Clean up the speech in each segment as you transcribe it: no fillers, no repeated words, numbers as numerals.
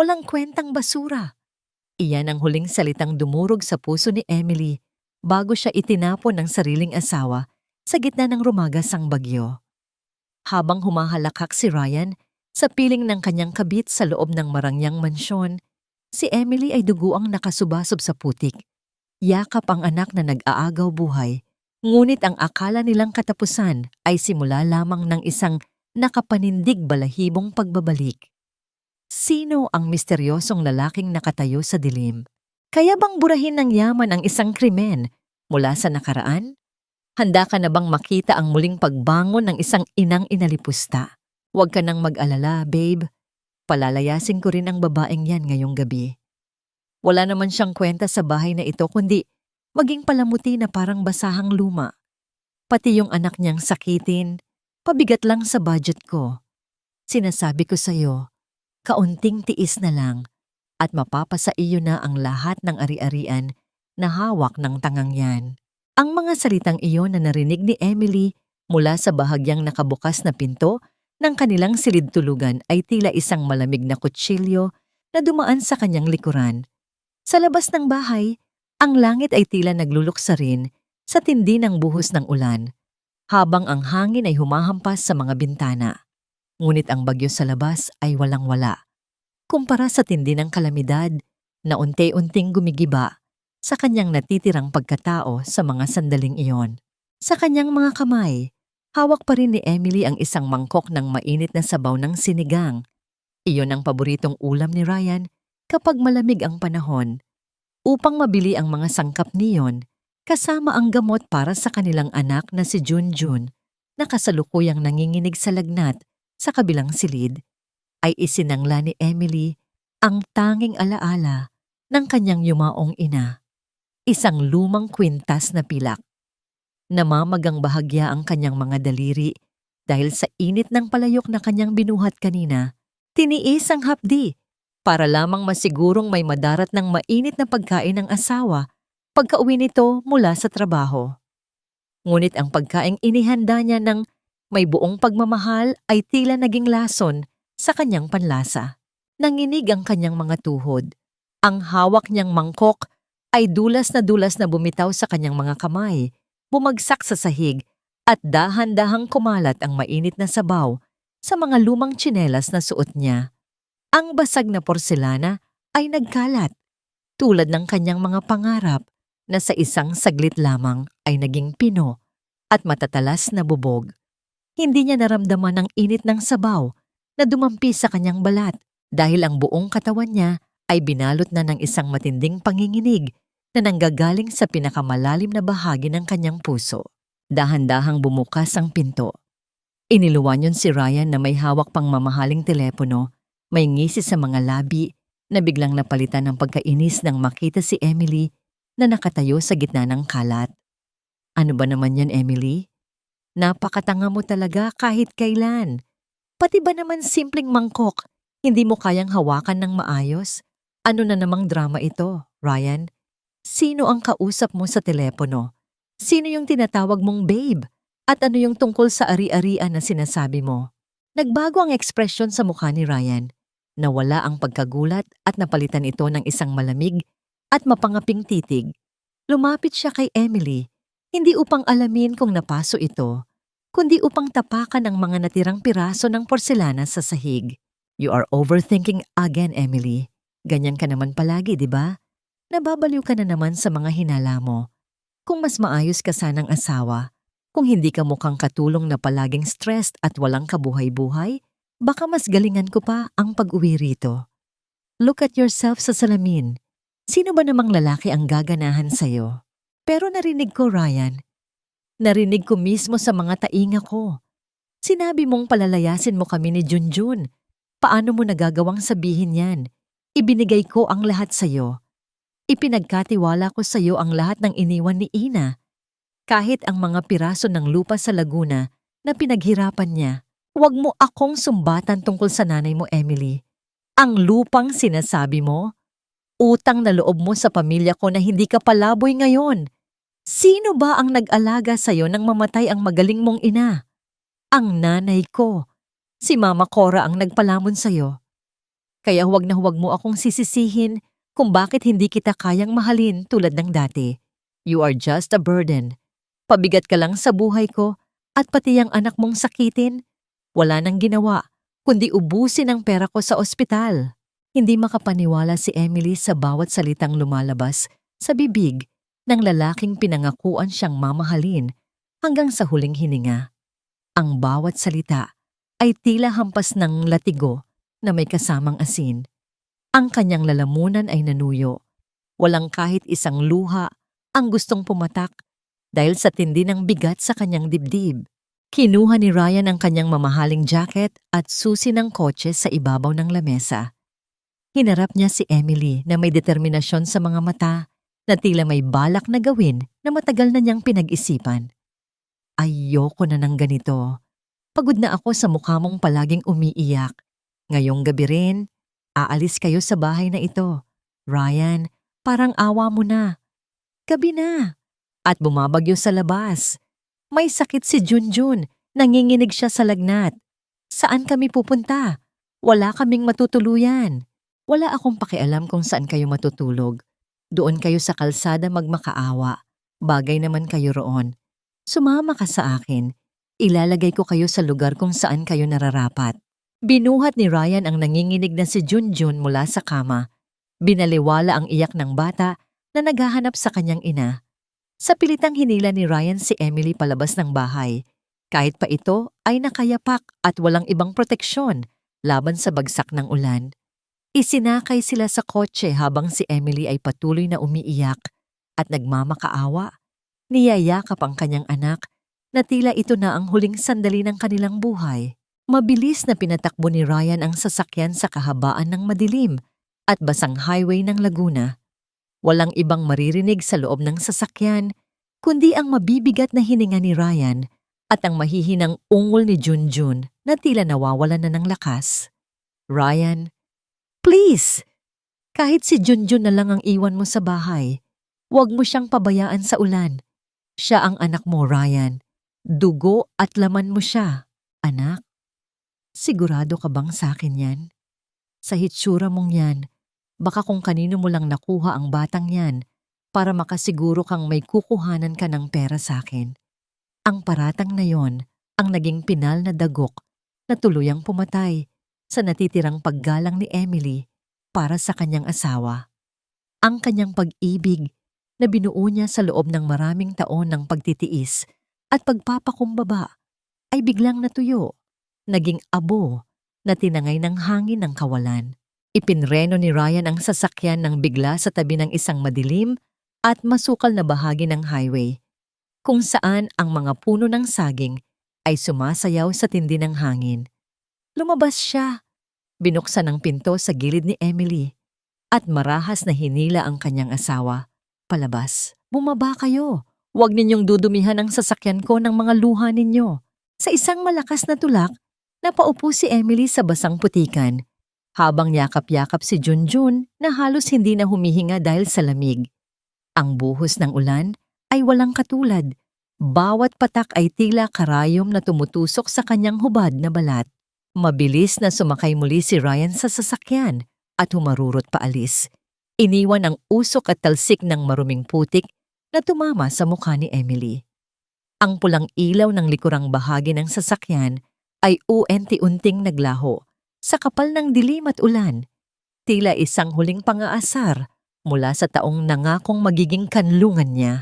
Walang kwentang basura. Iyan ang huling salitang dumurog sa puso ni Emily bago siya itinapon ng sariling asawa sa gitna ng rumagasang bagyo. Habang humahalakak si Ryan sa piling ng kanyang kabit sa loob ng marangyang mansyon, si Emily ay duguang nakasubasob sa putik. Yakap ang anak na nag-aagaw buhay, ngunit ang akala nilang katapusan ay simula lamang ng isang nakapanindig balahibong pagbabalik. Sino ang misteryosong lalaking nakatayo sa dilim? Kaya bang burahin ng yaman ang isang krimen mula sa nakaraan? Handa ka na bang makita ang muling pagbangon ng isang inang inalipusta? Huwag ka nang mag-alala, babe. Palalayasin ko rin ang babaeng yan ngayong gabi. Wala naman siyang kwenta sa bahay na ito kundi maging palamuti na parang basahang luma. Pati yung anak niyang sakitin, pabigat lang sa budget ko. Sinasabi ko sa'yo, kaunting tiis na lang at mapapasa iyo na ang lahat ng ari-arian na hawak ng tangang yan. Ang mga salitang iyon na narinig ni Emily mula sa bahagyang nakabukas na pinto ng kanilang silid-tulugan ay tila isang malamig na kutsilyo na dumaan sa kanyang likuran. Sa labas ng bahay, ang langit ay tila nagluluksa rin sa tindi ng buhos ng ulan, habang ang hangin ay humahampas sa mga bintana. Ngunit ang bagyo sa labas ay walang-wala. Kumpara sa tindi ng kalamidad na unti-unting gumigiba sa kanyang natitirang pagkatao sa mga sandaling iyon. Sa kanyang mga kamay, hawak pa rin ni Emily ang isang mangkok ng mainit na sabaw ng sinigang. Iyon ang paboritong ulam ni Ryan kapag malamig ang panahon. Upang mabili ang mga sangkap niyon, kasama ang gamot para sa kanilang anak na si Junjun na kasalukuyang nanginginig sa lagnat sa kabilang silid, ay isinangla ni Emily ang tanging alaala ng kanyang yumaong ina. Isang lumang kwintas na pilak. Namamagang bahagya ang kanyang mga daliri dahil sa init ng palayok na kanyang binuhat kanina. Tiniis ang hapdi para lamang masigurong may madarat ng mainit na pagkain ng asawa pagka-uwi nito mula sa trabaho. Ngunit ang pagkaing inihanda niya ng may buong pagmamahal ay tila naging lason sa kanyang panlasa. Nanginig ang kanyang mga tuhod. Ang hawak niyang mangkok ay dulas na bumitaw sa kanyang mga kamay, bumagsak sa sahig at dahan-dahang kumalat ang mainit na sabaw sa mga lumang tsinelas na suot niya. Ang basag na porselana ay nagkalat, tulad ng kanyang mga pangarap na sa isang saglit lamang ay naging pino at matatalas na bubog. Hindi niya naramdaman ang init ng sabaw na dumampi sa kanyang balat dahil ang buong katawan niya ay binalot na ng isang matinding panginginig na nanggagaling sa pinakamalalim na bahagi ng kanyang puso. Dahan-dahang bumukas ang pinto. Iniluwan yun si Ryan na may hawak pang mamahaling telepono, may ngisi sa mga labi na biglang napalitan ng pagkainis nang makita si Emily na nakatayo sa gitna ng kalat. Ano ba naman yan, Emily? Napakatanga mo talaga kahit kailan. Pati ba naman simpleng mangkok, hindi mo kayang hawakan ng maayos? Ano na namang drama ito, Ryan? Sino ang kausap mo sa telepono? Sino yung tinatawag mong babe? At ano yung tungkol sa ari-arian na sinasabi mo? Nagbago ang ekspresyon sa mukha ni Ryan. Nawala ang pagkagulat at napalitan ito ng isang malamig at mapangaping titig. Lumapit siya kay Emily, hindi upang alamin kung napaso ito, kundi upang tapakan ang mga natirang piraso ng porselana sa sahig. You are overthinking again, Emily. Ganyan ka naman palagi, di ba? Nababaliw ka na naman sa mga hinala mo. Kung mas maayos ka sanang asawa, kung hindi ka mukhang katulong na palaging stressed at walang kabuhay-buhay, baka mas galingan ko pa ang pag-uwi rito. Look at yourself sa salamin. Sino ba namang lalaki ang gaganahan sa'yo? Pero narinig ko, Ryan. Narinig ko mismo sa mga tainga ko. Sinabi mong palalayasin mo kami ni Junjun. Paano mo nagagawang sabihin yan? Ibinigay ko ang lahat sa'yo. Ipinagkatiwala ko sa'yo ang lahat ng iniwan ni Ina. Kahit ang mga piraso ng lupa sa Laguna na pinaghirapan niya. Huwag mo akong sumbatan tungkol sa nanay mo, Emily. Ang lupang sinasabi mo, utang na loob mo sa pamilya ko na hindi ka palaboy ngayon. Sino ba ang nag-alaga sa'yo nang mamatay ang magaling mong ina? Ang nanay ko. Si Mama Cora ang nagpalamon sa'yo. Kaya huwag na huwag mo akong sisisihin kung bakit hindi kita kayang mahalin tulad ng dati. You are just a burden. Pabigat ka lang sa buhay ko at pati ang anak mong sakitin. Wala nang ginawa, kundi ubusin ang pera ko sa ospital. Hindi makapaniwala si Emily sa bawat salitang lumalabas sa bibig ng lalaking pinangakuan siyang mamahalin hanggang sa huling hininga. Ang bawat salita ay tila hampas ng latigo na may kasamang asin. Ang kanyang lalamunan ay nanuyo. Walang kahit isang luha ang gustong pumatak dahil sa tindi ng bigat sa kanyang dibdib. Kinuha ni Ryan ang kanyang mamahaling jacket at susi ng kotse sa ibabaw ng lamesa. Hinarap niya si Emily na may determinasyon sa mga mata na tila may balak na gawin na matagal na niyang pinag-isipan. Ayoko na ng ganito. Pagod na ako sa mukha mong palaging umiiyak. Ngayong gabi rin, aalis kayo sa bahay na ito. Ryan, parang awa mo na. Gabi na. At bumabagyo sa labas. May sakit si Junjun. Nanginginig siya sa lagnat. Saan kami pupunta? Wala kaming matutuluyan. Wala akong pakialam kung saan kayo matutulog. Doon kayo sa kalsada magmakaawa. Bagay naman kayo roon. Sumama ka sa akin. Ilalagay ko kayo sa lugar kung saan kayo nararapat. Binuhat ni Ryan ang nanginginig na si Junjun mula sa kama. Binaliwala ang iyak ng bata na naghahanap sa kanyang ina. Sa pilitang hinila ni Ryan si Emily palabas ng bahay. Kahit pa ito ay nakayapak at walang ibang proteksyon laban sa bagsak ng ulan. Isinakay sila sa kotse habang si Emily ay patuloy na umiiyak at nagmamakaawa. Niyayakap ang kanyang anak na tila ito na ang huling sandali ng kanilang buhay. Mabilis na pinatakbo ni Ryan ang sasakyan sa kahabaan ng madilim at basang highway ng Laguna. Walang ibang maririnig sa loob ng sasakyan kundi ang mabibigat na hininga ni Ryan at ang mahihinang ungol ni Junjun na tila nawawalan na ng lakas. Ryan, please! Kahit si Junjun na lang ang iwan mo sa bahay, huwag mo siyang pabayaan sa ulan. Siya ang anak mo, Ryan. Dugo at laman mo siya, anak. Sigurado ka bang sa akin yan? Sa hitsura mong yan, baka kung kanino mo lang nakuha ang batang yan para makasiguro kang may kukuhanan ka ng pera sa akin. Ang paratang na yon ang naging pinal na dagok na tuluyang pumatay sa natitirang paggalang ni Emily para sa kanyang asawa. Ang kanyang pag-ibig na binuo niya sa loob ng maraming taon ng pagtitiis at pagpapakumbaba ay biglang natuyo, naging abo na tinangay ng hangin ng kawalan. Ipinreno ni Ryan ang sasakyan ng bigla sa tabi ng isang madilim at masukal na bahagi ng highway, kung saan ang mga puno ng saging ay sumasayaw sa tindi ng hangin. Lumabas siya. Binuksan ang pinto sa gilid ni Emily at marahas na hinila ang kanyang asawa. Palabas, bumaba kayo. Huwag ninyong dudumihan ang sasakyan ko ng mga luha ninyo. Sa isang malakas na tulak, napaupo si Emily sa basang putikan, habang yakap-yakap si Junjun na halos hindi na humihinga dahil sa lamig. Ang buhos ng ulan ay walang katulad. Bawat patak ay tila karayom na tumutusok sa kanyang hubad na balat. Mabilis na sumakay muli si Ryan sa sasakyan at humarurot paalis. Iniwan ang usok at talsik ng maruming putik na tumama sa mukha ni Emily. Ang pulang ilaw ng likurang bahagi ng sasakyan ay unti-unting naglaho sa kapal ng dilim at ulan, tila isang huling pang-aasar mula sa taong nangakong magiging kanlungan niya.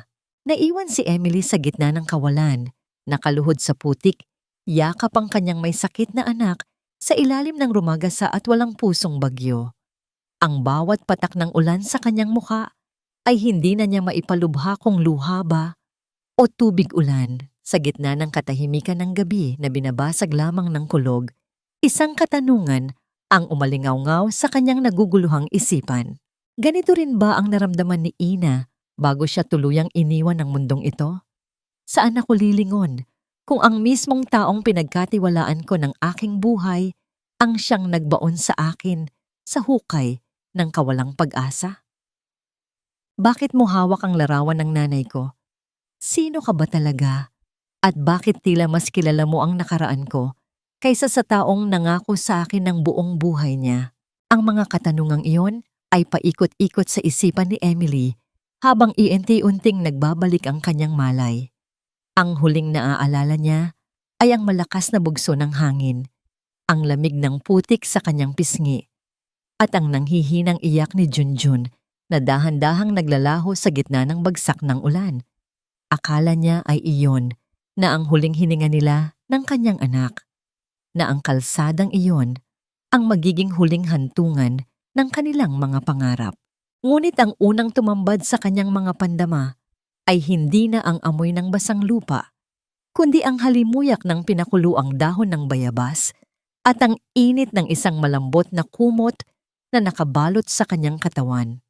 Naiwan si Emily sa gitna ng kawalan, nakaluhod sa putik, yakap ang kanyang may sakit na anak sa ilalim ng rumagasa at walang pusong bagyo. Ang bawat patak ng ulan sa kanyang mukha ay hindi na niya maipalubha kung luha ba o tubig ulan. Sa gitna ng katahimikan ng gabi na binabasag lamang ng kulog, isang katanungan ang umalingaw-ngaw sa kanyang naguguluhang isipan. Ganito rin ba ang naramdaman ni Ina bago siya tuluyang iniwan ng mundong ito? Saan ako lilingon kung ang mismong taong pinagkatiwalaan ko ng aking buhay ang siyang nagbaon sa akin sa hukay ng kawalang pag-asa? Bakit mo hawak ang larawan ng nanay ko? Sino ka ba talaga? At bakit tila mas kilala mo ang nakaraan ko kaysa sa taong nangako sa akin ng buong buhay niya? Ang mga katanungang iyon ay paikot-ikot sa isipan ni Emily habang iunti-unting nagbabalik ang kanyang malay. Ang huling naaalala niya ay ang malakas na bugso ng hangin, ang lamig ng putik sa kanyang pisngi, at ang nanghihinang iyak ni Junjun na dahan-dahang naglalaho sa gitna ng bagsak ng ulan. Akala niya ay iyon na ang huling hininga nila ng kanyang anak, na ang kalsadang iyon ang magiging huling hantungan ng kanilang mga pangarap. Ngunit ang unang tumambad sa kanyang mga pandama ay hindi na ang amoy ng basang lupa, kundi ang halimuyak ng pinakuluang dahon ng bayabas at ang init ng isang malambot na kumot na nakabalot sa kanyang katawan.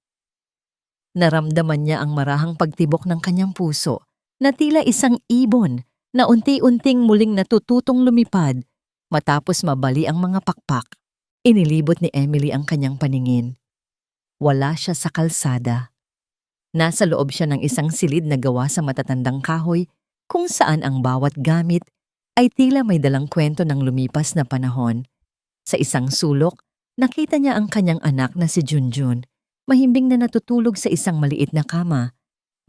Naramdaman niya ang marahang pagtibok ng kanyang puso na tila isang ibon na unti-unting muling natututong lumipad matapos mabali ang mga pakpak. Inilibot ni Emily ang kanyang paningin. Wala siya sa kalsada. Nasa loob siya ng isang silid na gawa sa matatandang kahoy kung saan ang bawat gamit ay tila may dalang kwento ng lumipas na panahon. Sa isang sulok, nakita niya ang kanyang anak na si Junjun, mahimbing na natutulog sa isang maliit na kama.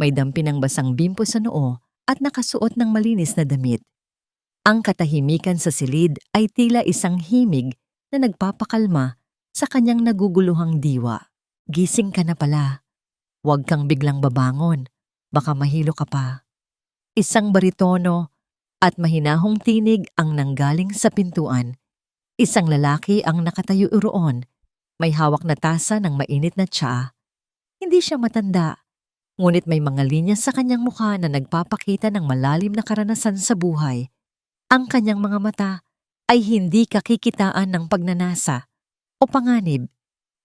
May dampi ng basang bimpo sa noo at nakasuot ng malinis na damit. Ang katahimikan sa silid ay tila isang himig na nagpapakalma sa kanyang naguguluhang diwa. Gising ka na pala. Huwag kang biglang babangon. Baka mahilo ka pa. Isang baritono at mahinahong tinig ang nanggaling sa pintuan. Isang lalaki ang nakatayo roon. May hawak na tasa ng mainit na tsaa. Hindi siya matanda, ngunit may mga linya sa kanyang mukha na nagpapakita ng malalim na karanasan sa buhay. Ang kanyang mga mata ay hindi kakikitaan ng pagnanasa o panganib,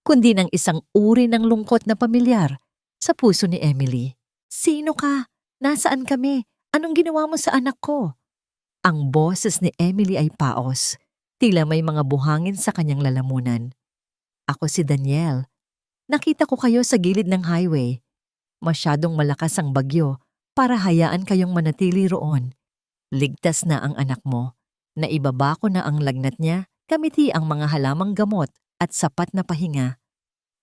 kundi ng isang uri ng lungkot na pamilyar sa puso ni Emily. Sino ka? Nasaan kami? Anong ginawa mo sa anak ko? Ang boses ni Emily ay paos, tila may mga buhangin sa kanyang lalamunan. Ako si Daniel. Nakita ko kayo sa gilid ng highway. Masyadong malakas ang bagyo para hayaan kayong manatili roon. Ligtas na ang anak mo. Naibaba ko na ang lagnat niya, kamiti ang mga halamang gamot at sapat na pahinga.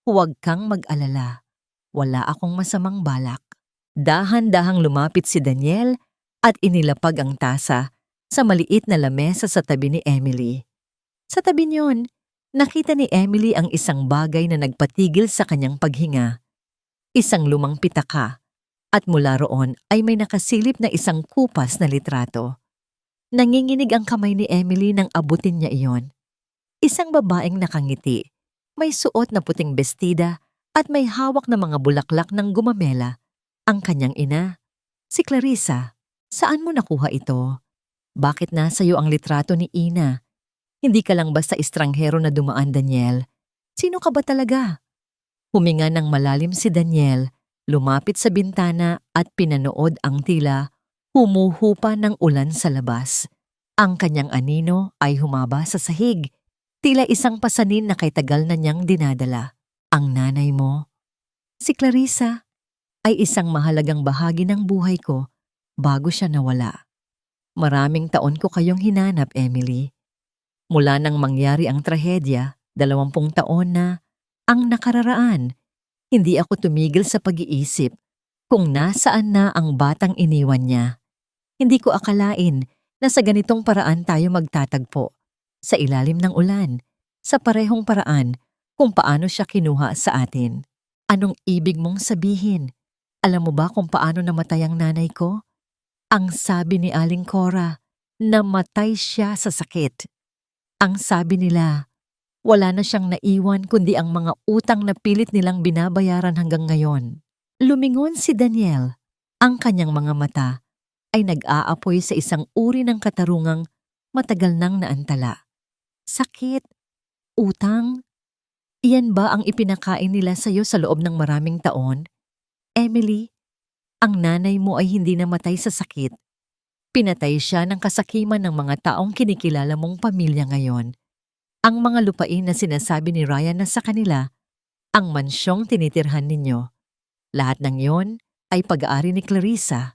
Huwag kang mag-alala. Wala akong masamang balak. Dahan-dahang lumapit si Daniel at inilapag ang tasa sa maliit na lamesa sa tabi ni Emily. Sa tabi niyon, nakita ni Emily ang isang bagay na nagpatigil sa kanyang paghinga. Isang lumang pitaka, at mula roon ay may nakasilip na isang kupas na litrato. Nanginginig ang kamay ni Emily nang abutin niya iyon. Isang babaeng nakangiti, may suot na puting bestida at may hawak na mga bulaklak ng gumamela. Ang kanyang ina, si Clarissa. Saan mo nakuha ito? Bakit nasa iyo ang litrato ni Ina? Hindi ka lang basta estranghero na dumaan, Daniel. Sino ka ba talaga? Huminga ng malalim si Daniel, lumapit sa bintana at pinanood ang tila humuhupa ng ulan sa labas. Ang kanyang anino ay humaba sa sahig, tila isang pasanin na kay tagal na niyang dinadala. Ang nanay mo, si Clarissa, ay isang mahalagang bahagi ng buhay ko bago siya nawala. Maraming taon ko kayong hinanap, Emily. Mula nang mangyari ang trahedya, 20 taon na ang nakararaan, hindi ako tumigil sa pag-iisip kung nasaan na ang batang iniwan niya. Hindi ko akalain na sa ganitong paraan tayo magtatagpo, sa ilalim ng ulan, sa parehong paraan kung paano siya kinuha sa atin. Anong ibig mong sabihin? Alam mo ba kung paano namatay ang nanay ko? Ang sabi ni Aling Cora, namatay siya sa sakit. Ang sabi nila, wala na siyang naiwan kundi ang mga utang na pilit nilang binabayaran hanggang ngayon. Lumingon si Daniel. Ang kanyang mga mata ay nag-aapoy sa isang uri ng katarungang matagal nang naantala. Sakit? Utang? Iyan ba ang ipinakain nila sa iyo sa loob ng maraming taon? Emily, ang nanay mo ay hindi namatay sa sakit. Pinatay siya ng kasakiman ng mga taong kinikilala mong pamilya ngayon. Ang mga lupain na sinasabi ni Ryan na sa kanila, ang mansyong tinitirhan ninyo. Lahat ng yon ay pag-aari ni Clarissa.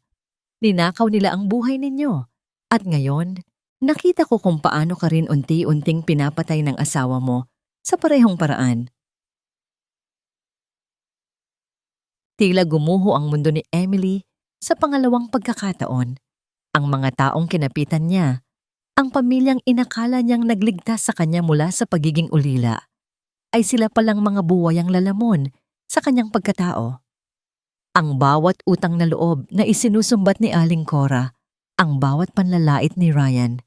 Ninakaw nila ang buhay ninyo. At ngayon, nakita ko kung paano ka rin unti-unting pinapatay ng asawa mo sa parehong paraan. Tila gumuho ang mundo ni Emily sa pangalawang pagkakataon. Ang mga taong kinapitan niya, ang pamilyang inakala niyang nagligtas sa kanya mula sa pagiging ulila, ay sila palang mga buwayang lalamon sa kanyang pagkatao. Ang bawat utang na loob na isinusumbat ni Aling Cora, ang bawat panlalait ni Ryan,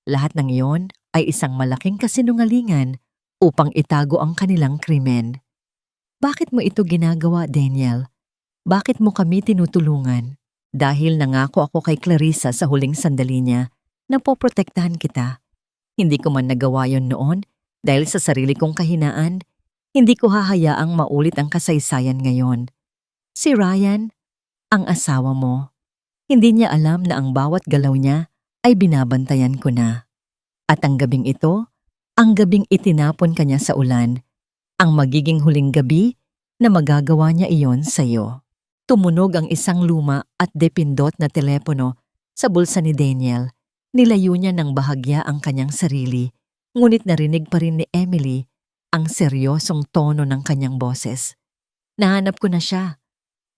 lahat ng iyon ay isang malaking kasinungalingan upang itago ang kanilang krimen. Bakit mo ito ginagawa, Daniel? Bakit mo kami tinutulungan? Dahil nangako ako kay Clarissa sa huling sandali niya na poprotektahan kita. Hindi ko man nagawa yon noon dahil sa sarili kong kahinaan. Hindi ko hahayaang maulit ang kasaysayan ngayon. Si Ryan, ang asawa mo, hindi niya alam na ang bawat galaw niya ay binabantayan ko na. At ang gabing ito, ang gabing itinapon kanya sa ulan, ang magiging huling gabi na magagawa niya iyon sa iyo. Tumunog ang isang luma at depindot na telepono sa bulsa ni Daniel. Nilayo niya ng bahagya ang kanyang sarili, ngunit narinig pa rin ni Emily ang seryosong tono ng kanyang boses. Nahanap ko na siya.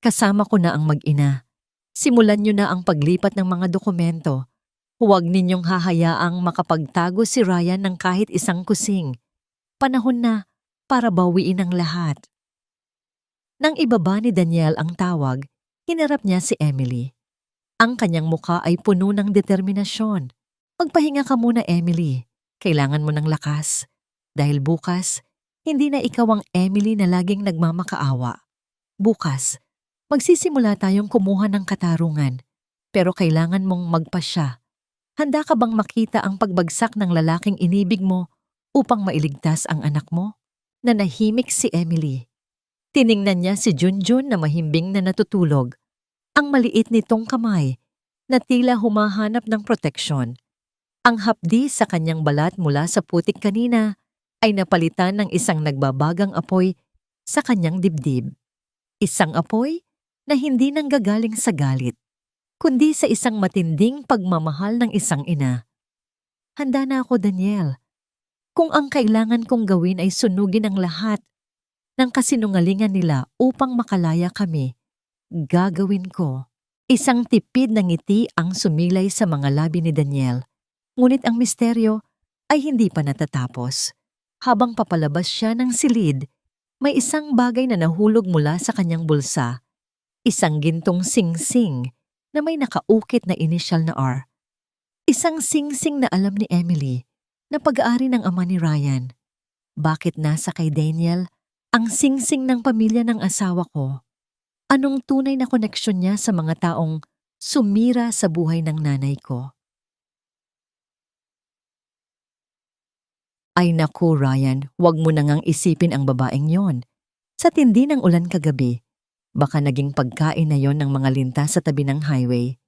Kasama ko na ang mag-ina. Simulan niyo na ang paglipat ng mga dokumento. Huwag ninyong hahayaang makapagtago si Ryan ng kahit isang kusing. Panahon na para bawiin ang lahat. Nang ibaba ni Daniel ang tawag, hinarap niya si Emily. Ang kanyang mukha ay puno ng determinasyon. Magpahinga ka muna, Emily. Kailangan mo ng lakas. Dahil bukas, hindi na ikaw ang Emily na laging nagmamakaawa. Bukas, magsisimula tayong kumuha ng katarungan. Pero kailangan mong magpasya. Handa ka bang makita ang pagbagsak ng lalaking inibig mo upang mailigtas ang anak mo? Nanahimik si Emily. Tiningnan niya si Junjun na mahimbing na natutulog. Ang maliit nitong kamay na tila humahanap ng proteksyon. Ang hapdi sa kanyang balat mula sa putik kanina ay napalitan ng isang nagbabagang apoy sa kanyang dibdib. Isang apoy na hindi nanggagaling sa galit, kundi sa isang matinding pagmamahal ng isang ina. Handa na ako, Daniel. Kung ang kailangan kong gawin ay sunugin ang lahat ng kasinungalingan nila upang makalaya kami, gagawin ko. Isang tipid na ngiti ang sumilay sa mga labi ni Daniel, ngunit ang misteryo ay hindi pa natatapos. Habang papalabas siya ng silid, may isang bagay na nahulog mula sa kanyang bulsa. Isang gintong sing-sing na may nakaukit na inisyal na R. Isang sing-sing na alam ni Emily na pag-aari ng ama ni Ryan. Bakit nasa kay Daniel ang sing-sing ng pamilya ng asawa ko? Anong tunay na koneksyon niya sa mga taong sumira sa buhay ng nanay ko? Ay naku, Ryan, wag mo na ngang isipin ang babaeng yon. Sa tindi ng ulan kagabi, baka naging pagkain na yon ng mga linta sa tabi ng highway.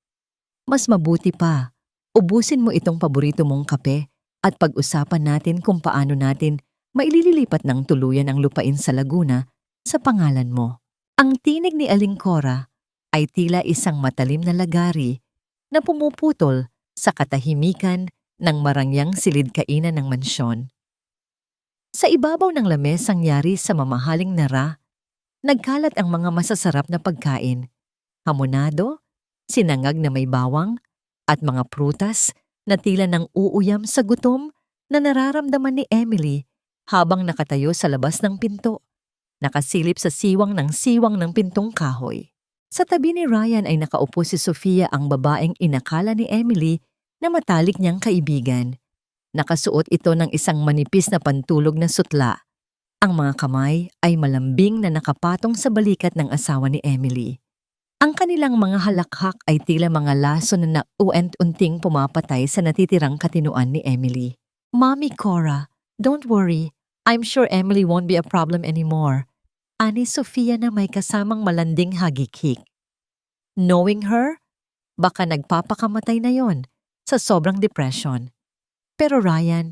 Mas mabuti pa, ubusin mo itong paborito mong kape at pag-usapan natin kung paano natin maililipat ng tuluyan ang lupain sa Laguna sa pangalan mo. Ang tinig ni Aling Cora ay tila isang matalim na lagari na pumuputol sa katahimikan ng marangyang silid-kainan ng mansyon. Sa ibabaw ng lamesang yari sa mamahaling nara, nagkalat ang mga masasarap na pagkain, hamonado, sinangag na may bawang, at mga prutas na tila nang uuyam sa gutom na nararamdaman ni Emily habang nakatayo sa labas ng pinto, nakasilip sa siwang ng pintong kahoy. Sa tabi ni Ryan ay nakaupo si Sofia, ang babaeng inakala ni Emily na matalik niyang kaibigan. Nakasuot ito ng isang manipis na pantulog na sutla. Ang mga kamay ay malambing na nakapatong sa balikat ng asawa ni Emily. Ang kanilang mga halakhak ay tila mga laso na nauent-unting pumapatay sa natitirang katinuan ni Emily. Mommy Cora, don't worry. I'm sure Emily won't be a problem anymore. Ani Sofia na may kasamang malanding hagikik. Knowing her, baka nagpapakamatay na yon sa sobrang depression. Pero Ryan,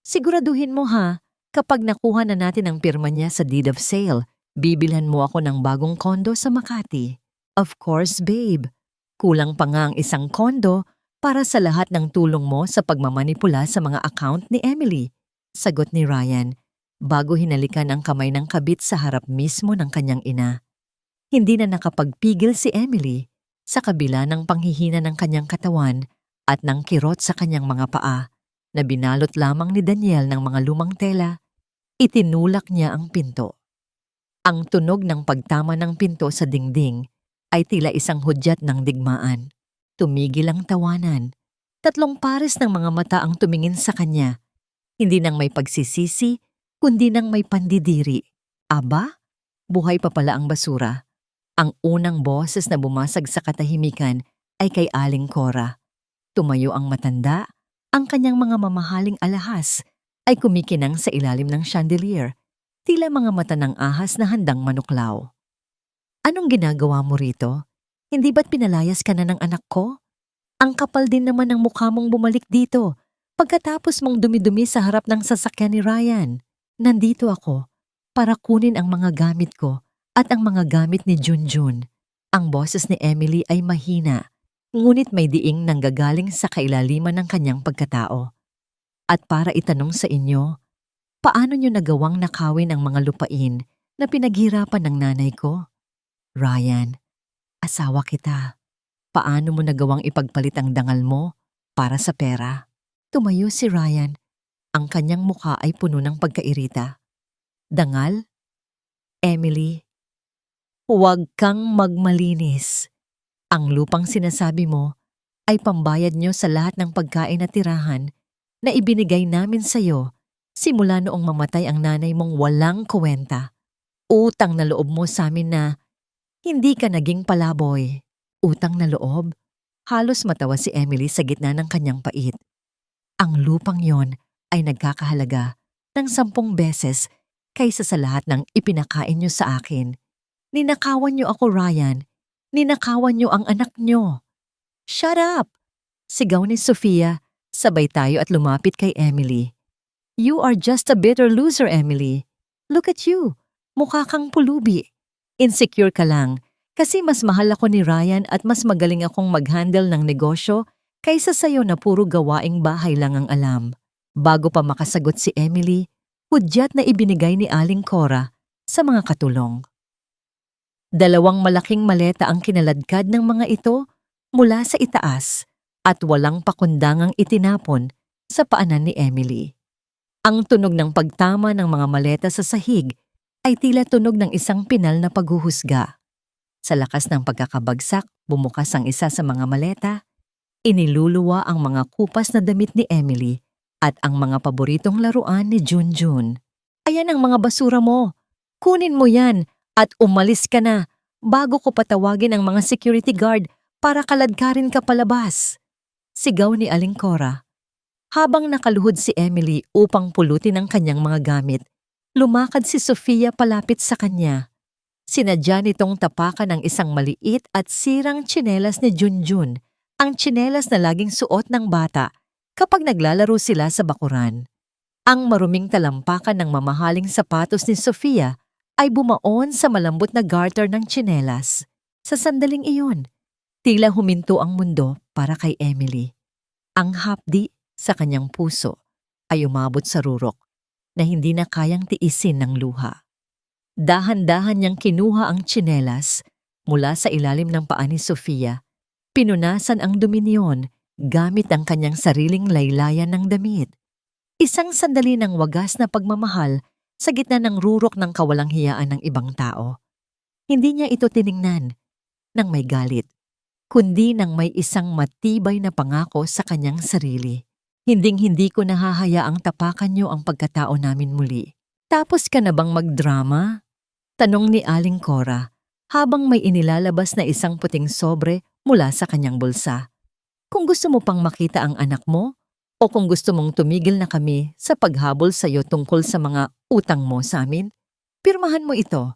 siguraduhin mo ha, kapag nakuha na natin ang pirma niya sa deed of sale, bibilhan mo ako ng bagong kondo sa Makati. Of course, babe. Kulang pa nga ang isang kondo para sa lahat ng tulong mo sa pagmamanipula sa mga account ni Emily. Sagot ni Ryan bago hinalikan ang kamay ng kabit sa harap mismo ng kanyang ina. Hindi na nakapagpigil si Emily sa kabila ng panghihina ng kanyang katawan at ng kirot sa kanyang mga paa na binalot lamang ni Daniel ng mga lumang tela. Itinulak niya ang pinto. Ang tunog ng pagtama ng pinto sa dingding ay tila isang hudyat ng digmaan. Tumigil ang tawanan. 3 pares ng mga mata ang tumingin sa kanya. Hindi nang may pagsisisi, kundi nang may pandidiri. Aba, buhay pa pala ang basura. Ang unang boses na bumasag sa katahimikan ay kay Aling Cora. Tumayo ang matanda, ang kanyang mga mamahaling alahas ay kumikinang sa ilalim ng chandelier, tila mga mata ng ahas na handang manuklaw. Anong ginagawa mo rito? Hindi ba't pinalayas ka na ng anak ko? Ang kapal din naman ng mukha mong bumalik dito pagkatapos mong dumidumi sa harap ng sasakyan ni Ryan. Nandito ako para kunin ang mga gamit ko at ang mga gamit ni Junjun. Ang boses ni Emily ay mahina, ngunit may diing nanggagaling sa kailaliman ng kanyang pagkatao. At para itanong sa inyo, paano nyo nagawang nakawin ang mga lupain na pinaghirapan ng nanay ko? Ryan, asawa kita. Paano mo nagawang ipagpalit ang dangal mo para sa pera? Tumayo si Ryan. Ang kanyang mukha ay puno ng pagkairita. Dangal? Emily, huwag kang magmalinis. Ang lupang sinasabi mo ay pambayad nyo sa lahat ng pagkain at tirahan na ibinigay namin sa'yo simula noong mamatay ang nanay mong walang kuwenta. Utang na loob mo sa amin na hindi ka naging palaboy. Utang na loob? Halos matawa si Emily sa gitna ng kanyang pait. Ang lupang yon ay nagkakahalaga ng 10 beses kaysa sa lahat ng ipinakain nyo sa akin. Ninakawan nyo ako, Ryan. Ninakawan nyo ang anak nyo. Shut up! Sigaw ni Sofia. Sabay tayo at lumapit kay Emily. You are just a bitter loser, Emily. Look at you. Mukha kang pulubi. Insecure ka lang kasi mas mahal ako ni Ryan at mas magaling akong mag-handle ng negosyo kaysa sa'yo na puro gawaing bahay lang ang alam. Bago pa makasagot si Emily, hudyat na ibinigay ni Aling Cora sa mga katulong. 2 malaking maleta ang kinaladkad ng mga ito mula sa itaas at walang pakundangang itinapon sa paanan ni Emily. Ang tunog ng pagtama ng mga maleta sa sahig ay tila tunog ng isang pinal na paghuhusga. Sa lakas ng pagkakabagsak, bumukas ang isa sa mga maleta. Iniluluwa ang mga kupas na damit ni Emily at ang mga paboritong laruan ni Junjun. Ayan ang mga basura mo. Kunin mo yan at umalis ka na bago ko patawagin ang mga security guard para kaladkarin ka palabas. Sigaw ni Aling Cora. Habang nakaluhod si Emily upang pulutin ang kanyang mga gamit, lumakad si Sofia palapit sa kanya. Sinadya nitong tapakan ng isang maliit at sirang tsinelas ni Junjun, ang tsinelas na laging suot ng bata kapag naglalaro sila sa bakuran. Ang maruming talampakan ng mamahaling sapatos ni Sofia ay bumaon sa malambot na garter ng tsinelas. Sa sandaling iyon, tila huminto ang mundo para kay Emily. Ang hapdi sa kanyang puso ay umabot sa rurok na hindi na kayang tiisin ng luha. Dahan-dahan niyang kinuha ang tsinelas mula sa ilalim ng paa ni Sofia. Pinunasan ang dumi niyon gamit ang kanyang sariling laylayan ng damit. Isang sandali ng wagas na pagmamahal sa gitna ng rurok ng kawalang hiyaan ng ibang tao. Hindi niya ito tiningnan ng may galit, kundi nang may isang matibay na pangako sa kanyang sarili. Hinding-hindi ko nahahayaang tapakan niyo ang pagkatao namin muli. Tapos ka na bang magdrama? Tanong ni Aling Cora habang may inilalabas na isang puting sobre mula sa kanyang bulsa. Kung gusto mo pang makita ang anak mo, o kung gusto mong tumigil na kami sa paghabol sa iyo tungkol sa mga utang mo sa amin, pirmahan mo ito.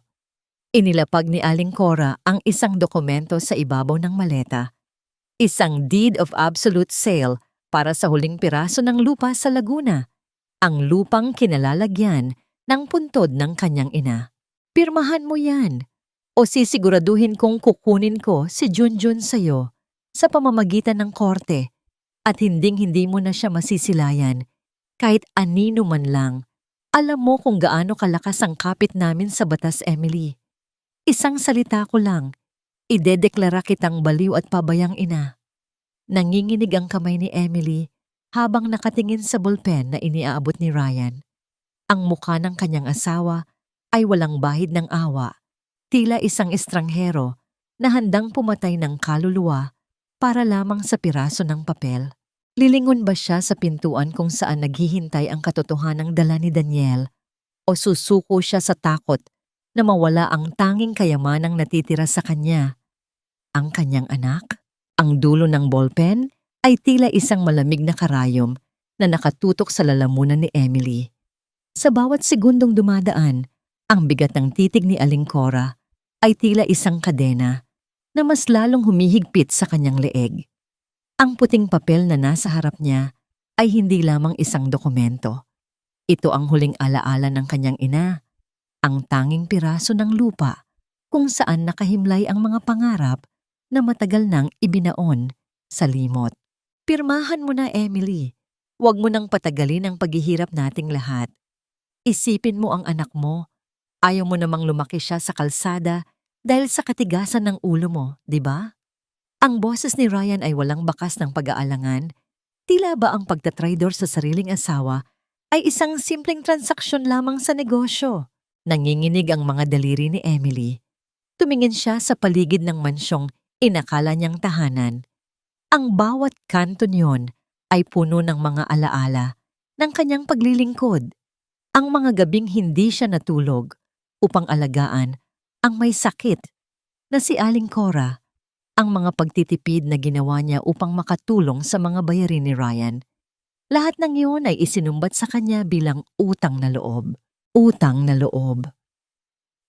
Inilapag ni Aling Cora ang isang dokumento sa ibabaw ng maleta. Isang deed of absolute sale para sa huling piraso ng lupa sa Laguna, ang lupang kinalalagyan ng puntod ng kanyang ina. Pirmahan mo yan, o sisiguraduhin kong kukunin ko si Junjun sa'yo sa pamamagitan ng korte at hinding-hindi mo na siya masisilayan kahit anino man lang Alam mo kung gaano kalakas ang kapit namin sa batas, Emily. Isang salita ko lang, idedeklara kitang baliw at pabayang ina. Nanginginig ang kamay ni Emily habang nakatingin sa bulpen na iniaabot ni Ryan. Ang mukha ng kanyang asawa ay walang bahid ng awa, tila isang estranghero na handang pumatay ng kaluluwa para lamang sa piraso ng papel. Lilingon ba siya sa pintuan kung saan naghihintay ang katotohanang dala ni Daniel o susuko siya sa takot na mawala ang tanging kayamanang natitira sa kanya, ang kanyang anak? Ang dulo ng ballpen ay tila isang malamig na karayom na nakatutok sa lalamunan ni Emily. Sa bawat segundong dumadaan, ang bigat ng titig ni Aling Cora ay tila isang kadena na mas lalong humihigpit sa kanyang leeg. Ang puting papel na nasa harap niya ay hindi lamang isang dokumento. Ito ang huling alaala ng kanyang ina, ang tanging piraso ng lupa kung saan nakahimlay ang mga pangarap na matagal nang ibinaon sa limot. Pirmahan mo na, Emily. Huwag mo nang patagalin ang paghihirap nating lahat. Isipin mo ang anak mo. Ayaw mo namang lumaki siya sa kalsada dahil sa katigasan ng ulo mo, di ba? Ang boses ni Ryan ay walang bakas ng pag-aalangan. Tila ba ang pagtatraydor sa sariling asawa ay isang simpleng transaksyon lamang sa negosyo? Nanginginig ang mga daliri ni Emily. Tumingin siya sa paligid ng mansyong inakala niyang tahanan. Ang bawat kanto niyon ay puno ng mga alaala ng kanyang paglilingkod. Ang mga gabing hindi siya natulog upang alagaan ang may sakit na si Aling Cora, ang mga pagtitipid na ginawa niya upang makatulong sa mga bayarin ni Ryan. Lahat ng iyon ay isinumbat sa kanya bilang utang na loob. Utang na loob.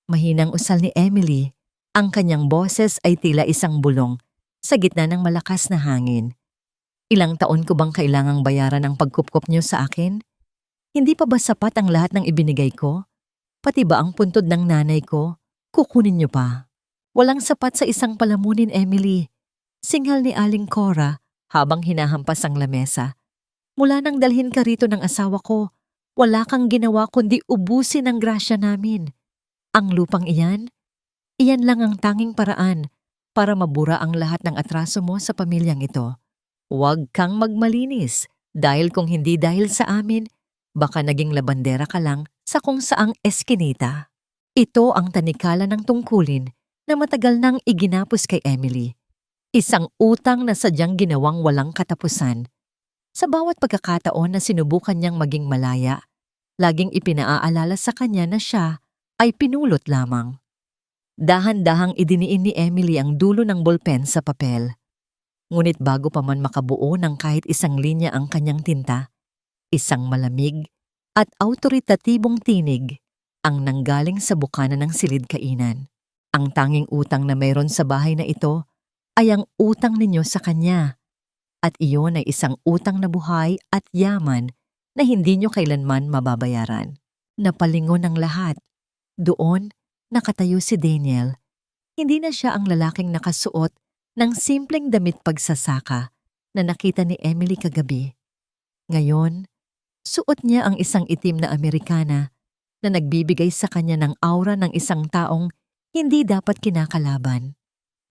Mahinang usal ni Emily. Ang kanyang boses ay tila isang bulong sa gitna ng malakas na hangin. Ilang taon ko bang kailangang bayaran ang pagkupkop niyo sa akin? Hindi pa ba sapat ang lahat ng ibinigay ko? Pati ba ang puntod ng nanay ko? Kukunin niyo pa. Walang sapat sa isang palamunin, Emily. Singhal ni Aling Cora habang hinahampas ang lamesa. Mula nang dalhin ka rito ng asawa ko, wala kang ginawa kundi ubusin ang grasya namin. Ang lupang iyan lang ang tanging paraan para mabura ang lahat ng atraso mo sa pamilyang ito. Huwag kang magmalinis dahil kung hindi dahil sa amin, baka naging labandera ka lang sa kung saang eskinita. Ito ang tanikala ng tungkulin na matagal nang iginapos kay Emily. Isang utang na sadyang ginawang walang katapusan. Sa bawat pagkakataon na sinubukan niyang maging malaya, laging ipinaaalala sa kanya na siya ay pinulot lamang. Dahan-dahang idiniin ni Emily ang dulo ng bolpen sa papel. Ngunit bago pa man makabuo ng kahit isang linya ang kanyang tinta, isang malamig at awtoritatibong tinig ang nanggaling sa bukana ng silid-kainan. Ang tanging utang na mayroon sa bahay na ito ay ang utang ninyo sa kanya. At iyon ay isang utang na buhay at yaman na hindi nyo kailanman mababayaran. Napalingon ang lahat. Doon, nakatayo si Daniel. Hindi na siya ang lalaking nakasuot ng simpleng damit pagsasaka na nakita ni Emily kagabi. Ngayon, suot niya ang isang itim na Amerikana na nagbibigay sa kanya ng aura ng isang taong hindi dapat kinakalaban.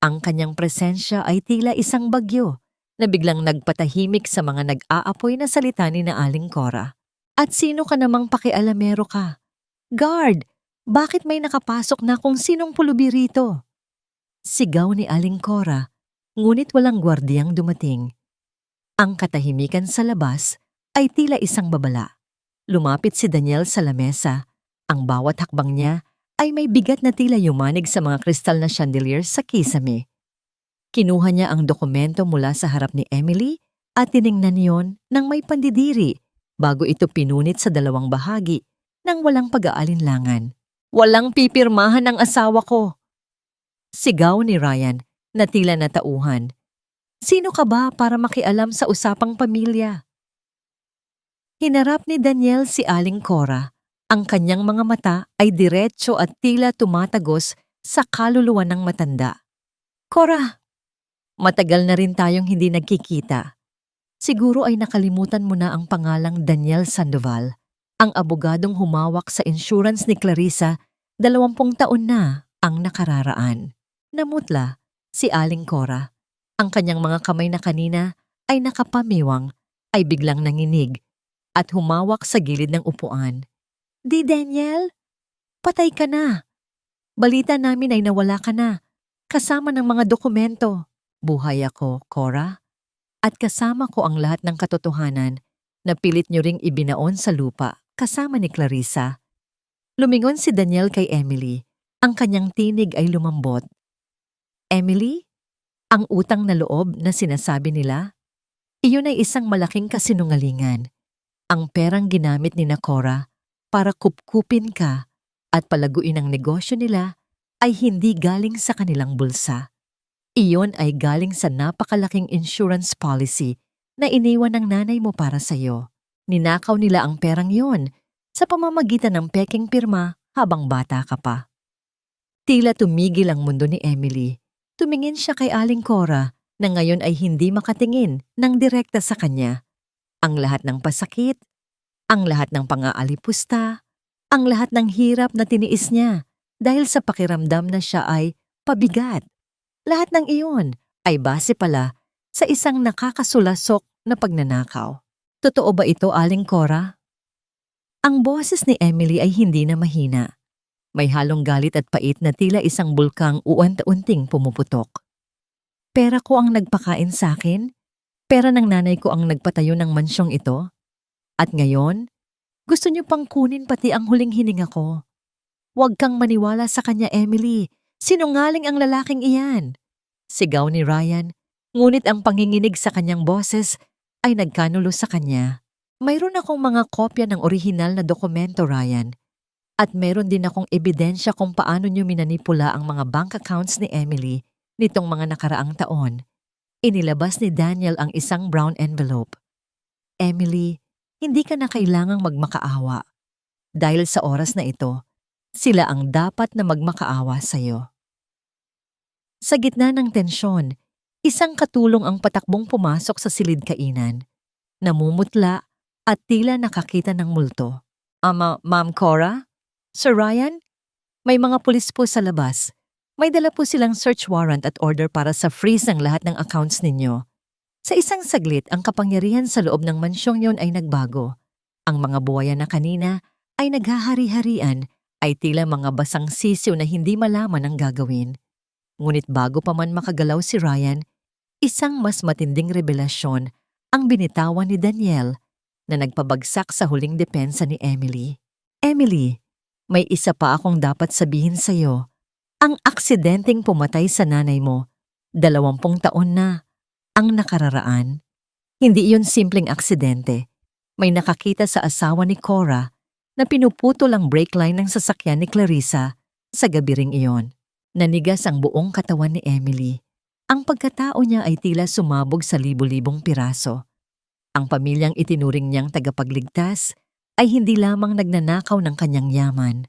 Ang kanyang presensya ay tila isang bagyo na biglang nagpatahimik sa mga nag-aapoy na salita ni na Aling Cora. At sino ka namang pakialamero ka? Guard! Bakit may nakapasok na kung sinong pulubi rito? Sigaw ni Aling Cora, ngunit walang gwardiyang dumating. Ang katahimikan sa labas ay tila isang babala. Lumapit si Daniel sa lamesa. Ang bawat hakbang niya ay may bigat na tila yumanig sa mga kristal na chandelier sa kisame. Kinuha niya ang dokumento mula sa harap ni Emily at tiningnan niyon ng may pandidiri bago ito pinunit sa dalawang bahagi nang walang pag-aalinlangan. Walang pipirmahan ng asawa ko! Sigaw ni Ryan na tila natauhan. Sino ka ba para makialam sa usapang pamilya? Hinarap ni Daniel si Aling Cora. Ang kanyang mga mata ay diretso at tila tumatagos sa kaluluwa ng matanda. Cora, matagal na rin tayong hindi nagkikita. Siguro ay nakalimutan mo na ang pangalang Daniel Sandoval. Ang abogadong humawak sa insurance ni Clarissa, 20 taon na ang nakararaan. Namutla si Aling Cora. Ang kanyang mga kamay na kanina ay nakapamiwang ay biglang nanginig at humawak sa gilid ng upuan. Di Daniel, patay ka na. Balita namin ay nawala ka na, kasama ng mga dokumento. Buhay ako, Cora, at kasama ko ang lahat ng katotohanan na pilit niyo ring ibinaon sa lupa kasama ni Clarissa. Lumingon si Daniel kay Emily. Ang kanyang tinig ay lumambot. Emily, ang utang na loob na sinasabi nila, iyon ay isang malaking kasinungalingan. Ang perang ginamit ni Cora para kupkupin ka at palaguin ang negosyo nila ay hindi galing sa kanilang bulsa. Iyon ay galing sa napakalaking insurance policy na iniwan ng nanay mo para sa iyo. Ninakaw nila ang perang yon sa pamamagitan ng peking pirma habang bata ka pa. Tila tumigil ang mundo ni Emily. Tumingin siya kay Aling Cora na ngayon ay hindi makatingin ng direkta sa kanya. Ang lahat ng pasakit, ang lahat ng pang-aalipusta, ang lahat ng hirap na tiniis niya dahil sa pakiramdam na siya ay pabigat. Lahat ng iyon ay base pala sa isang nakakasulasok na pagnanakaw. Totoo ba ito, Aling Cora? Ang boses ni Emily ay hindi na mahina. May halong galit at pait na tila isang bulkang uunti-unting pumuputok. Pera ko ang nagpakain sa akin? Pera ng nanay ko ang nagpatayo ng mansyong ito? At ngayon, gusto niyo pang kunin pati ang huling hininga ko. Huwag kang maniwala sa kanya, Emily. Sinungaling ang lalaking iyan. Sigaw ni Ryan, ngunit ang panginginig sa kanyang boses ay nagkanulo sa kanya. Mayroon akong mga kopya ng orihinal na dokumento, Ryan. At meron din akong ebidensya kung paano niyo minanipula ang mga bank accounts ni Emily nitong mga nakaraang taon. Inilabas ni Daniel ang isang brown envelope. Emily, hindi ka na kailangang magmakaawa. Dahil sa oras na ito, sila ang dapat na magmakaawa sa iyo. Sa gitna ng tensyon, isang katulong ang patakbong pumasok sa silid kainan. Namumutla at tila nakakita ng multo. Ma'am Cora? Sir Ryan? May mga pulis po sa labas. May dala po silang search warrant at order para sa freeze ng lahat ng accounts ninyo. Sa isang saglit, ang kapangyarihan sa loob ng mansyong yon ay nagbago. Ang mga buwaya na kanina ay naghahari-harian ay tila mga basang sisiw na hindi malaman ang gagawin. Ngunit bago pa man makagalaw si Ryan, isang mas matinding revelasyon ang binitawan ni Daniel na nagpabagsak sa huling depensa ni Emily. Emily, may isa pa akong dapat sabihin sa iyo. Ang aksidenteng pumatay sa nanay mo, 20 taon na ang nakararaan. Hindi iyon simpleng aksidente. May nakakita sa asawa ni Cora na pinuputol ang brake line ng sasakyan ni Clarissa sa gabi ring iyon. Nanigas ang buong katawan ni Emily. Ang pagkatao niya ay tila sumabog sa libu-libong piraso. Ang pamilyang itinuring niyang tagapagligtas ay hindi lamang nagnanakaw ng kanyang yaman,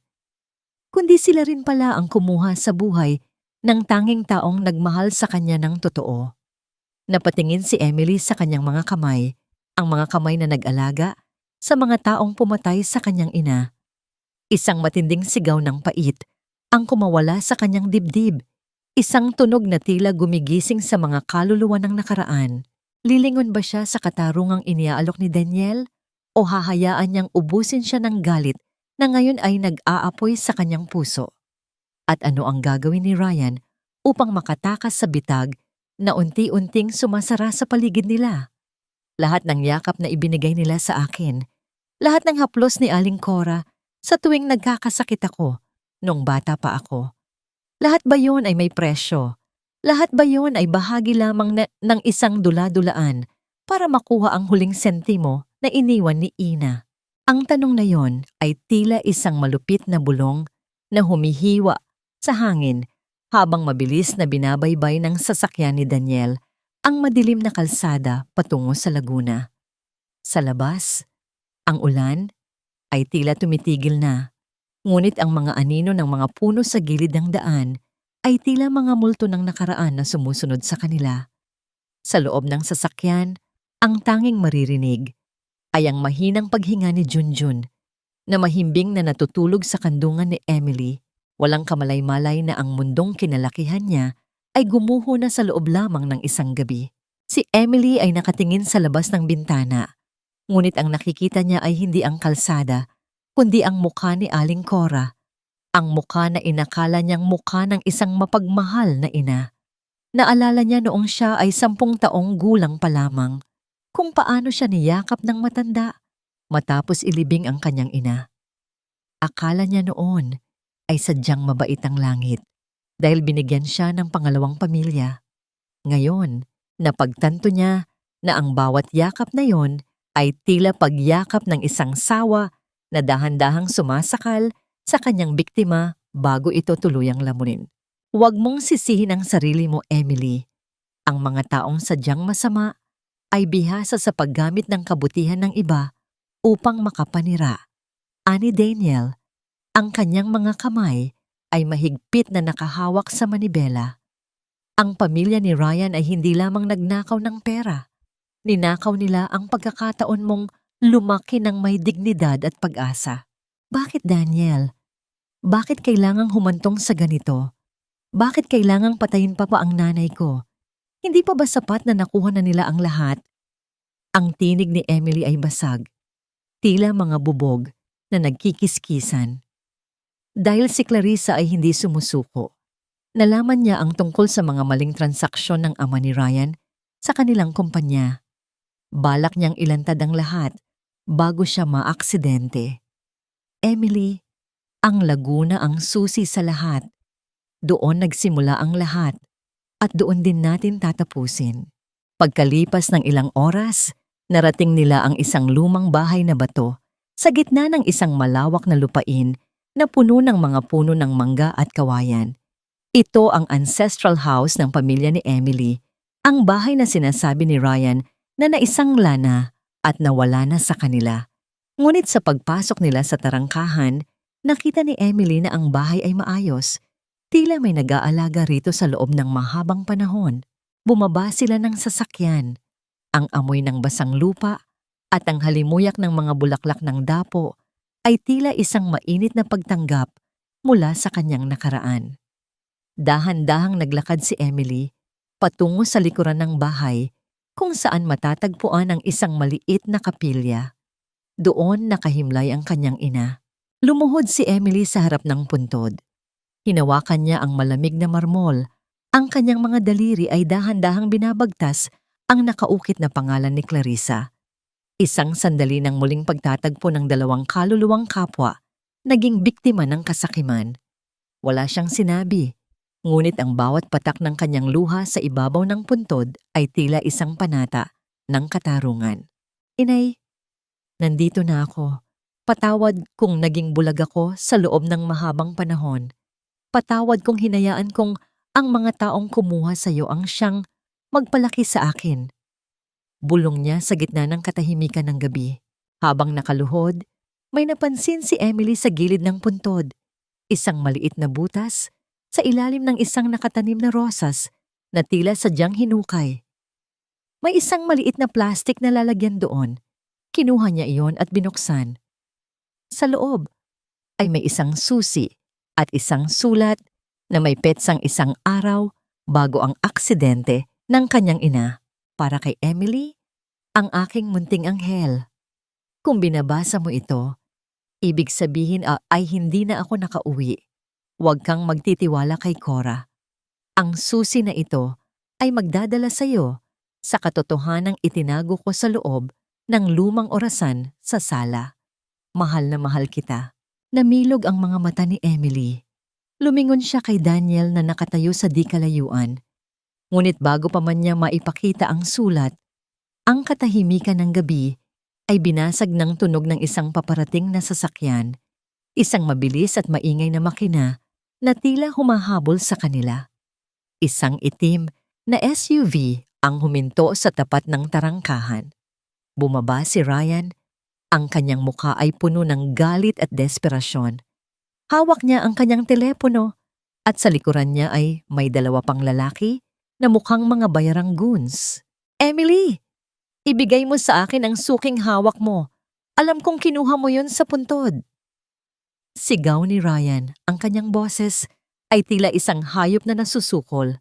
kundi sila rin pala ang kumuha sa buhay ng tanging taong nagmahal sa kanya ng totoo. Napatingin si Emily sa kanyang mga kamay, ang mga kamay na nag-alaga sa mga taong pumatay sa kanyang ina. Isang matinding sigaw ng pait ang kumawala sa kanyang dibdib. Isang tunog na tila gumigising sa mga kaluluwa ng nakaraan. Lilingon ba siya sa katarungang iniaalok ni Daniel o hahayaan niyang ubusin siya ng galit na ngayon ay nag-aapoy sa kanyang puso? At ano ang gagawin ni Ryan upang makatakas sa bitag na unti-unting sumasara sa paligid nila? Lahat ng yakap na ibinigay nila sa akin, lahat ng haplos ni Aling Cora sa tuwing nagkakasakit ako nung bata pa ako. Lahat ba yun ay may presyo? Lahat ba yun ay bahagi lamang ng isang dula-dulaan para makuha ang huling sentimo na iniwan ni Ina? Ang tanong na yon ay tila isang malupit na bulong na humihiwa sa hangin habang mabilis na binabaybay ng sasakyan ni Daniel ang madilim na kalsada patungo sa Laguna. Sa labas, ang ulan ay tila tumitigil na, ngunit ang mga anino ng mga puno sa gilid ng daan ay tila mga multo ng nakaraan na sumusunod sa kanila. Sa loob ng sasakyan, ang tanging maririnig ay ang mahinang paghinga ni Junjun na mahimbing na natutulog sa kandungan ni Emily, walang kamalay-malay na ang mundong kinalakihan niya ay gumuho na sa loob lamang ng isang gabi. Si Emily ay nakatingin sa labas ng bintana, ngunit ang nakikita niya ay hindi ang kalsada, kundi ang mukha ni Aling Cora, ang mukha na inakala niyang mukha ng isang mapagmahal na ina. Naalala niya noong siya ay 10 taong gulang pa lamang, kung paano siya niyakap ng matanda matapos ilibing ang kanyang ina. Akala niya noon ay sadyang mabait ang langit dahil binigyan siya ng pangalawang pamilya. Ngayon, napagtanto niya na ang bawat yakap na yon ay tila pagyakap ng isang sawa na dahan-dahang sumasakal sa kanyang biktima bago ito tuluyang lamunin. Huwag mong sisihin ang sarili mo, Emily. Ang mga taong sadyang masama ay bihasa sa paggamit ng kabutihan ng iba upang makapanira. Ani Daniel, ang kanyang mga kamay ay mahigpit na nakahawak sa manibela. Ang pamilya ni Ryan ay hindi lamang nagnakaw ng pera. Ninakaw nila ang pagkakataon mong lumaki ng may dignidad at pag-asa. Bakit, Daniel? Bakit kailangang humantong sa ganito? Bakit kailangang patayin pa ang nanay ko? Hindi pa ba sapat na nakuha na nila ang lahat? Ang tinig ni Emily ay basag, tila mga bubog na nagkikiskisan. Dahil si Clarissa ay hindi sumusuko, nalaman niya ang tungkol sa mga maling transaksyon ng ama ni Ryan sa kanilang kumpanya. Balak niyang ilantad ang lahat bago siya maaksidente. Emily, ang Laguna ang susi sa lahat. Doon nagsimula ang lahat at doon din natin tatapusin. Pagkalipas ng ilang oras, narating nila ang isang lumang bahay na bato sa gitna ng isang malawak na lupain na puno ng mga puno ng mangga at kawayan. Ito ang ancestral house ng pamilya ni Emily, ang bahay na sinasabi ni Ryan na naisangla na at nawala na sa kanila. Ngunit sa pagpasok nila sa tarangkahan, nakita ni Emily na ang bahay ay maayos. Tila may nag-aalaga rito sa loob ng mahabang panahon. Bumaba sila ng sasakyan. Ang amoy ng basang lupa at ang halimuyak ng mga bulaklak ng dapo ay tila isang mainit na pagtanggap mula sa kanyang nakaraan. Dahan-dahang naglakad si Emily patungo sa likuran ng bahay kung saan matatagpuan ang isang maliit na kapilya. Doon nakahimlay ang kanyang ina. Lumuhod si Emily sa harap ng puntod. Hinawakan niya ang malamig na marmol. Ang kanyang mga daliri ay dahan-dahang binabagtas ang nakaukit na pangalan ni Clarissa. Isang sandali ng muling pagtatagpo ng dalawang kaluluwang kapwa, naging biktima ng kasakiman. Wala siyang sinabi, ngunit ang bawat patak ng kanyang luha sa ibabaw ng puntod ay tila isang panata ng katarungan. Inay, nandito na ako. Patawad kung naging bulag ako sa loob ng mahabang panahon. Patawad kung hinayaan kong ang mga taong kumuha sa iyo ang siyang magpalaki sa akin. Bulong niya sa gitna ng katahimikan ng gabi. Habang nakaluhod, may napansin si Emily sa gilid ng puntod. Isang maliit na butas sa ilalim ng isang nakatanim na rosas na tila sadyang hinukay. May isang maliit na plastik na lalagyan doon. Kinuha niya iyon at binuksan. Sa loob ay may isang susi at isang sulat na may petsang isang araw bago ang aksidente ng kanyang ina. Para kay Emily, ang aking munting anghel. Kung binabasa mo ito, ibig sabihin ay hindi na ako nakauwi. Huwag kang magtitiwala kay Cora. Ang susi na ito ay magdadala sa iyo sa katotohanang itinago ko sa loob ng lumang orasan sa sala. Mahal na mahal kita. Namilog ang mga mata ni Emily. Lumingon siya kay Daniel na nakatayo sa di kalayuan. Ngunit bago pa man niya maipakita ang sulat, ang katahimikan ng gabi ay binasag ng tunog ng isang paparating na sasakyan, isang mabilis at maingay na makina na tila humahabol sa kanila. Isang itim na SUV ang huminto sa tapat ng tarangkahan. Bumaba si Ryan, ang kanyang mukha ay puno ng galit at desperasyon. Hawak niya ang kanyang telepono at sa likuran niya ay may 2 pang lalaki na mukhang mga bayarang goons. Emily, ibigay mo sa akin ang suking hawak mo. Alam kong kinuha mo yon sa puntod. Sigaw ni Ryan, ang kanyang boses ay tila isang hayop na nasusukol.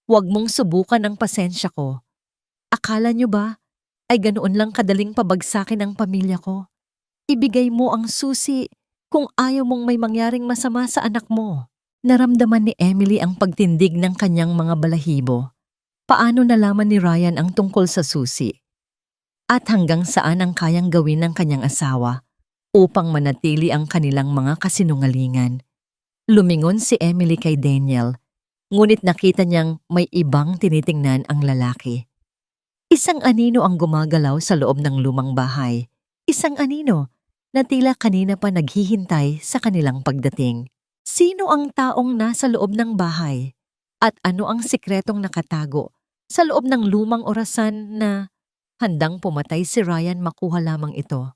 Huwag mong subukan ang pasensya ko. Akala niyo ba ay ganoon lang kadaling pabagsakin ang pamilya ko? Ibigay mo ang susi kung ayaw mong may mangyaring masama sa anak mo. Naramdaman ni Emily ang pagtindig ng kanyang mga balahibo. Paano nalaman ni Ryan ang tungkol sa susi? At hanggang saan ang kayang gawin ng kanyang asawa upang manatili ang kanilang mga kasinungalingan? Lumingon si Emily kay Daniel, ngunit nakita niyang may ibang tinitingnan ang lalaki. Isang anino ang gumagalaw sa loob ng lumang bahay. Isang anino na tila kanina pa naghihintay sa kanilang pagdating. Sino ang taong nasa loob ng bahay? At ano ang sikretong nakatago sa loob ng lumang orasan na handang pumatay si Ryan makuha lamang ito?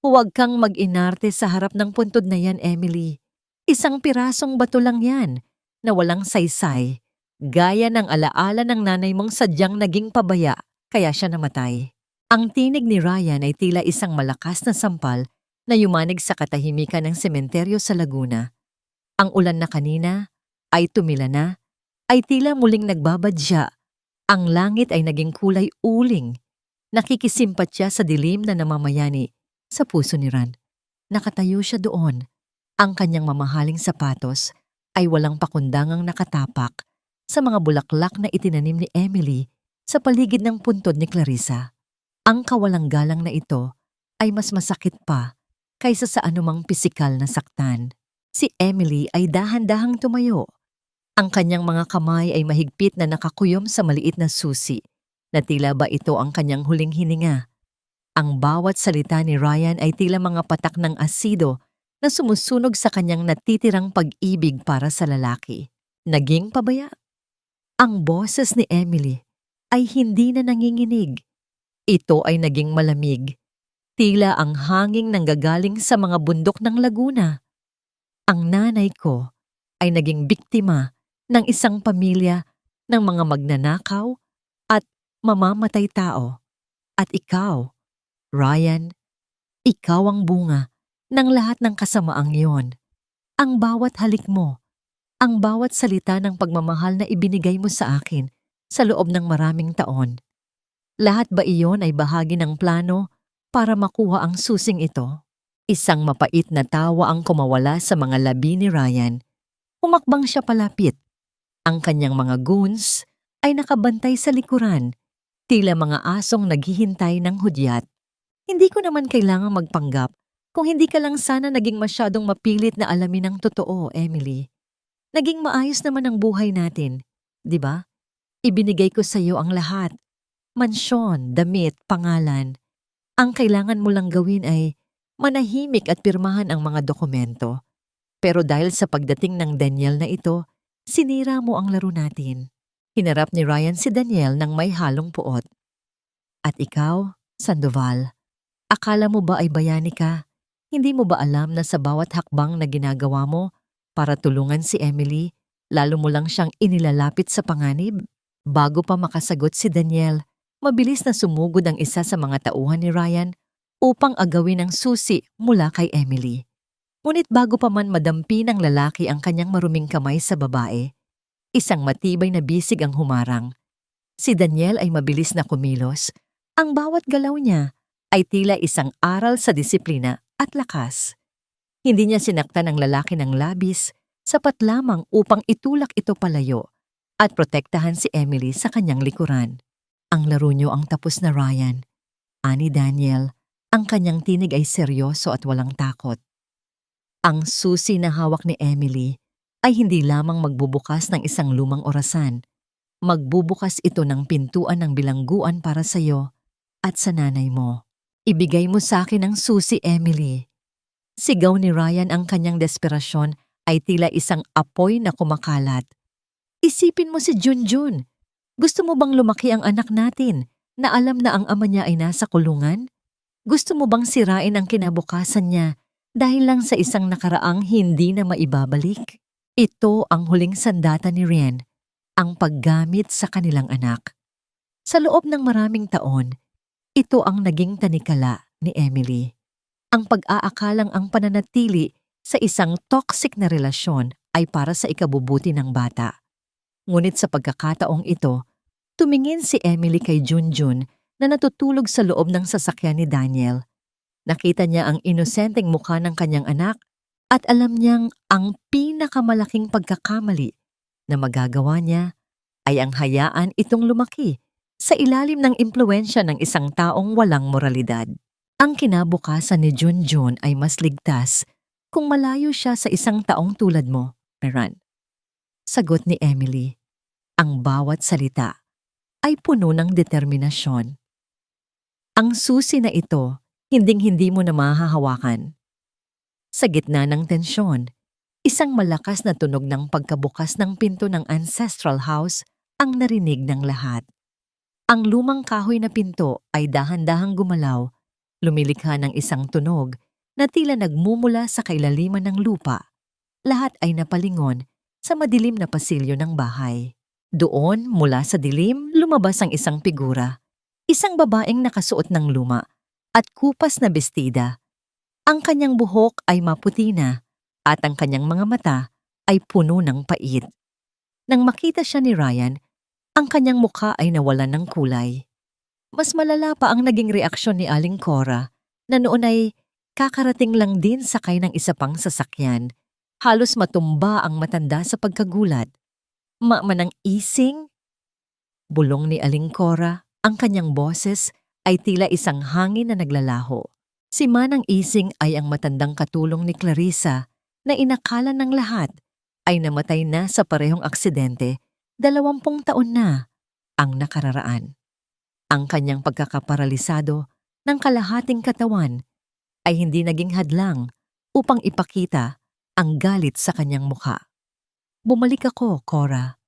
Huwag kang mag-inarte sa harap ng puntod na yan, Emily. Isang pirasong bato lang yan na walang saysay, gaya ng alaala ng nanay mong sadyang naging pabaya kaya siya namatay. Ang tinig ni Ryan ay tila isang malakas na sampal na yumanig sa katahimikan ng sementeryo sa Laguna. Ang ulan na kanina ay tumila na, ay tila muling nagbabadya. Ang langit ay naging kulay uling. Nakikisimpatya sa dilim na namamayani sa puso ni Ran. Nakatayo siya doon. Ang kanyang mamahaling sapatos ay walang pakundangang nakatapak sa mga bulaklak na itinanim ni Emily sa paligid ng puntod ni Clarissa. Ang kawalang galang na ito ay mas masakit pa kaysa sa anumang pisikal na saktan. Si Emily ay dahan-dahang tumayo. Ang kanyang mga kamay ay mahigpit na nakakuyom sa maliit na susi na tila ba ito ang kanyang huling hininga. Ang bawat salita ni Ryan ay tila mga patak ng asido na sumusunog sa kanyang natitirang pag-ibig para sa lalaki. Naging pabaya. Ang boses ni Emily ay hindi na nanginginig. Ito ay naging malamig. Tila ang hanging nanggagaling sa mga bundok ng Laguna. Ang nanay ko ay naging biktima ng isang pamilya ng mga magnanakaw at mamamatay tao. At ikaw, Ryan, ikaw ang bunga ng lahat ng kasamaang iyon. Ang bawat halik mo, ang bawat salita ng pagmamahal na ibinigay mo sa akin sa loob ng maraming taon. Lahat ba iyon ay bahagi ng plano para makuha ang susing ito? Isang mapait na tawa ang kumawala sa mga labi ni Ryan. Humakbang siya palapit. Ang kanyang mga goons ay nakabantay sa likuran, tila mga asong naghihintay ng hudyat. Hindi ko naman kailangang magpanggap kung hindi ka lang sana naging masyadong mapilit na alamin ang totoo, Emily. Naging maayos naman ang buhay natin, di ba? Ibinigay ko sa iyo ang lahat. Mansyon, damit, pangalan. Ang kailangan mo lang gawin ay manahimik at pirmahan ang mga dokumento. Pero dahil sa pagdating ng Daniel na ito, sinira mo ang laro natin. Hinarap ni Ryan si Daniel ng may halong puot. At ikaw, Sandoval, akala mo ba ay bayani ka? Hindi mo ba alam na sa bawat hakbang na ginagawa mo para tulungan si Emily, lalo mo lang siyang inilalapit sa panganib? Bago pa makasagot si Daniel, mabilis na sumugod ang isa sa mga tauhan ni Ryan upang agawin ang susi mula kay Emily. Ngunit bago pa man madampi ng lalaki ang kanyang maruming kamay sa babae, isang matibay na bisig ang humarang. Si Daniel ay mabilis na kumilos. Ang bawat galaw niya ay tila isang aral sa disiplina at lakas. Hindi niya sinaktan ang lalaki ng labis, sapat lamang upang itulak ito palayo at protektahan si Emily sa kanyang likuran. Ang laro niyo ang tapos na, Ryan. Ani Daniel, ang kanyang tinig ay seryoso at walang takot. Ang susi na hawak ni Emily ay hindi lamang magbubukas ng isang lumang orasan. Magbubukas ito ng pintuan ng bilangguan para sa iyo at sa nanay mo. Ibigay mo sa akin ang susi, Emily. Sigaw ni Ryan, ang kanyang desperasyon ay tila isang apoy na kumakalat. Isipin mo si Junjun. Gusto mo bang lumaki ang anak natin na alam na ang ama niya ay nasa kulungan? Gusto mo bang sirain ang kinabukasan niya dahil lang sa isang nakaraang hindi na maibabalik? Ito ang huling sandata ni Rian, ang paggamit sa kanilang anak. Sa loob ng maraming taon, ito ang naging tanikala ni Emily. Ang pag-aakalang ang pananatili sa isang toxic na relasyon ay para sa ikabubuti ng bata. Ngunit sa pagkakataong ito, tumingin si Emily kay Junjun na natutulog sa loob ng sasakyan ni Daniel. Nakita niya ang inosenteng mukha ng kanyang anak at alam niyang ang pinakamalaking pagkakamali na magagawa niya ay ang hayaan itong lumaki sa ilalim ng impluwensya ng isang taong walang moralidad. Ang kinabukasan ni Junjun ay mas ligtas kung malayo siya sa isang taong tulad mo, Meran. Sagot ni Emily. Ang bawat salita ay puno ng determinasyon. Ang susi na ito, hinding-hindi mo na mahahawakan. Sa gitna ng tensyon, isang malakas na tunog ng pagkabukas ng pinto ng ancestral house ang narinig ng lahat. Ang lumang kahoy na pinto ay dahan-dahang gumalaw, lumilikha ng isang tunog na tila nagmumula sa kailaliman ng lupa. Lahat ay napalingon sa madilim na pasilyo ng bahay. Doon, mula sa dilim, lumabas ang isang figura. Isang babaeng nakasuot ng luma at kupas na bestida. Ang kanyang buhok ay maputi na at ang kanyang mga mata ay puno ng pait. Nang makita siya ni Ryan, ang kanyang mukha ay nawalan ng kulay. Mas malala pa ang naging reaksyon ni Aling Cora na noon ay kakarating lang din sakay ng isa pang sasakyan. Halos matumba ang matanda sa pagkagulat. Manang ising? Bulong ni Aling Cora, ang kanyang boses ay tila isang hangin na naglalaho. Si Manang Ising ay ang matandang katulong ni Clarissa na inakala ng lahat ay namatay na sa parehong aksidente 20 taon na ang nakararaan. Ang kanyang pagkakaparalisado ng kalahating katawan ay hindi naging hadlang upang ipakita ang galit sa kanyang mukha. Bumalik ako, Cora,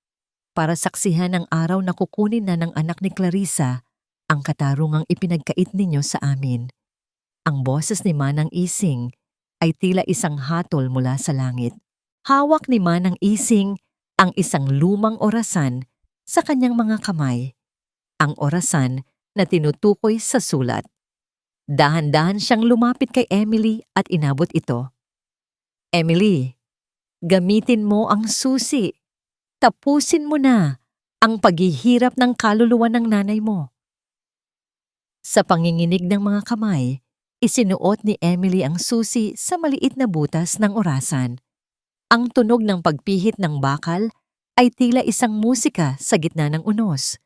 para saksihan ang araw na kukunin na ng anak ni Clarissa ang katarungang ipinagkait ninyo sa amin. Ang boses ni Manang Ising ay tila isang hatol mula sa langit. Hawak ni Manang Ising ang isang lumang orasan sa kanyang mga kamay. Ang orasan na tinutukoy sa sulat. Dahan-dahan siyang lumapit kay Emily at inabot ito. Emily, gamitin mo ang susi. Tapusin mo na ang paghihirap ng kaluluwa ng nanay mo. Sa panginginig ng mga kamay, isinuot ni Emily ang susi sa maliit na butas ng orasan. Ang tunog ng pagpihit ng bakal ay tila isang musika sa gitna ng unos.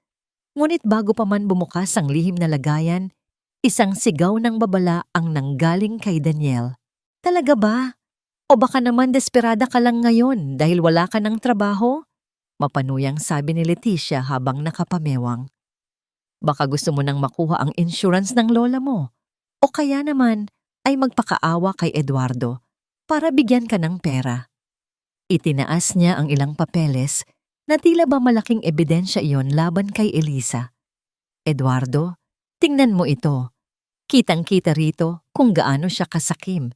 Ngunit bago pa man bumukas ang lihim na lagayan, isang sigaw ng babala ang nanggaling kay Daniel. Talaga ba? O baka naman desperada ka lang ngayon dahil wala ka ng trabaho? Mapanuyang sabi ni Leticia habang nakapamewang. Baka gusto mo nang makuha ang insurance ng lola mo. O kaya naman ay magpakaawa kay Eduardo para bigyan ka ng pera. Itinaas niya ang ilang papeles na tila ba malaking ebidensya iyon laban kay Elisa. Eduardo, tingnan mo ito. Kitang-kita rito kung gaano siya kasakim.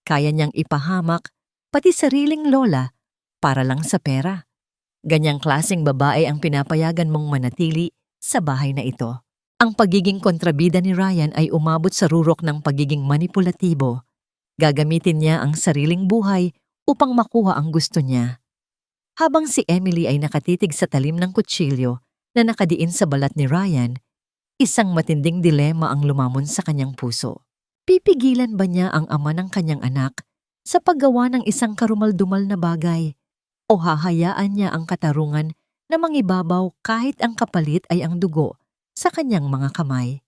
Kaya niyang ipahamak pati sariling lola para lang sa pera. Ganyang klaseng babae ang pinapayagan mong manatili sa bahay na ito. Ang pagiging kontrabida ni Ryan ay umabot sa rurok ng pagiging manipulatibo. Gagamitin niya ang sariling buhay upang makuha ang gusto niya. Habang si Emily ay nakatitig sa talim ng kutsilyo na nakadiin sa balat ni Ryan, isang matinding dilema ang lumamon sa kanyang puso. Pipigilan ba niya ang ama ng kanyang anak sa paggawa ng isang karumal-dumal na bagay o hahayaan niya ang katarungan na mangibabaw kahit ang kapalit ay ang dugo sa kanyang mga kamay?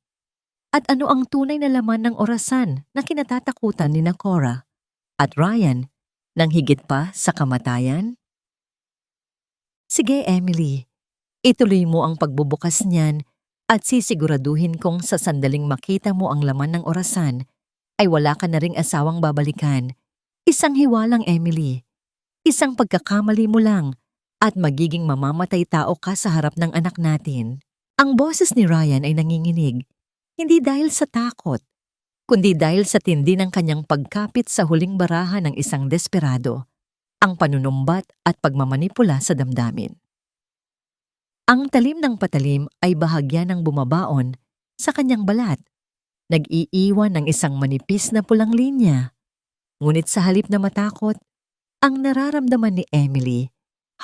At ano ang tunay na laman ng orasan na kinatatakutan ni Cora at Ryan nang higit pa sa kamatayan? Sige, Emily, ituloy mo ang pagbubukas niyan at sisiguraduhin kong sa sandaling makita mo ang laman ng orasan ay wala ka na ring asawang babalikan. Isang hiwalang, Emily. Isang pagkakamali mo lang at magiging mamamatay tao ka sa harap ng anak natin. Ang boses ni Ryan ay nanginginig, hindi dahil sa takot, kundi dahil sa tindi ng kanyang pagkapit sa huling baraha ng isang desperado, ang panunumbat at pagmamanipula sa damdamin. Ang talim ng patalim ay bahagya ng bumabaon sa kanyang balat, nag-iiwan ng isang manipis na pulang linya. Ngunit sa halip na matakot, ang nararamdaman ni Emily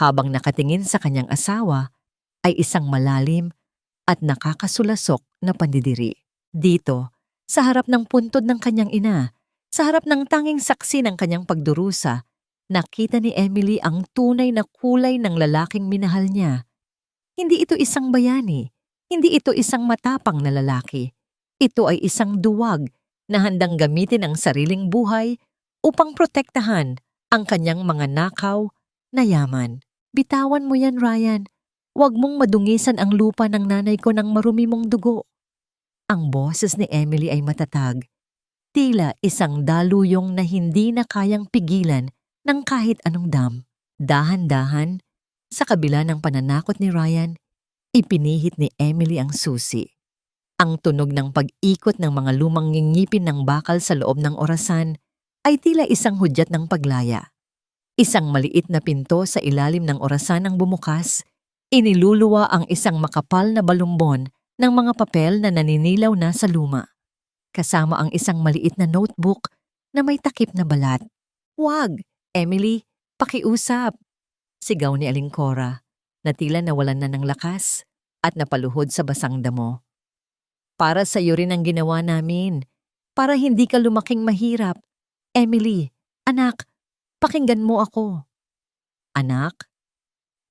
habang nakatingin sa kanyang asawa ay isang malalim at nakakasulasok na pandidiri. Dito, sa harap ng puntod ng kanyang ina, sa harap ng tanging saksi ng kanyang pagdurusa, nakita ni Emily ang tunay na kulay ng lalaking minahal niya. Hindi ito isang bayani, hindi ito isang matapang na lalaki. Ito ay isang duwag na handang gamitin ang sariling buhay upang protektahan ang kanyang mga nakaw na yaman. Bitawan mo yan, Ryan. Huwag mong madungisan ang lupa ng nanay ko ng marumi mong dugo. Ang boses ni Emily ay matatag. Tila isang daluyong na hindi na kayang pigilan ng kahit anong dam. Dahan-dahan, sa kabila ng pananakot ni Ryan, ipinihit ni Emily ang susi. Ang tunog ng pag-ikot ng mga lumang ngingipin ng bakal sa loob ng orasan ay tila isang hudyat ng paglaya. Isang maliit na pinto sa ilalim ng orasan ang bumukas, iniluluwa ang isang makapal na balumbon ng mga papel na naninilaw na sa luma. Kasama ang isang maliit na notebook na may takip na balat. "Wag, Emily, pakiusap!" Sigaw ni Aling Cora, na tila nawalan na ng lakas at napaluhod sa basang damo. "Para sa iyo rin ang ginawa namin. Para hindi ka lumaking mahirap. Emily, anak, pakinggan mo ako." "Anak?"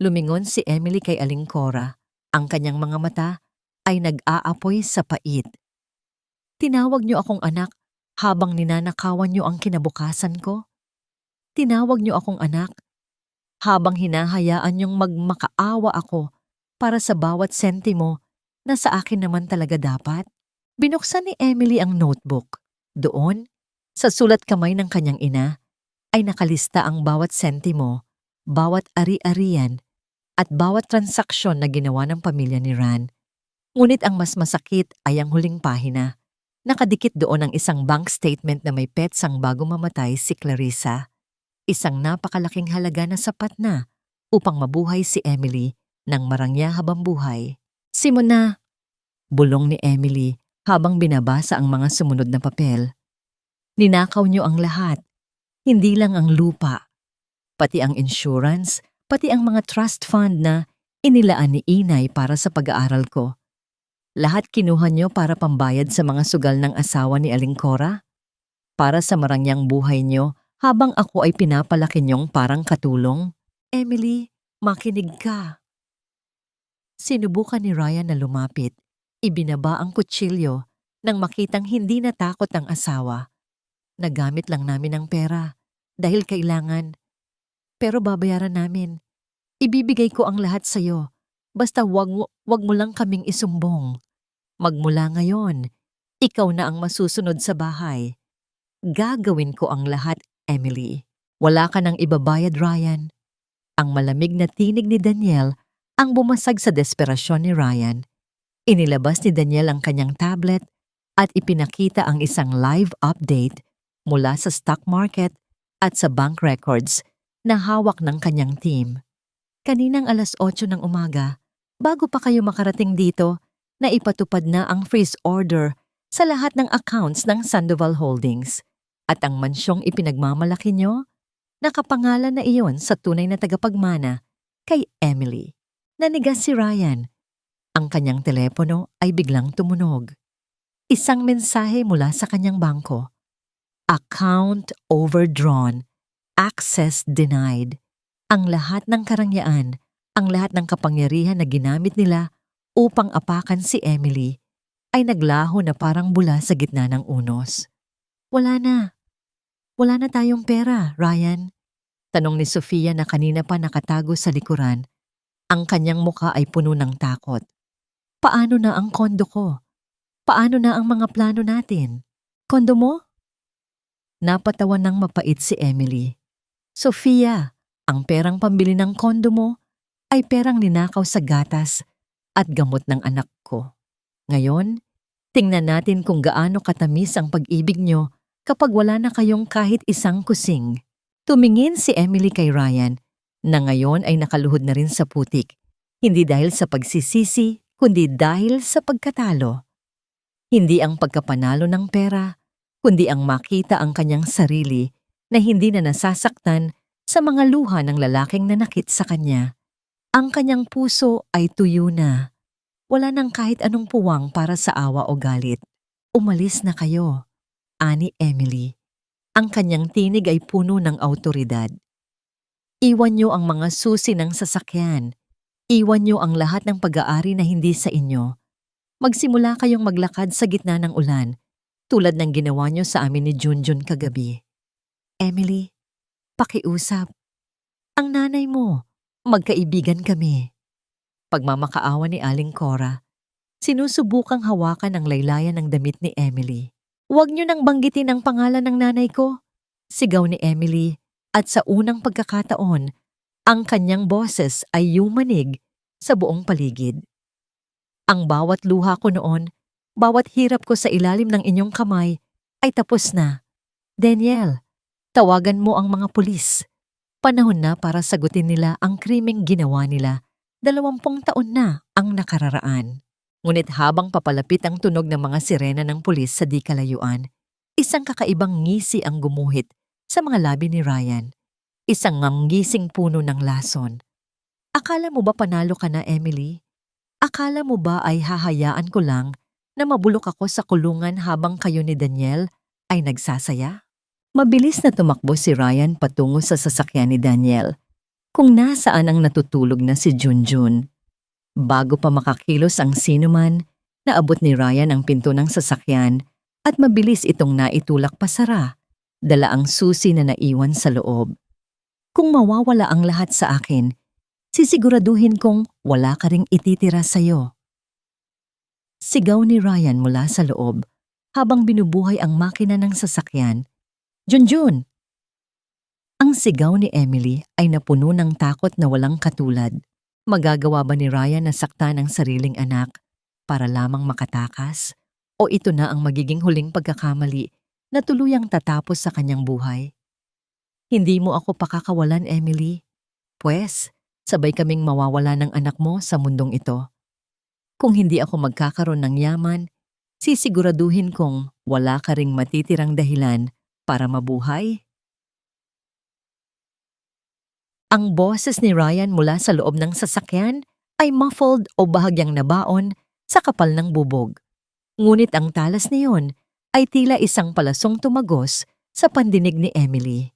Lumingon si Emily kay Aling Cora. Ang kanyang mga mata ay nag-aapoy sa pait. "Tinawag niyo akong anak habang ninanakawan niyo ang kinabukasan ko? Tinawag niyo akong anak habang hinahayaan niyong magmakaawa ako para sa bawat sentimo na sa akin naman talaga dapat?" Binuksan ni Emily ang notebook. Doon, sa sulat kamay ng kanyang ina, ay nakalista ang bawat sentimo, bawat ari-arian, at bawat transaksyon na ginawa ng pamilya ni Ran. Ngunit ang mas masakit ay ang huling pahina. Nakadikit doon ang isang bank statement na may petsang bago mamatay si Clarissa. Isang napakalaking halaga na sapat na upang mabuhay si Emily ng marangya habang buhay. "Simon na," bulong ni Emily habang binabasa ang mga sumunod na papel. "Ninakaw niyo ang lahat, hindi lang ang lupa. Pati ang insurance, pati ang mga trust fund na inilaan ni Inay para sa pag-aaral ko. Lahat kinuha niyo para pambayad sa mga sugal ng asawa ni Aling Cora? Para sa marangyang buhay niyo habang ako ay pinapalaki niyong parang katulong? Emily, makinig ka." Sinubukan ni Ryan na lumapit. Ibinaba ang kutsilyo nang makitang hindi natakot ang asawa. "Nagamit lang namin ang pera dahil kailangan. Pero babayaran namin. Ibibigay ko ang lahat sa'yo. Basta wag mo lang kaming isumbong. Magmula ngayon, ikaw na ang masusunod sa bahay. Gagawin ko ang lahat, Emily. Wala ka nang ibabayad, Ryan." Ang malamig na tinig ni Daniel ang bumasag sa desperasyon ni Ryan. Inilabas ni Daniel ang kanyang tablet at ipinakita ang isang live update mula sa stock market at sa bank records na hawak ng kanyang team. "Kaninang 8:00 ng umaga, bago pa kayo makarating dito, na ipatupad na ang freeze order sa lahat ng accounts ng Sandoval Holdings. At ang mansyong ipinagmamalaki nyo, nakapangalan na iyon sa tunay na tagapagmana kay Emily." Nanigas si Ryan. Ang kanyang telepono ay biglang tumunog. Isang mensahe mula sa kanyang bangko. "Account overdrawn. Access denied." Ang lahat ng karangyaan, ang lahat ng kapangyarihan na ginamit nila upang apakan si Emily ay naglaho na parang bula sa gitna ng unos. Wala na tayong pera, Ryan." Tanong ni Sofia na kanina pa nakatago sa likuran. Ang kanyang muka ay puno ng takot. "Paano na ang kondo ko? Paano na ang mga plano natin? Kondo mo?" Napatawa ng mapait si Emily. "Sofia, ang perang pambili ng kondo mo ay perang ninakaw sa gatas at gamot ng anak ko. Ngayon, tingnan natin kung gaano katamis ang pag-ibig nyo kapag wala na kayong kahit isang kusing." Tumingin si Emily kay Ryan na ngayon ay nakaluhod na rin sa putik, hindi dahil sa pagsisisi, kundi dahil sa pagkatalo. Hindi ang pagkapanalo ng pera, kundi ang makita ang kanyang sarili na hindi na nasasaktan sa mga luha ng lalaking nanakit sa kanya. Ang kanyang puso ay tuyo na. Wala nang kahit anong puwang para sa awa o galit. Umalis na kayo, ani Emily. Ang kanyang tinig ay puno ng awtoridad. Iwan niyo ang mga susi ng sasakyan. Iwan niyo ang lahat ng pag-aari na hindi sa inyo. Magsimula kayong maglakad sa gitna ng ulan, tulad ng ginawa niyo sa amin ni Junjun kagabi. Emily, pakiusap. Ang nanay mo, magkaibigan kami. Pagmamakaawa ni Aling Cora, sinusubukang hawakan ang laylayan ng damit ni Emily. Huwag niyo nang banggitin ang pangalan ng nanay ko, sigaw ni Emily, at sa unang pagkakataon, ang kanyang boses ay yumanig sa buong paligid. Ang bawat luha ko noon, bawat hirap ko sa ilalim ng inyong kamay, ay tapos na. Danielle, tawagan mo ang mga pulis. Panahon na para sagutin nila ang krimeng ginawa nila. 20 taon na ang nakararaan. Ngunit habang papalapit ang tunog ng mga sirena ng pulis sa di kalayuan, isang kakaibang ngisi ang gumuhit sa mga labi ni Ryan. Isang nganggising puno ng lason. Akala mo ba panalo ka na, Emily? Akala mo ba ay hahayaan ko lang na mabulok ako sa kulungan habang kayo ni Danielle ay nagsasaya? Mabilis na tumakbo si Ryan patungo sa sasakyan ni Danielle, kung nasaan ang natutulog na si Junjun. Bago pa makakilos ang sinuman, naabot ni Ryan ang pinto ng sasakyan at mabilis itong naitulak pasara, dala ang susi na naiwan sa loob. Kung mawawala ang lahat sa akin, sisiguraduhin kong wala ka ring ititira sa'yo. Sigaw ni Ryan mula sa loob habang binubuhay ang makina ng sasakyan. Junjun! Ang sigaw ni Emily ay napuno ng takot na walang katulad. Magagawa ba ni Ryan na saktan ang sariling anak para lamang makatakas? O ito na ang magiging huling pagkakamali na tuluyang tatapos sa kanyang buhay? Hindi mo ako pakakawalan, Emily. Pwes, sabay kaming mawawala ng anak mo sa mundong ito. Kung hindi ako magkakaroon ng yaman, sisiguraduhin kong wala ka ring matitirang dahilan para mabuhay. Ang boses ni Ryan mula sa loob ng sasakyan ay muffled o bahagyang nabaon sa kapal ng bubog. Ngunit ang talas niyon ay tila isang palasong tumagos sa pandinig ni Emily.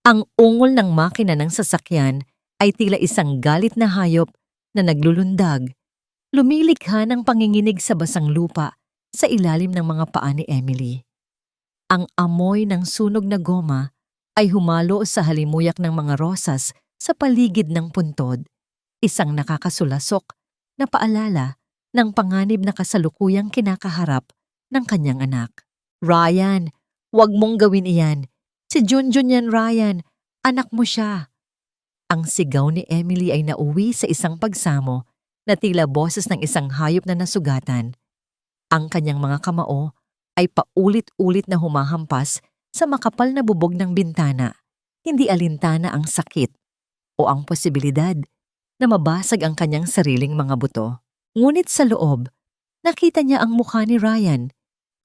Ang ungol ng makina ng sasakyan ay tila isang galit na hayop na naglulundag, lumilikha ng panginginig sa basang lupa sa ilalim ng mga paa ni Emily. Ang amoy ng sunog na goma ay humalo sa halimuyak ng mga rosas sa paligid ng puntod, isang nakakasulasok na paalala ng panganib na kasalukuyang kinakaharap ng kanyang anak. Ryan, huwag mong gawin iyan. Si Junjun yan, Ryan. Anak mo siya. Ang sigaw ni Emily ay nauwi sa isang pagsamo na tila boses ng isang hayop na nasugatan. Ang kanyang mga kamao ay paulit-ulit na humahampas sa makapal na bubog ng bintana, hindi alintana ang sakit o ang posibilidad na mabasag ang kanyang sariling mga buto. Ngunit sa loob, nakita niya ang mukha ni Ryan,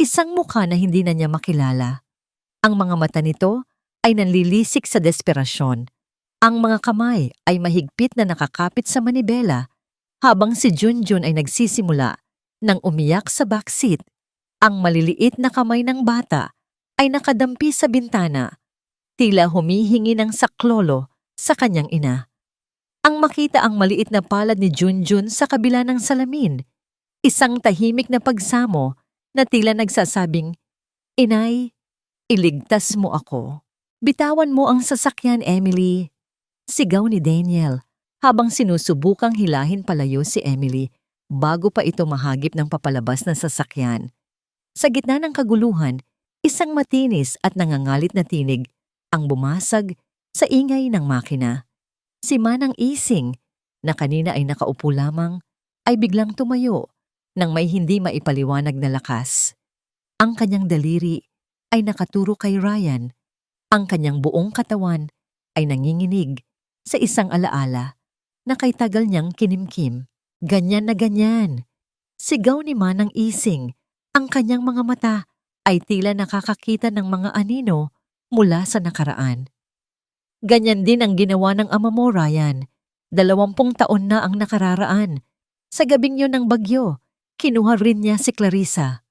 isang mukha na hindi na niya makilala. Ang mga mata nito ay nanlilisik sa desperasyon. Ang mga kamay ay mahigpit na nakakapit sa manibela habang si Junjun ay nagsisimula nang umiyak sa backseat. Ang maliliit na kamay ng bata ay nakadampi sa bintana, tila humihingi ng saklolo sa kanyang ina. Ang makita ang maliit na palad ni Junjun sa kabila ng salamin, isang tahimik na pagsamo na tila nagsasabing, "Inay, iligtas mo ako. Bitawan mo ang sasakyan, Emily." Sigaw ni Daniel habang sinusubukang hilahin palayo si Emily bago pa ito mahagip ng papalabas na sasakyan. Sa gitna ng kaguluhan, isang matinis at nangangalit na tinig ang bumasag sa ingay ng makina. Si Manang Ising, na kanina ay nakaupo lamang, ay biglang tumayo nang may hindi maipaliwanag na lakas. Ang kanyang daliri ay nakaturo kay Ryan. Ang kanyang buong katawan ay nanginginig sa isang alaala na kay tagal niyang kinimkim. Ganyan na ganyan. Sigaw ni Manang Ising. Ang kanyang mga mata ay tila nakakakita ng mga anino mula sa nakaraan. Ganyan din ang ginawa ng ama mo, Ryan. 20 taon na ang nakararaan. Sa gabing yun ng bagyo, kinuha rin niya si Clarissa.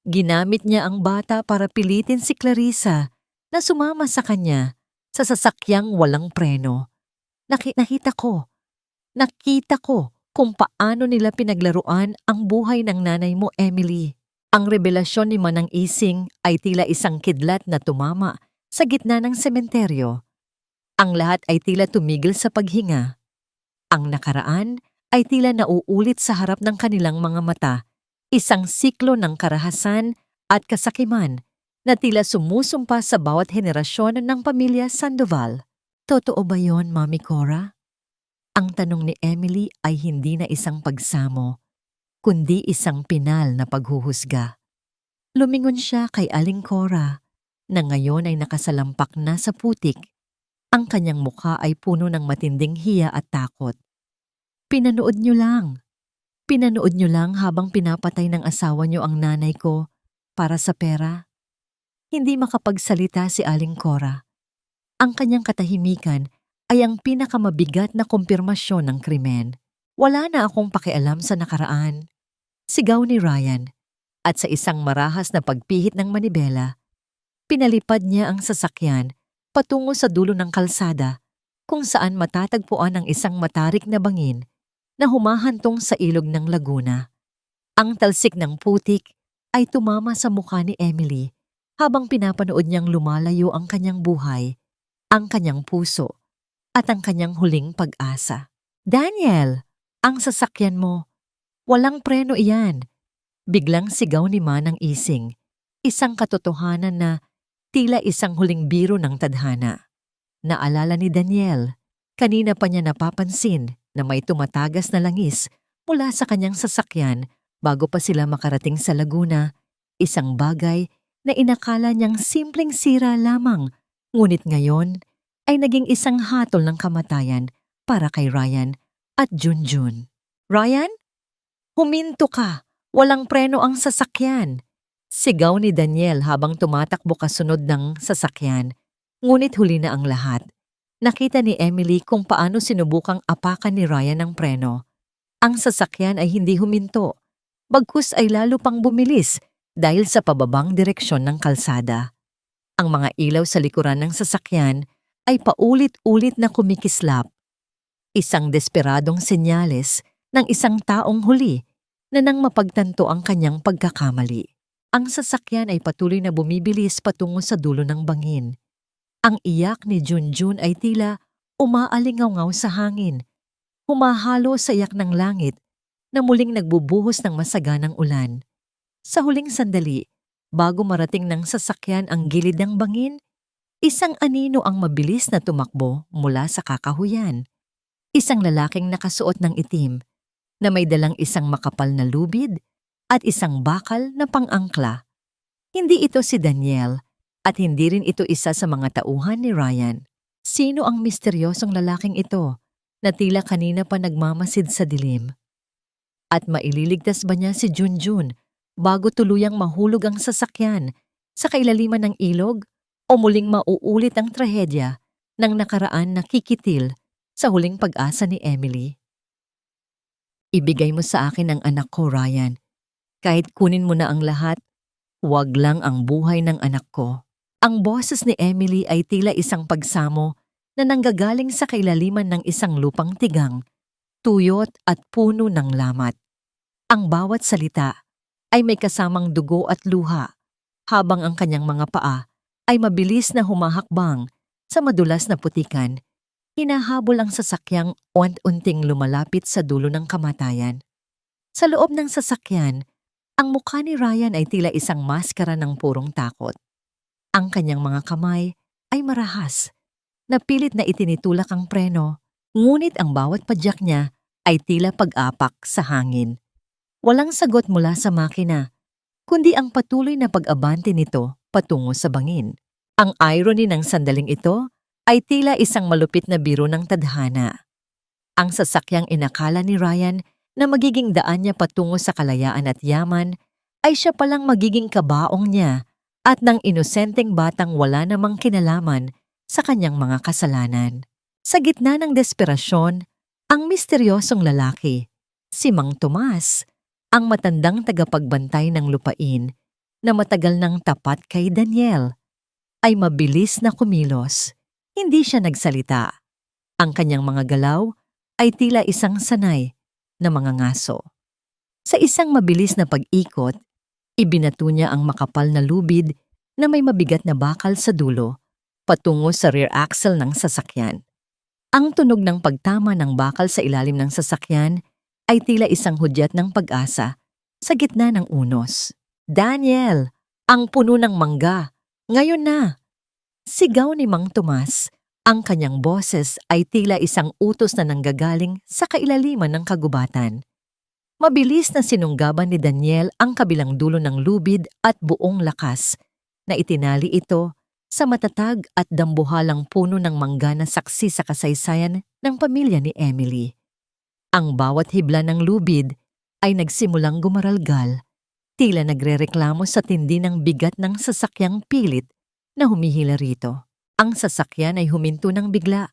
Ginamit niya ang bata para pilitin si Clarissa na sumama sa kanya sa sasakyang walang preno. Nakita ko kung paano nila pinaglaruan ang buhay ng nanay mo, Emily. Ang revelasyon ni Manang Ising ay tila isang kidlat na tumama sa gitna ng sementeryo. Ang lahat ay tila tumigil sa paghinga. Ang nakaraan ay tila nauulit sa harap ng kanilang mga mata, isang siklo ng karahasan at kasakiman na tila sumusumpa sa bawat henerasyon ng pamilya Sandoval. Totoo ba yon, Mami Cora? Ang tanong ni Emily ay hindi na isang pagsamo, kundi isang pinal na paghuhusga. Lumingon siya kay Aling Cora, na ngayon ay nakasalampak na sa putik. Ang kanyang mukha ay puno ng matinding hiya at takot. Pinanood niyo lang habang pinapatay ng asawa niyo ang nanay ko para sa pera. Hindi makapagsalita si Aling Cora. Ang kanyang katahimikan ay ang pinakamabigat na kumpirmasyon ng krimen. Wala na akong pakialam sa nakaraan. Sigaw ni Ryan, at sa isang marahas na pagpihit ng manibela, pinalipad niya ang sasakyan patungo sa dulo ng kalsada kung saan matatagpuan ang isang matarik na bangin na humahantong sa ilog ng Laguna. Ang talsik ng putik ay tumama sa mukha ni Emily habang pinapanood niyang lumalayo ang kanyang buhay, ang kanyang puso, at ang kanyang huling pag-asa. Daniel, ang sasakyan mo. Walang preno iyan. Biglang sigaw ni Manang Ising, isang katotohanan na tila isang huling biro ng tadhana. Naalala ni Daniel, kanina pa niya napapansin na may tumatagas na langis mula sa kanyang sasakyan bago pa sila makarating sa Laguna, isang bagay na inakala niyang simpleng sira lamang, ngunit ngayon ay naging isang hatol ng kamatayan para kay Ryan at Junjun. Ryan? Huminto ka! Walang preno ang sasakyan! Sigaw ni Daniel habang tumatakbo kasunod ng sasakyan. Ngunit huli na ang lahat. Nakita ni Emily kung paano sinubukang apakan ni Ryan ang preno. Ang sasakyan ay hindi huminto. Bagkus ay lalo pang bumilis dahil sa pababang direksyon ng kalsada. Ang mga ilaw sa likuran ng sasakyan ay paulit-ulit na kumikislap. Isang desperadong senyales ng isang taong huli na nang mapagtanto ang kanyang pagkakamali. Ang sasakyan ay patuloy na bumibilis patungo sa dulo ng bangin. Ang iyak ni Junjun ay tila umaalingaw sa hangin, humahalo sa iyak ng langit na muling nagbubuhos ng masaganang ulan. Sa huling sandali, bago marating ng sasakyan ang gilid ng bangin, isang anino ang mabilis na tumakbo mula sa kakahuyan. Isang lalaking nakasuot ng itim na may dalang isang makapal na lubid at isang bakal na pang-angkla. Hindi ito si Daniel at hindi rin ito isa sa mga tauhan ni Ryan. Sino ang misteryosong lalaking ito na tila kanina pa nagmamasid sa dilim? At maililigtas ba niya si Junjun bago tuluyang mahulog ang sasakyan sa kailaliman ng ilog o muling mauulit ang trahedya ng nakaraan na kikitil sa huling pag-asa ni Emily? Ibigay mo sa akin ang anak ko, Ryan. Kahit kunin mo na ang lahat, huwag lang ang buhay ng anak ko. Ang boses ni Emily ay tila isang pagsamo na nanggagaling sa kailaliman ng isang lupang tigang, tuyot at puno ng lamat. Ang bawat salita ay may kasamang dugo at luha, habang ang kanyang mga paa ay mabilis na humahakbang sa madulas na putikan. Hinahabol ang sasakyang unti-unting lumalapit sa dulo ng kamatayan. Sa loob ng sasakyan, ang mukha ni Ryan ay tila isang maskara ng purong takot. Ang kanyang mga kamay ay marahas, na pilit na itinitulak ang preno, ngunit ang bawat padyak niya ay tila pag-apak sa hangin. Walang sagot mula sa makina, kundi ang patuloy na pag-abante nito patungo sa bangin. Ang irony ng sandaling ito ay tila isang malupit na biro ng tadhana. Ang sasakyang inakala ni Ryan na magiging daan niya patungo sa kalayaan at yaman ay siya palang magiging kabaong niya at ng inosenteng batang wala namang kinalaman sa kanyang mga kasalanan. Sa gitna ng desperasyon, ang misteryosong lalaki, si Mang Tomas, ang matandang tagapagbantay ng lupain na matagal nang tapat kay Daniel, ay mabilis na kumilos. Hindi siya nagsalita. Ang kanyang mga galaw ay tila isang sanay na mga ngaso. Sa isang mabilis na pag-ikot, ibinato niya ang makapal na lubid na may mabigat na bakal sa dulo patungo sa rear axle ng sasakyan. Ang tunog ng pagtama ng bakal sa ilalim ng sasakyan ay tila isang hudyat ng pag-asa sa gitna ng unos. "Daniel, ang puno ng mangga, ngayon na!" Sigaw ni Mang Tomas. Ang kanyang boses ay tila isang utos na nanggagaling sa kailaliman ng kagubatan. Mabilis na sinunggaban ni Daniel ang kabilang dulo ng lubid at buong lakas na itinali ito sa matatag at dambuhalang puno ng mangga na saksi sa kasaysayan ng pamilya ni Emily. Ang bawat hibla ng lubid ay nagsimulang gumaralgal, tila nagrereklamo sa tindi ng bigat ng sasakyang pilit na humihila rito. Ang sasakyan ay huminto ng bigla,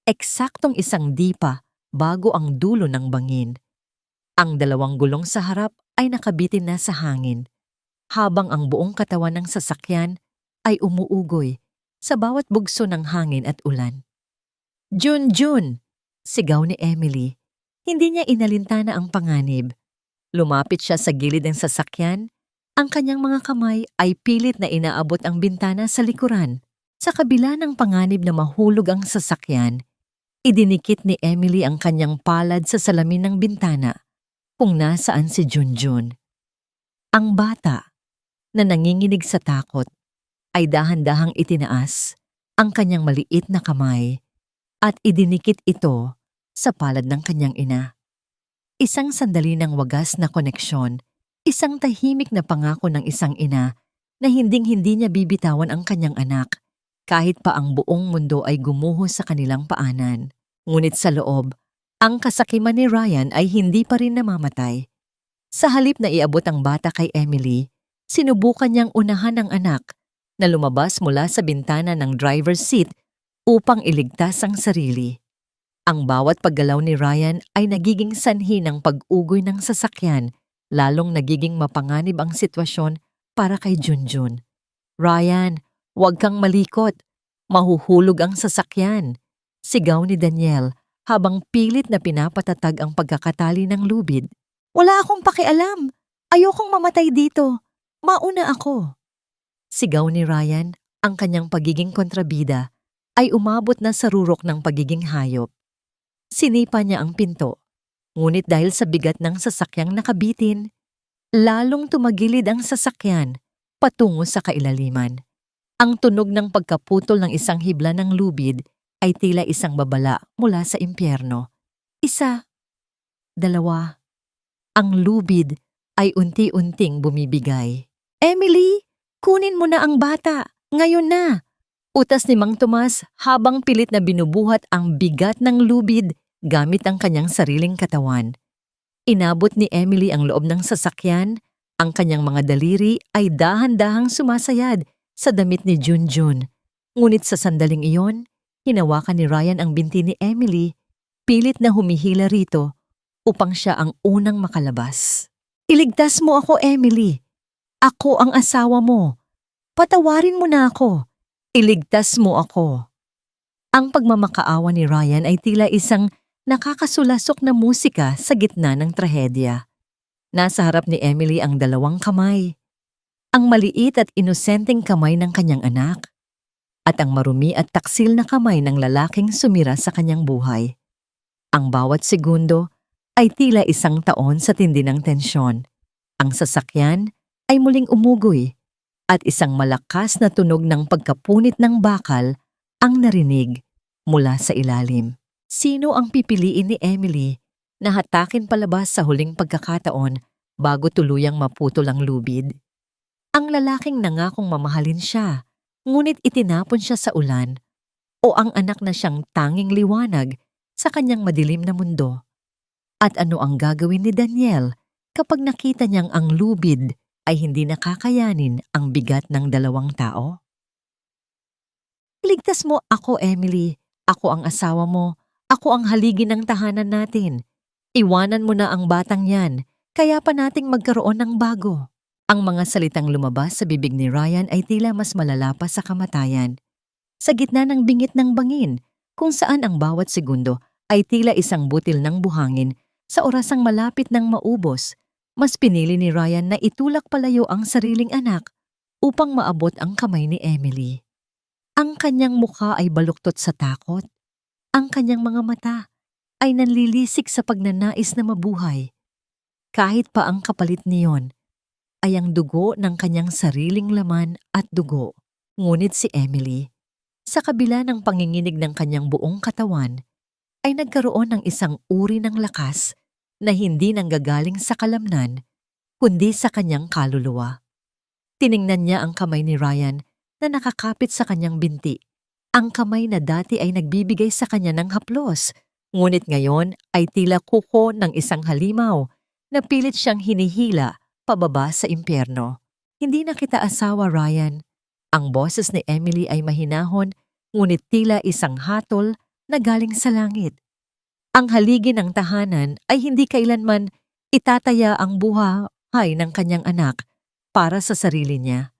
eksaktong isang dipa bago ang dulo ng bangin. Ang dalawang gulong sa harap ay nakabitin na sa hangin, habang ang buong katawan ng sasakyan ay umuugoy sa bawat bugso ng hangin at ulan. "Jun! Sigaw ni Emily. Hindi niya inalintana ang panganib. Lumapit siya sa gilid ng sasakyan. Ang kanyang mga kamay ay pilit na inaabot ang bintana sa likuran. Sa kabila ng panganib na mahulog ang sasakyan, idinikit ni Emily ang kanyang palad sa salamin ng bintana kung nasaan si Junjun. Ang bata, na nanginginig sa takot, ay dahan-dahang itinaas ang kanyang maliit na kamay at idinikit ito sa palad ng kanyang ina. Isang sandali ng wagas na koneksyon, isang tahimik na pangako ng isang ina na hinding-hindi niya bibitawan ang kanyang anak kahit pa ang buong mundo ay gumuho sa kanilang paanan. Ngunit sa loob, ang kasakiman ni Ryan ay hindi pa rin namamatay. Sa halip na iabot ang bata kay Emily, sinubukan niyang unahan ang anak na lumabas mula sa bintana ng driver's seat upang iligtas ang sarili. Ang bawat paggalaw ni Ryan ay nagiging sanhi ng pag-ugoy ng sasakyan, lalong nagiging mapanganib ang sitwasyon para kay Junjun. "Ryan, huwag kang malikot. Mahuhulog ang sasakyan," sigaw ni Daniel habang pilit na pinapatatag ang pagkakatali ng lubid. "Wala akong pakialam. Ayokong mamatay dito. Mauna ako." Sigaw ni Ryan, ang kanyang pagiging kontrabida ay umabot na sa rurok ng pagiging hayop. Sinipa niya ang pinto, ngunit dahil sa bigat ng sasakyang nakabitin, lalong tumagilid ang sasakyan patungo sa kailaliman. Ang tunog ng pagkaputol ng isang hibla ng lubid ay tila isang babala mula sa impyerno. Isa, dalawa, ang lubid ay unti-unting bumibigay. "Emily! Kunin mo na ang bata, ngayon na!" Utas ni Mang Tomas habang pilit na binubuhat ang bigat ng lubid gamit ang kanyang sariling katawan. Inabot ni Emily ang loob ng sasakyan, ang kanyang mga daliri ay dahan-dahang sumasayad sa damit ni Junjun. Ngunit sa sandaling iyon, hinawakan ni Ryan ang binti ni Emily, pilit na humihila rito upang siya ang unang makalabas. "Iligtas mo ako, Emily. Ako ang asawa mo. Patawarin mo na ako. Iligtas mo ako." Ang pagmamakaawa ni Ryan ay tila isang nakakasulasok na musika sa gitna ng trahedya. Nasa harap ni Emily ang dalawang kamay. Ang maliit at inosenteng kamay ng kanyang anak at ang marumi at taksil na kamay ng lalaking sumira sa kanyang buhay. Ang bawat segundo ay tila isang taon sa tindi ng tensyon. Ang sasakyan ay muling umugoy at isang malakas na tunog ng pagkapunit ng bakal ang narinig mula sa ilalim. Sino ang pipiliin ni Emily na hatakin palabas sa huling pagkakataon bago tuluyang maputol ang lubid? Ang lalaking nangakong mamahalin siya, ngunit itinapon siya sa ulan, o ang anak na siyang tanging liwanag sa kanyang madilim na mundo? At ano ang gagawin ni Daniel kapag nakita niyang ang lubid ay hindi nakakayanin ang bigat ng dalawang tao? Iligtas mo ako, Emily. Ako ang asawa mo. Ako ang haligi ng tahanan natin. Iwanan mo na ang batang yan, kaya pa nating magkaroon ng bago. Ang mga salitang lumabas sa bibig ni Ryan ay tila mas malala pa sa kamatayan. Sa gitna ng bingit ng bangin, kung saan ang bawat segundo ay tila isang butil ng buhangin sa orasang malapit ng maubos, mas pinili ni Ryan na itulak palayo ang sariling anak upang maabot ang kamay ni Emily. Ang kanyang mukha ay baluktot sa takot. Ang kanyang mga mata ay nanlilisik sa pagnanais na mabuhay. Kahit pa ang kapalit niyon ay ang dugo ng kanyang sariling laman at dugo. Ngunit si Emily, sa kabila ng panginginig ng kanyang buong katawan, ay nagkaroon ng isang uri ng lakas na hindi nanggagaling sa kalamnan, kundi sa kanyang kaluluwa. Tiningnan niya ang kamay ni Ryan na nakakapit sa kanyang binti. Ang kamay na dati ay nagbibigay sa kanya ng haplos, ngunit ngayon ay tila kuko ng isang halimaw na pilit siyang hinihila pababa sa impyerno. Hindi na kita asawa, Ryan. Ang boses ni Emily ay mahinahon, ngunit tila isang hatol na galing sa langit. Ang haligi ng tahanan ay hindi kailanman itataya ang buhay ng kanyang anak para sa sarili niya.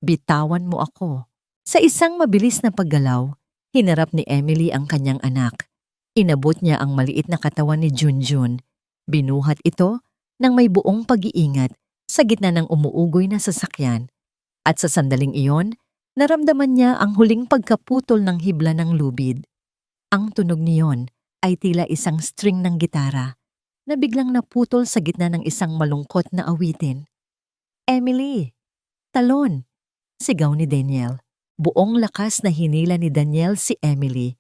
Bitawan mo ako. Sa isang mabilis na paggalaw, hinarap ni Emily ang kanyang anak. Inabot niya ang maliit na katawan ni Junjun. Binuhat ito ng may buong pag-iingat sa gitna ng umuugoy na sasakyan. At sa sandaling iyon, naramdaman niya ang huling pagkaputol ng hibla ng lubid. Ang tunog niyon ay tila isang string ng gitara na biglang naputol sa gitna ng isang malungkot na awitin. Emily! Talon! Sigaw ni Daniel. Buong lakas na hinila ni Daniel si Emily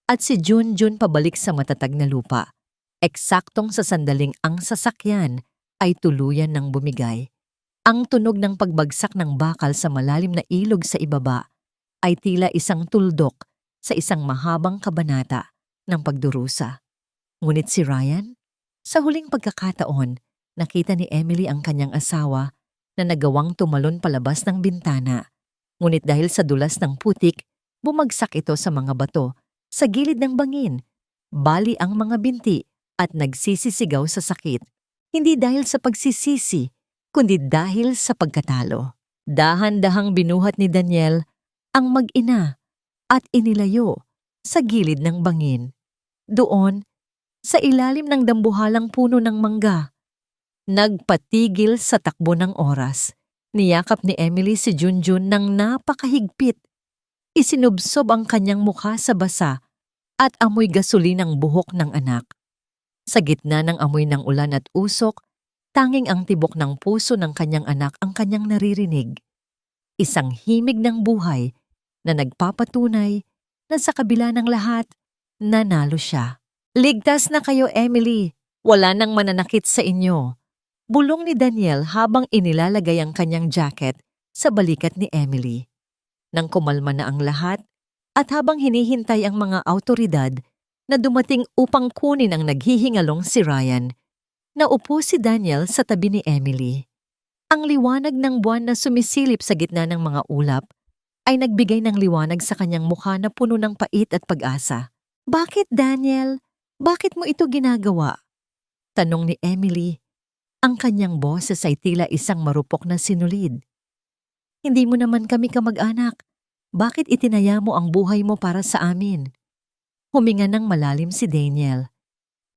at si Junjun pabalik sa matatag na lupa. Eksaktong sa sandaling ang sasakyan ay tuluyan ng bumigay. Ang tunog ng pagbagsak ng bakal sa malalim na ilog sa ibaba ay tila isang tuldok sa isang mahabang kabanata ng pagdurusa. Ngunit si Ryan, sa huling pagkakataon, nakita ni Emily ang kanyang asawa na nagawang tumalon palabas ng bintana. Ngunit dahil sa dulas ng putik, bumagsak ito sa mga bato sa gilid ng bangin, bali ang mga binti at nagsisisigaw sa sakit. Hindi dahil sa pagsisisi, kundi dahil sa pagkatalo. Dahan-dahang binuhat ni Daniel ang mag-ina at inilayo sa gilid ng bangin. Doon, sa ilalim ng dambuhalang puno ng mangga, nagpatigil sa takbo ng oras. Niyakap ni Emily si Junjun ng napakahigpit. Isinubsob ang kanyang mukha sa basa at amoy gasolinang buhok ng anak. Sa gitna ng amoy ng ulan at usok, tanging ang tibok ng puso ng kanyang anak ang kanyang naririnig. Isang himig ng buhay na nagpapatunay na sa kabila ng lahat, nanalo siya. Ligtas na kayo, Emily. Wala nang mananakit sa inyo. Bulong ni Daniel habang inilalagay ang kanyang jacket sa balikat ni Emily. Nang kumalma na ang lahat at habang hinihintay ang mga awtoridad na dumating upang kunin ang naghihingalong si Ryan, naupo si Daniel sa tabi ni Emily. Ang liwanag ng buwan na sumisilip sa gitna ng mga ulap ay nagbigay ng liwanag sa kanyang mukha na puno ng pait at pag-asa. Bakit, Daniel? Bakit mo ito ginagawa? Tanong ni Emily. Ang kanyang boses ay tila isang marupok na sinulid. Hindi mo naman kami kamag-anak. Bakit itinaya mo ang buhay mo para sa amin? Huminga ng malalim si Daniel.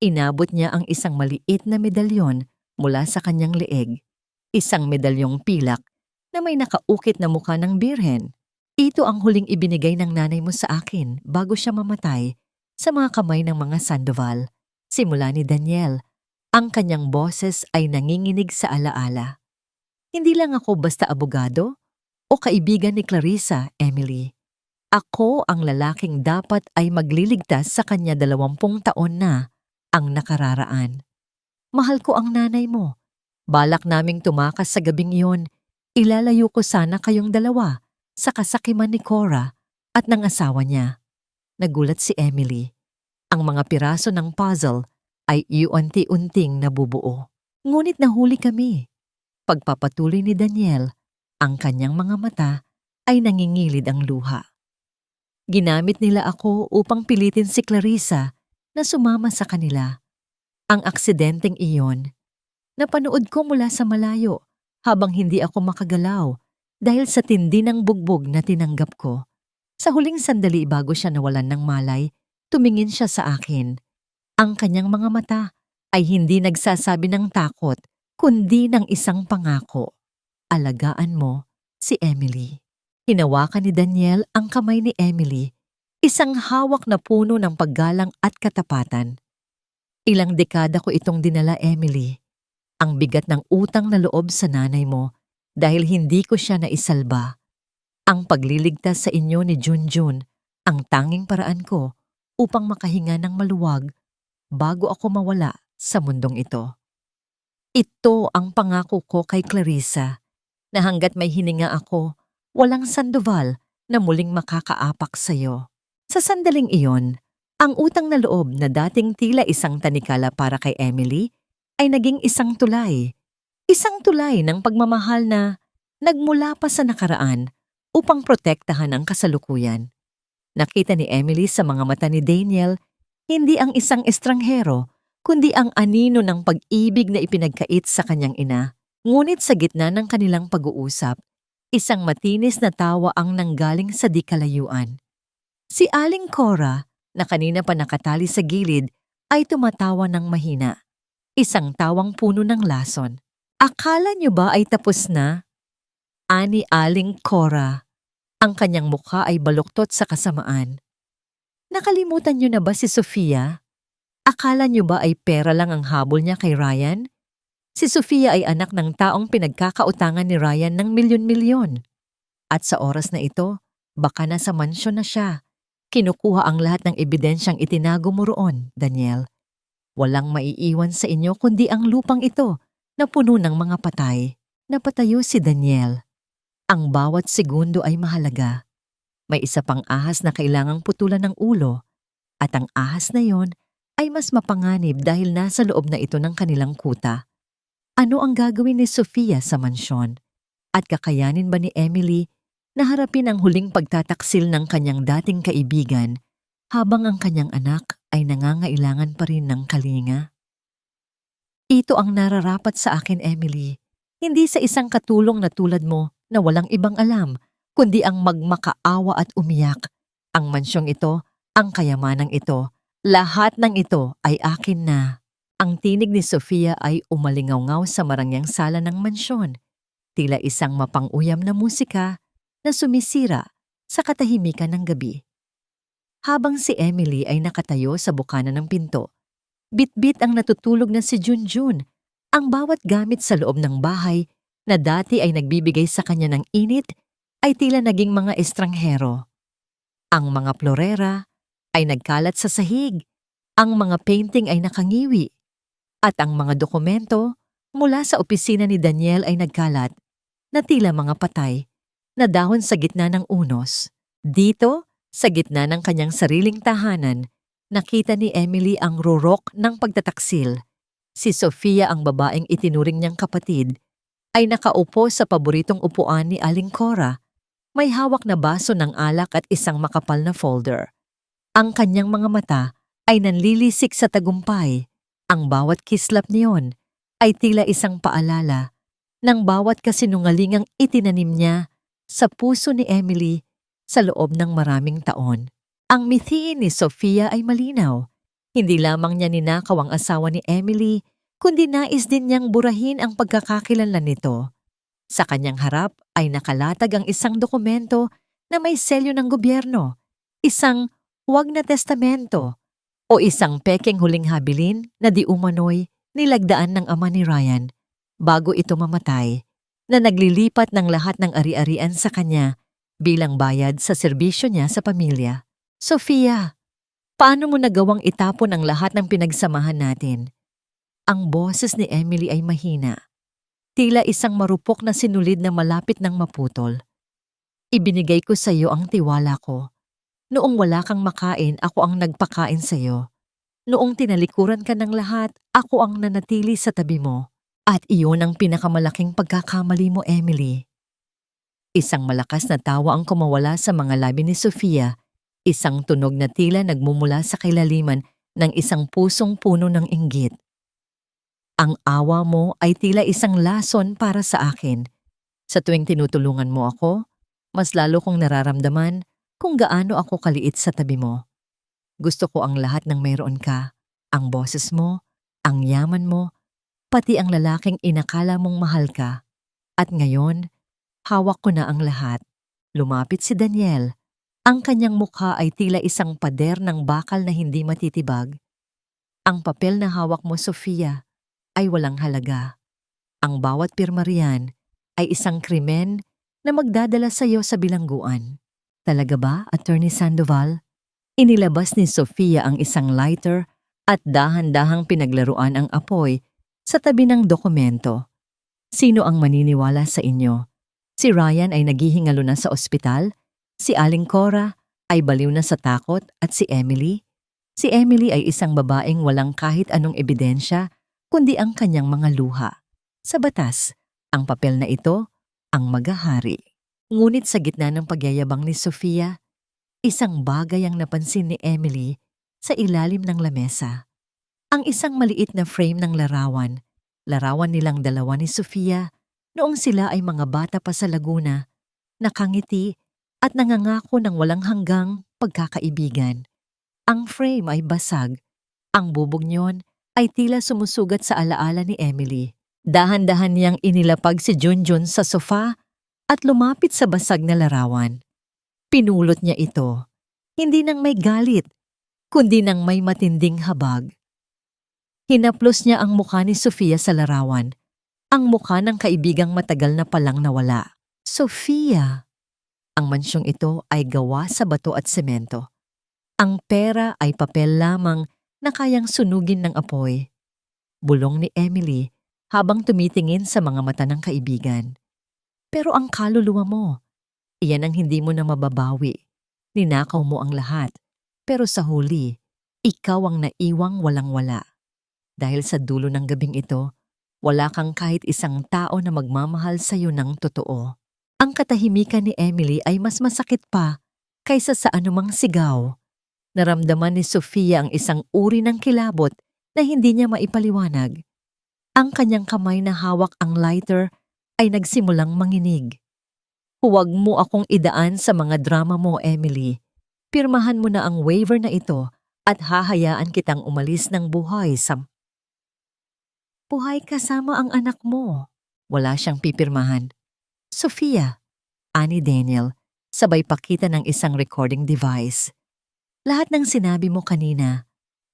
Inabot niya ang isang maliit na medalyon mula sa kanyang leeg. Isang medalyong pilak na may nakaukit na mukha ng birhen. Ito ang huling ibinigay ng nanay mo sa akin bago siya mamatay sa mga kamay ng mga Sandoval. Simula ni Daniel, ang kanyang boses ay nanginginig sa alaala. Hindi lang ako basta abogado o kaibigan ni Clarissa, Emily. Ako ang lalaking dapat ay magliligtas sa kanya 20 taon na ang nakararaan. Mahal ko ang nanay mo. Balak naming tumakas sa gabing iyon. Ilalayo ko sana kayong dalawa sa kasakiman ni Cora at ng asawa niya. Nagulat si Emily. Ang mga piraso ng puzzle ay iunti-unting nabubuo. Ngunit nahuli kami. pagpapatuloy ni Daniel, ang kanyang mga mata ay nangingilid ang luha. Ginamit nila ako upang pilitin si Clarissa na sumama sa kanila. Ang aksidenteng iyon, napanood ko mula sa malayo habang hindi ako makagalaw dahil sa tindi ng bugbog na tinanggap ko. Sa huling sandali bago siya nawalan ng malay, tumingin siya sa akin. Ang kanyang mga mata ay hindi nagsasabi ng takot, kundi ng isang pangako. Alagaan mo si Emily. Hinawakan ni Daniel ang kamay ni Emily, isang hawak na puno ng paggalang at katapatan. Ilang dekada ko itong dinala, Emily. Ang bigat ng utang na loob sa nanay mo dahil hindi ko siya naisalba. Ang pagliligtas sa inyo ni Junjun, ang tanging paraan ko upang makahinga ng maluwag bago ako mawala sa mundong ito. Ito ang pangako ko kay Clarissa na hanggat may hininga ako, walang Sandoval na muling makakaapak sa iyo. Sa sandaling iyon, ang utang na loob na dating tila isang tanikala para kay Emily ay naging isang tulay. Isang tulay ng pagmamahal na nagmula pa sa nakaraan upang protektahan ang kasalukuyan. Nakita ni Emily sa mga mata ni Daniel, hindi ang isang estranghero, kundi ang anino ng pag-ibig na ipinagkait sa kanyang ina. Ngunit sa gitna ng kanilang pag-uusap, isang matinis na tawa ang nanggaling sa di kalayuan. Si Aling Cora, na kanina pa nakatali sa gilid, ay tumatawa ng mahina. Isang tawang puno ng lason. Akala niyo ba ay tapos na? Ani Aling Cora. Ang kanyang mukha ay baluktot sa kasamaan. Nakalimutan niyo na ba si Sofia? Akala niyo ba ay pera lang ang habol niya kay Ryan? Si Sofia ay anak ng taong pinagkakautangan ni Ryan ng milyon-milyon. At sa oras na ito, baka nasa mansyon na siya. Kinukuha ang lahat ng ebidensyang itinago mo roon, Daniel. Walang maiiwan sa inyo kundi ang lupang ito na puno ng mga patay. Napatayo si Daniel. Ang bawat segundo ay mahalaga. May isa pang ahas na kailangang putulan ng ulo at ang ahas na yon ay mas mapanganib dahil nasa loob na ito ng kanilang kuta. Ano ang gagawin ni Sofia sa mansyon? At kakayanin ba ni Emily na harapin ang huling pagtataksil ng kanyang dating kaibigan habang ang kanyang anak ay nangangailangan pa rin ng kalinga? Ito ang nararapat sa akin, Emily. Hindi sa isang katulong na tulad mo na walang ibang alam, kundi ang magmakaawa at umiyak. Ang mansyong ito, ang kayamanang ito, lahat ng ito ay akin na. Ang tinig ni Sofia ay umalingaw-ngaw sa marangyang sala ng mansyon, tila isang mapang-uyam na musika na sumisira sa katahimikan ng gabi. Habang si Emily ay nakatayo sa bukana ng pinto, bit-bit ang natutulog na si Junjun, ang bawat gamit sa loob ng bahay na dati ay nagbibigay sa kanya ng init ay tila naging mga estranghero. Ang mga florera ay nagkalat sa sahig, ang mga painting ay nakangiwi, at ang mga dokumento mula sa opisina ni Daniel ay nagkalat na tila mga patay na dahon sa gitna ng unos. Dito, sa gitna ng kanyang sariling tahanan, nakita ni Emily ang rurok ng pagtataksil. Si Sofia, ang babaeng itinuring niyang kapatid, ay nakaupo sa paboritong upuan ni Aling Cora. May hawak na baso ng alak at isang makapal na folder. Ang kanyang mga mata ay nanlilisik sa tagumpay. Ang bawat kislap niyon ay tila isang paalala ng bawat kasinungalingang itinanim niya sa puso ni Emily sa loob ng maraming taon. Ang mithiin ni Sofia ay malinaw. Hindi lamang niya ninakaw ang asawa ni Emily, kundi nais din niyang burahin ang pagkakakilanlan nito. Sa kanyang harap ay nakalatag ang isang dokumento na may selyo ng gobyerno, isang huwag na testamento, o isang pekeng huling habilin na di umano'y nilagdaan ng ama ni Ryan bago ito mamatay, na naglilipat ng lahat ng ari-arian sa kanya bilang bayad sa serbisyo niya sa pamilya. Sofia, paano mo nagawang itapon ang lahat ng pinagsamahan natin? Ang boses ni Emily ay mahina, tila isang marupok na sinulid na malapit ng maputol. Ibinigay ko sa iyo ang tiwala ko. Noong wala kang makain, ako ang nagpakain sa iyo. Noong tinalikuran ka ng lahat, ako ang nanatili sa tabi mo. At iyon ang pinakamalaking pagkakamali mo, Emily. Isang malakas na tawa ang kumawala sa mga labi ni Sofia, isang tunog na tila nagmumula sa kailaliman ng isang pusong puno ng inggit. Ang awa mo ay tila isang lason para sa akin. Sa tuwing tinutulungan mo ako, mas lalo kong nararamdaman kung gaano ako kaliit sa tabi mo. Gusto ko ang lahat ng mayroon ka, ang boses mo, ang yaman mo, pati ang lalaking inakala mong mahal ka. At ngayon, hawak ko na ang lahat. Lumapit si Daniel. Ang kanyang mukha ay tila isang pader ng bakal na hindi matitibag. Ang papel na hawak mo, Sofia, ay walang halaga. Ang bawat pirma riyan ay isang krimen na magdadala sa iyo sa bilangguan. Talaga ba, Attorney Sandoval? Inilabas ni Sofia ang isang lighter at dahan-dahang pinaglaruan ang apoy sa tabi ng dokumento. Sino ang maniniwala sa inyo? Si Ryan ay naghihingalo na sa ospital, si Aling Cora ay baliw na sa takot at si Emily? Si Emily ay isang babaeng walang kahit anong ebidensya kundi ang kanyang mga luha. Sa batas, ang papel na ito ang maghahari. Ngunit sa gitna ng pagyayabang ni Sofia, isang bagay ang napansin ni Emily sa ilalim ng lamesa. Ang isang maliit na frame ng larawan nilang dalawa ni Sofia noong sila ay mga bata pa sa Laguna, nakangiti at nangangako ng walang hanggang pagkakaibigan. Ang frame ay basag. Ang bubog niyon ay tila sumusugat sa alaala ni Emily. Dahan-dahan niyang inilapag si Junjun sa sofa at lumapit sa basag na larawan. Pinulot niya ito, hindi nang may galit, kundi nang may matinding habag. Hinaplos niya ang mukha ni Sofia sa larawan, ang mukha ng kaibigang matagal na palang nawala. Sofia! Ang mansyong ito ay gawa sa bato at semento. Ang pera ay papel lamang na kayang sunugin ng apoy. Bulong ni Emily habang tumitingin sa mga mata ng kaibigan. Pero ang kaluluwa mo, iyan ang hindi mo na mababawi. Ninakaw mo ang lahat, pero sa huli, ikaw ang naiwang walang-wala. Dahil sa dulo ng gabing ito, wala kang kahit isang tao na magmamahal sa iyo ng totoo. Ang katahimikan ni Emily ay mas masakit pa kaysa sa anumang sigaw. Naramdaman ni Sofia ang isang uri ng kilabot na hindi niya maipaliwanag. Ang kanyang kamay na hawak ang lighter ay nagsimulang manginig. Huwag mo akong idaan sa mga drama mo, Emily. Pirmahan mo na ang waiver na ito at hahayaan kitang umalis ng buhay kasama ang anak mo. Wala siyang pipirmahan. Sofia, ani Daniel, sabay pakita ng isang recording device. Lahat ng sinabi mo kanina,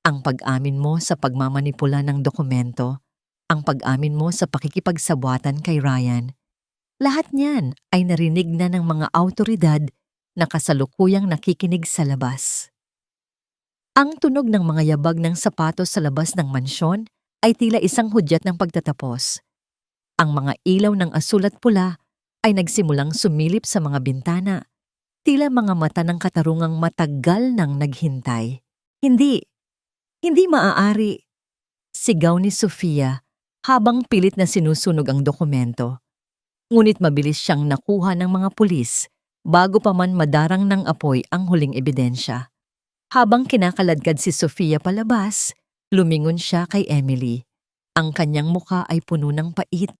ang pag-amin mo sa pagmamanipula ng dokumento, ang pag-amin mo sa pakikipagsabwatan kay Ryan, lahat niyan ay narinig na ng mga awtoridad na kasalukuyang nakikinig sa labas. Ang tunog ng mga yabag ng sapatos sa labas ng mansyon ay tila isang hudyat ng pagtatapos. Ang mga ilaw ng asul at pula ay nagsimulang sumilip sa mga bintana, tila mga mata ng katarungang matagal nang naghintay. Hindi maaari, sigaw ni Sofia habang pilit na sinusunog ang dokumento. Ngunit mabilis siyang nakuha ng mga pulis bago pa man madarang ng apoy ang huling ebidensya. Habang kinakaladkad si Sofia palabas, lumingon siya kay Emily. Ang kanyang mukha ay puno ng pait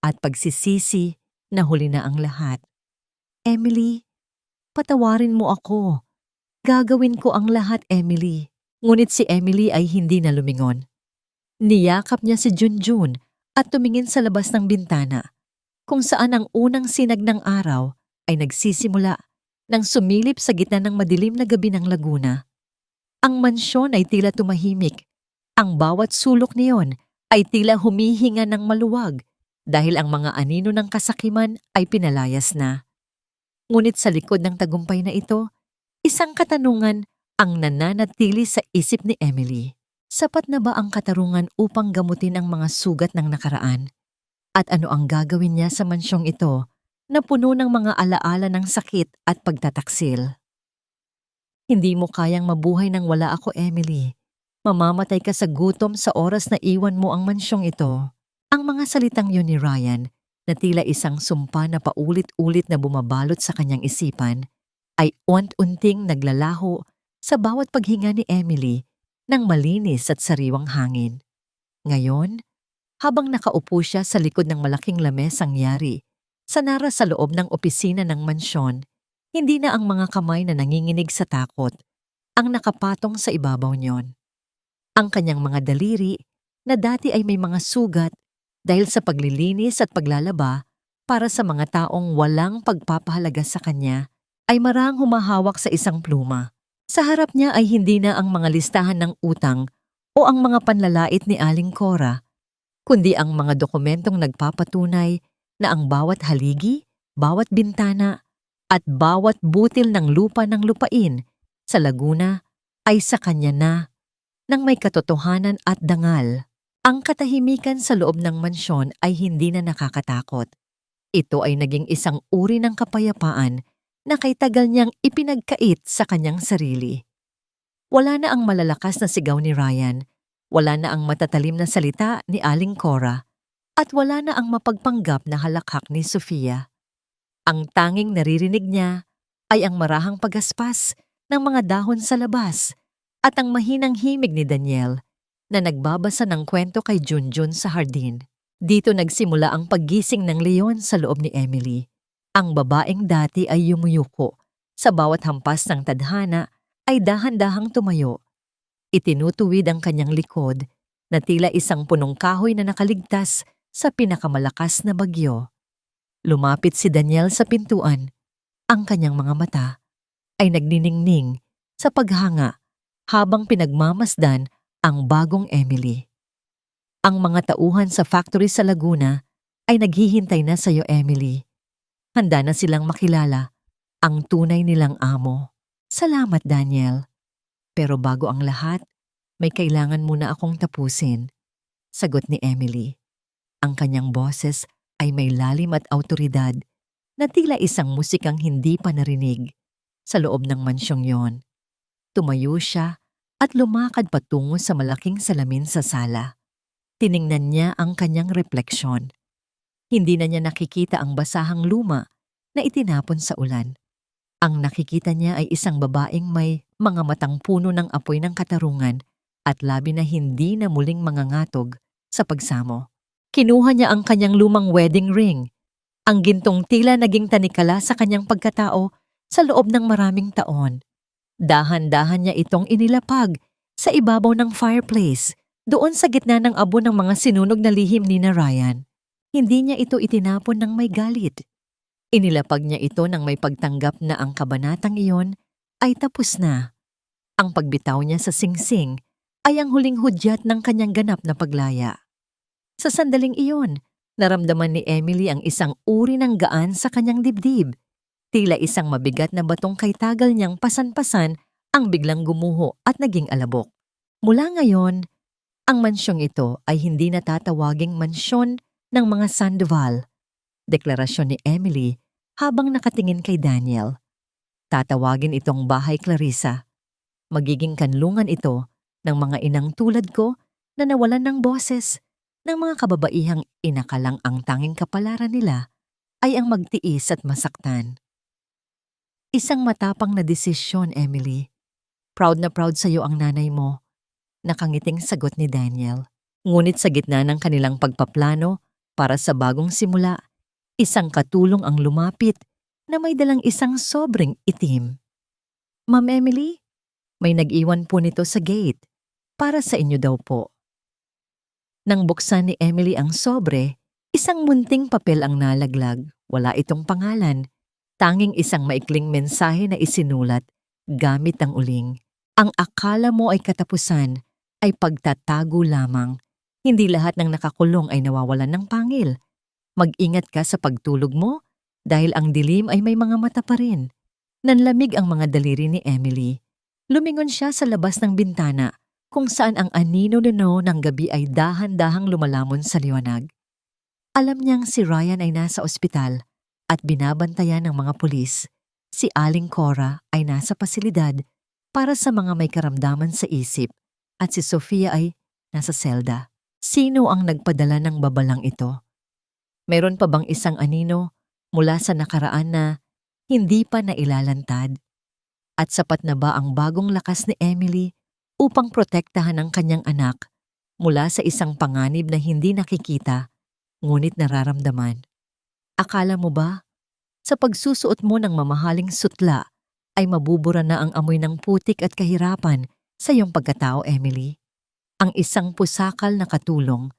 at pagsisisi na huli na ang lahat. Emily, patawarin mo ako. Gagawin ko ang lahat, Emily. Ngunit si Emily ay hindi na lumingon. Niyakap niya si Junjun at tumingin sa labas ng bintana, kung saan ang unang sinag ng araw ay nagsisimula nang sumilip sa gitna ng madilim na gabi ng Laguna. Ang mansyon ay tila tumahimik. Ang bawat sulok niyon ay tila humihinga ng maluwag dahil ang mga anino ng kasakiman ay pinalayas na. Ngunit sa likod ng tagumpay na ito, isang katanungan ang nananatili sa isip ni Emily. Sapat na ba ang katarungan upang gamutin ang mga sugat ng nakaraan? At ano ang gagawin niya sa mansyong ito na puno ng mga alaala ng sakit at pagtataksil? Hindi mo kayang mabuhay nang wala ako, Emily. Mamamatay ka sa gutom sa oras na iwan mo ang mansyong ito. Ang mga salitang yun ni Ryan na tila isang sumpa na paulit-ulit na bumabalot sa kanyang isipan ay unti-unting naglalaho sa bawat paghinga ni Emily ng malinis at sariwang hangin. Ngayon, habang nakaupo siya sa likod ng malaking lamesang yari, sanara sa loob ng opisina ng mansyon, hindi na ang mga kamay na nanginginig sa takot ang nakapatong sa ibabaw niyon. Ang kanyang mga daliri na dati ay may mga sugat dahil sa paglilinis at paglalaba para sa mga taong walang pagpapahalaga sa kanya ay marang humahawak sa isang pluma. Sa harap niya ay hindi na ang mga listahan ng utang o ang mga panlalait ni Aling Cora, kundi ang mga dokumentong nagpapatunay na ang bawat haligi, bawat bintana, at bawat butil ng lupa ng lupain sa Laguna ay sa kanya na nang may katotohanan at dangal. Ang katahimikan sa loob ng mansyon ay hindi na nakakatakot. Ito ay naging isang uri ng kapayapaan na kay tagal niyang ipinagkait sa kanyang sarili. Wala na ang malalakas na sigaw ni Ryan, wala na ang matatalim na salita ni Aling Cora, at wala na ang mapagpanggap na halakhak ni Sofia. Ang tanging naririnig niya ay ang marahang pagaspas ng mga dahon sa labas at ang mahinang himig ni Daniel na nagbabasa ng kwento kay Junjun sa hardin. Dito nagsimula ang paggising ng leon sa loob ni Emily. Ang babaeng dati ay yumuyuko. Sa bawat hampas ng tadhana ay dahan-dahang tumayo. Itinutuwid ang kanyang likod na tila isang punong kahoy na nakaligtas sa pinakamalakas na bagyo. Lumapit si Daniel sa pintuan. Ang kanyang mga mata ay nagniningning sa paghanga habang pinagmamasdan ang bagong Emily. Ang mga tauhan sa factory sa Laguna ay naghihintay na sa iyo, Emily. Handa na silang makilala ang tunay nilang amo. Salamat, Daniel. Pero bago ang lahat, may kailangan muna akong tapusin. Sagot ni Emily. Ang kanyang boses ay may lalim at awtoridad na tila isang musikang hindi pa narinig. Sa loob ng mansyong yon, tumayo siya at lumakad patungo sa malaking salamin sa sala. Tiningnan niya ang kanyang refleksyon. Hindi na niya nakikita ang basahang luma na itinapon sa ulan. Ang nakikita niya ay isang babaeng may mga matang puno ng apoy ng katarungan at labi na hindi na muling mangangatog sa pagsamo. Kinuha niya ang kanyang lumang wedding ring. Ang gintong tila naging tanikala sa kanyang pagkatao sa loob ng maraming taon. Dahan-dahan niya itong inilapag sa ibabaw ng fireplace, doon sa gitna ng abo ng mga sinunog na lihim ni na Ryan. Hindi niya ito itinapon ng may galit. Inilapag niya ito ng may pagtanggap na ang kabanatang iyon ay tapos na. Ang pagbitaw niya sa singsing ay ang huling hudyat ng kanyang ganap na paglaya. Sa sandaling iyon, naramdaman ni Emily ang isang uri ng gaan sa kanyang dibdib. Tila isang mabigat na batong kay tagal niyang pasan-pasan ang biglang gumuho at naging alabok. Mula ngayon, ang mansyong ito ay hindi na tatawaging mansyon ng mga Sandoval. Deklarasyon ni Emily habang nakatingin kay Daniel. Tatawagin itong bahay Clarissa. Magiging kanlungan ito ng mga inang tulad ko na nawalan ng boses, ng mga kababaihang inakalang ang tanging kapalaran nila ay ang magtiis at masaktan. Isang matapang na desisyon, Emily. Proud na proud sa iyo ang nanay mo. Nakangiting sagot ni Daniel. Ngunit sa gitna ng kanilang pagpaplano para sa bagong simula, isang katulong ang lumapit na may dalang isang sobrang itim. Ma'am Emily, may nag-iwan po nito sa gate. Para sa inyo daw po. Nang buksan ni Emily ang sobre, isang munting papel ang nalaglag. Wala itong pangalan. Tanging isang maikling mensahe na isinulat gamit ang uling. Ang akala mo ay katapusan ay pagtatago lamang. Hindi lahat ng nakakulong ay nawawalan ng pangil. Mag-ingat ka sa pagtulog mo dahil ang dilim ay may mga mata pa rin. Nanlamig ang mga daliri ni Emily. Lumingon siya sa labas ng bintana kung saan ang anino-nino ng gabi ay dahan-dahang lumalamon sa liwanag. Alam niyang si Ryan ay nasa ospital at binabantayan ng mga pulis. Si Aling Cora ay nasa pasilidad para sa mga may karamdaman sa isip at si Sofia ay nasa selda. Sino ang nagpadala ng babalang ito? Meron pa bang isang anino mula sa nakaraan na hindi pa nailalantad? At sapat na ba ang bagong lakas ni Emily upang protektahan ang kanyang anak mula sa isang panganib na hindi nakikita ngunit nararamdaman? Akala mo ba, sa pagsusuot mo ng mamahaling sutla ay mabubura na ang amoy ng putik at kahirapan sa iyong pagkatao, Emily? Ang isang pusakal na katulong,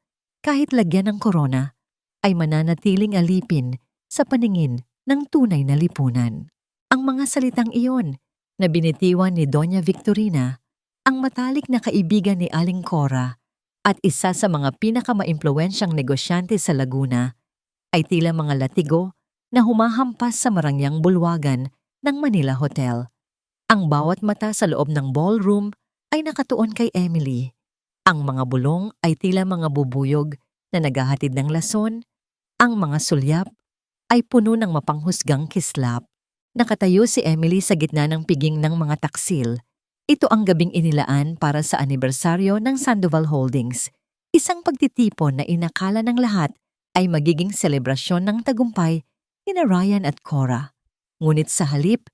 kahit lagyan ng korona, ay mananatiling alipin sa paningin ng tunay na lipunan. Ang mga salitang iyon na binitiwan ni Doña Victorina, ang matalik na kaibigan ni Aling Cora at isa sa mga pinakamaimpluwensyang negosyante sa Laguna, ay tila mga latigo na humahampas sa marangyang bulwagan ng Manila Hotel. Ang bawat mata sa loob ng ballroom ay nakatuon kay Emily. Ang mga bulong ay tila mga bubuyog na naghahatid ng lason. Ang mga sulyap ay puno ng mapanghusgang kislap. Nakatayo si Emily sa gitna ng piging ng mga taksil. Ito ang gabing inilaan para sa anibersaryo ng Sandoval Holdings, isang pagtitipon na inakala ng lahat ay magiging selebrasyon ng tagumpay ni Ryan at Cora. Ngunit sa halip,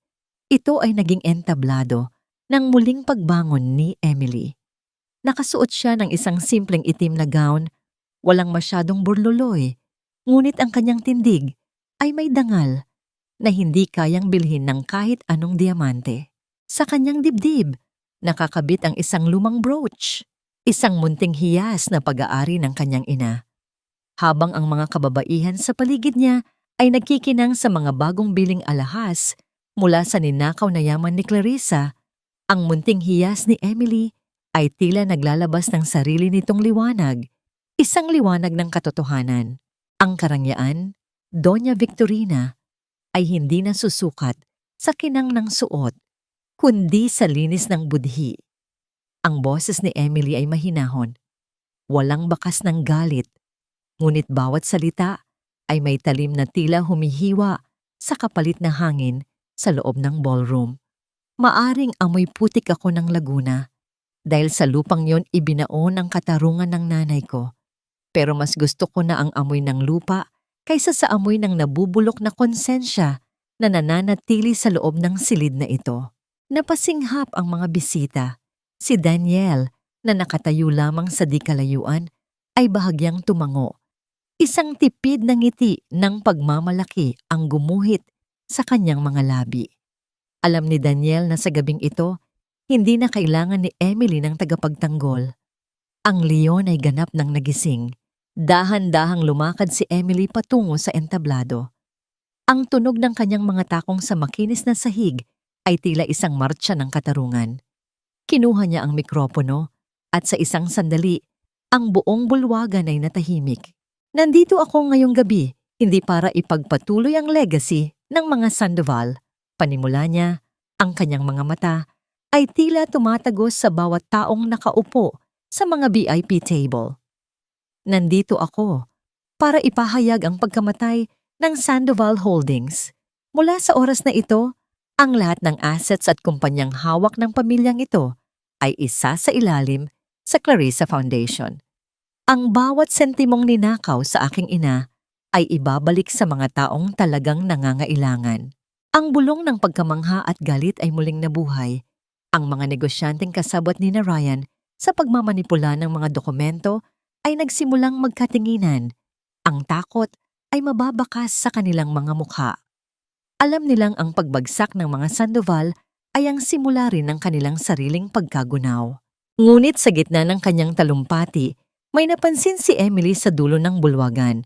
ito ay naging entablado ng muling pagbangon ni Emily. Nakasuot siya ng isang simpleng itim na gown, walang masyadong burluloy, ngunit ang kanyang tindig ay may dangal na hindi kayang bilhin ng kahit anong diamante. Sa kanyang dibdib, nakakabit ang isang lumang brooch, isang munting hiyas na pag-aari ng kanyang ina. Habang ang mga kababaihan sa paligid niya ay nagkikinang sa mga bagong biling alahas mula sa ninakaw na yaman ni Clarissa, ang munting hiyas ni Emily ay tila naglalabas ng sarili nitong liwanag, isang liwanag ng katotohanan. Ang karangyaan, Doña Victorina, ay hindi nasusukat sa kinang ng suot, kundi sa linis ng budhi. Ang boses ni Emily ay mahinahon, walang bakas ng galit, ngunit bawat salita ay may talim na tila humihiwa sa kapalit na hangin sa loob ng ballroom. Maaring amoy putik ako ng Laguna dahil sa lupang yon ibinaon ang katarungan ng nanay ko. Pero mas gusto ko na ang amoy ng lupa kaysa sa amoy ng nabubulok na konsensya na nananatili sa loob ng silid na ito. Napasinghap ang mga bisita. Si Daniel, na nakatayo lamang sa di kalayuan, ay bahagyang tumango. Isang tipid na ngiti ng pagmamalaki ang gumuhit sa kanyang mga labi. Alam ni Daniel na sa gabing ito, hindi na kailangan ni Emily ng tagapagtanggol. Ang leon ay ganap ng nagising. Dahan-dahang lumakad si Emily patungo sa entablado. Ang tunog ng kanyang mga takong sa makinis na sahig ay tila isang martsa ng katarungan. Kinuha niya ang mikropono at sa isang sandali, ang buong bulwagan ay natahimik. Nandito ako ngayong gabi, hindi para ipagpatuloy ang legacy ng mga Sandoval. Panimula niya, ang kanyang mga mata ay tila tumatagos sa bawat taong nakaupo sa mga VIP table. Nandito ako para ipahayag ang pagkamatay ng Sandoval Holdings. Mula sa oras na ito, ang lahat ng assets at kumpanyang hawak ng pamilyang ito ay isa sa ilalim sa Clarissa Foundation. Ang bawat sentimong ninakaw sa aking ina ay ibabalik sa mga taong talagang nangangailangan. Ang bulong ng pagkamangha at galit ay muling nabuhay. Ang mga negosyanteng kasabot ni Ryan sa pagmamanipula ng mga dokumento ay nagsimulang magkatinginan. Ang takot ay mababakas sa kanilang mga mukha. Alam nilang ang pagbagsak ng mga Sandoval ay ang simula rin ng kanilang sariling pagkagunaw. Ngunit sa gitna ng kanyang talumpati, may napansin si Emily sa dulo ng bulwagan.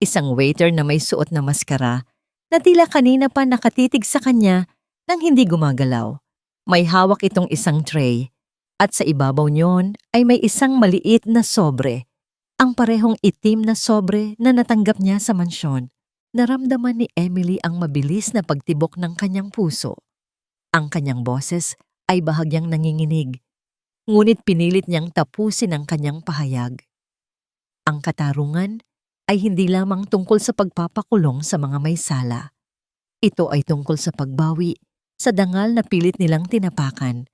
Isang waiter na may suot na maskara na tila kanina pa nakatitig sa kanya nang hindi gumagalaw. May hawak itong isang tray at sa ibabaw niyon ay may isang maliit na sobre. Ang parehong itim na sobre na natanggap niya sa mansyon. Naramdaman ni Emily ang mabilis na pagtibok ng kanyang puso. Ang kanyang boses ay bahagyang nanginginig, ngunit pinilit niyang tapusin ang kanyang pahayag. Ang katarungan ay hindi lamang tungkol sa pagpapakulong sa mga may sala. Ito ay tungkol sa pagbawi sa dangal na pilit nilang tinapakan.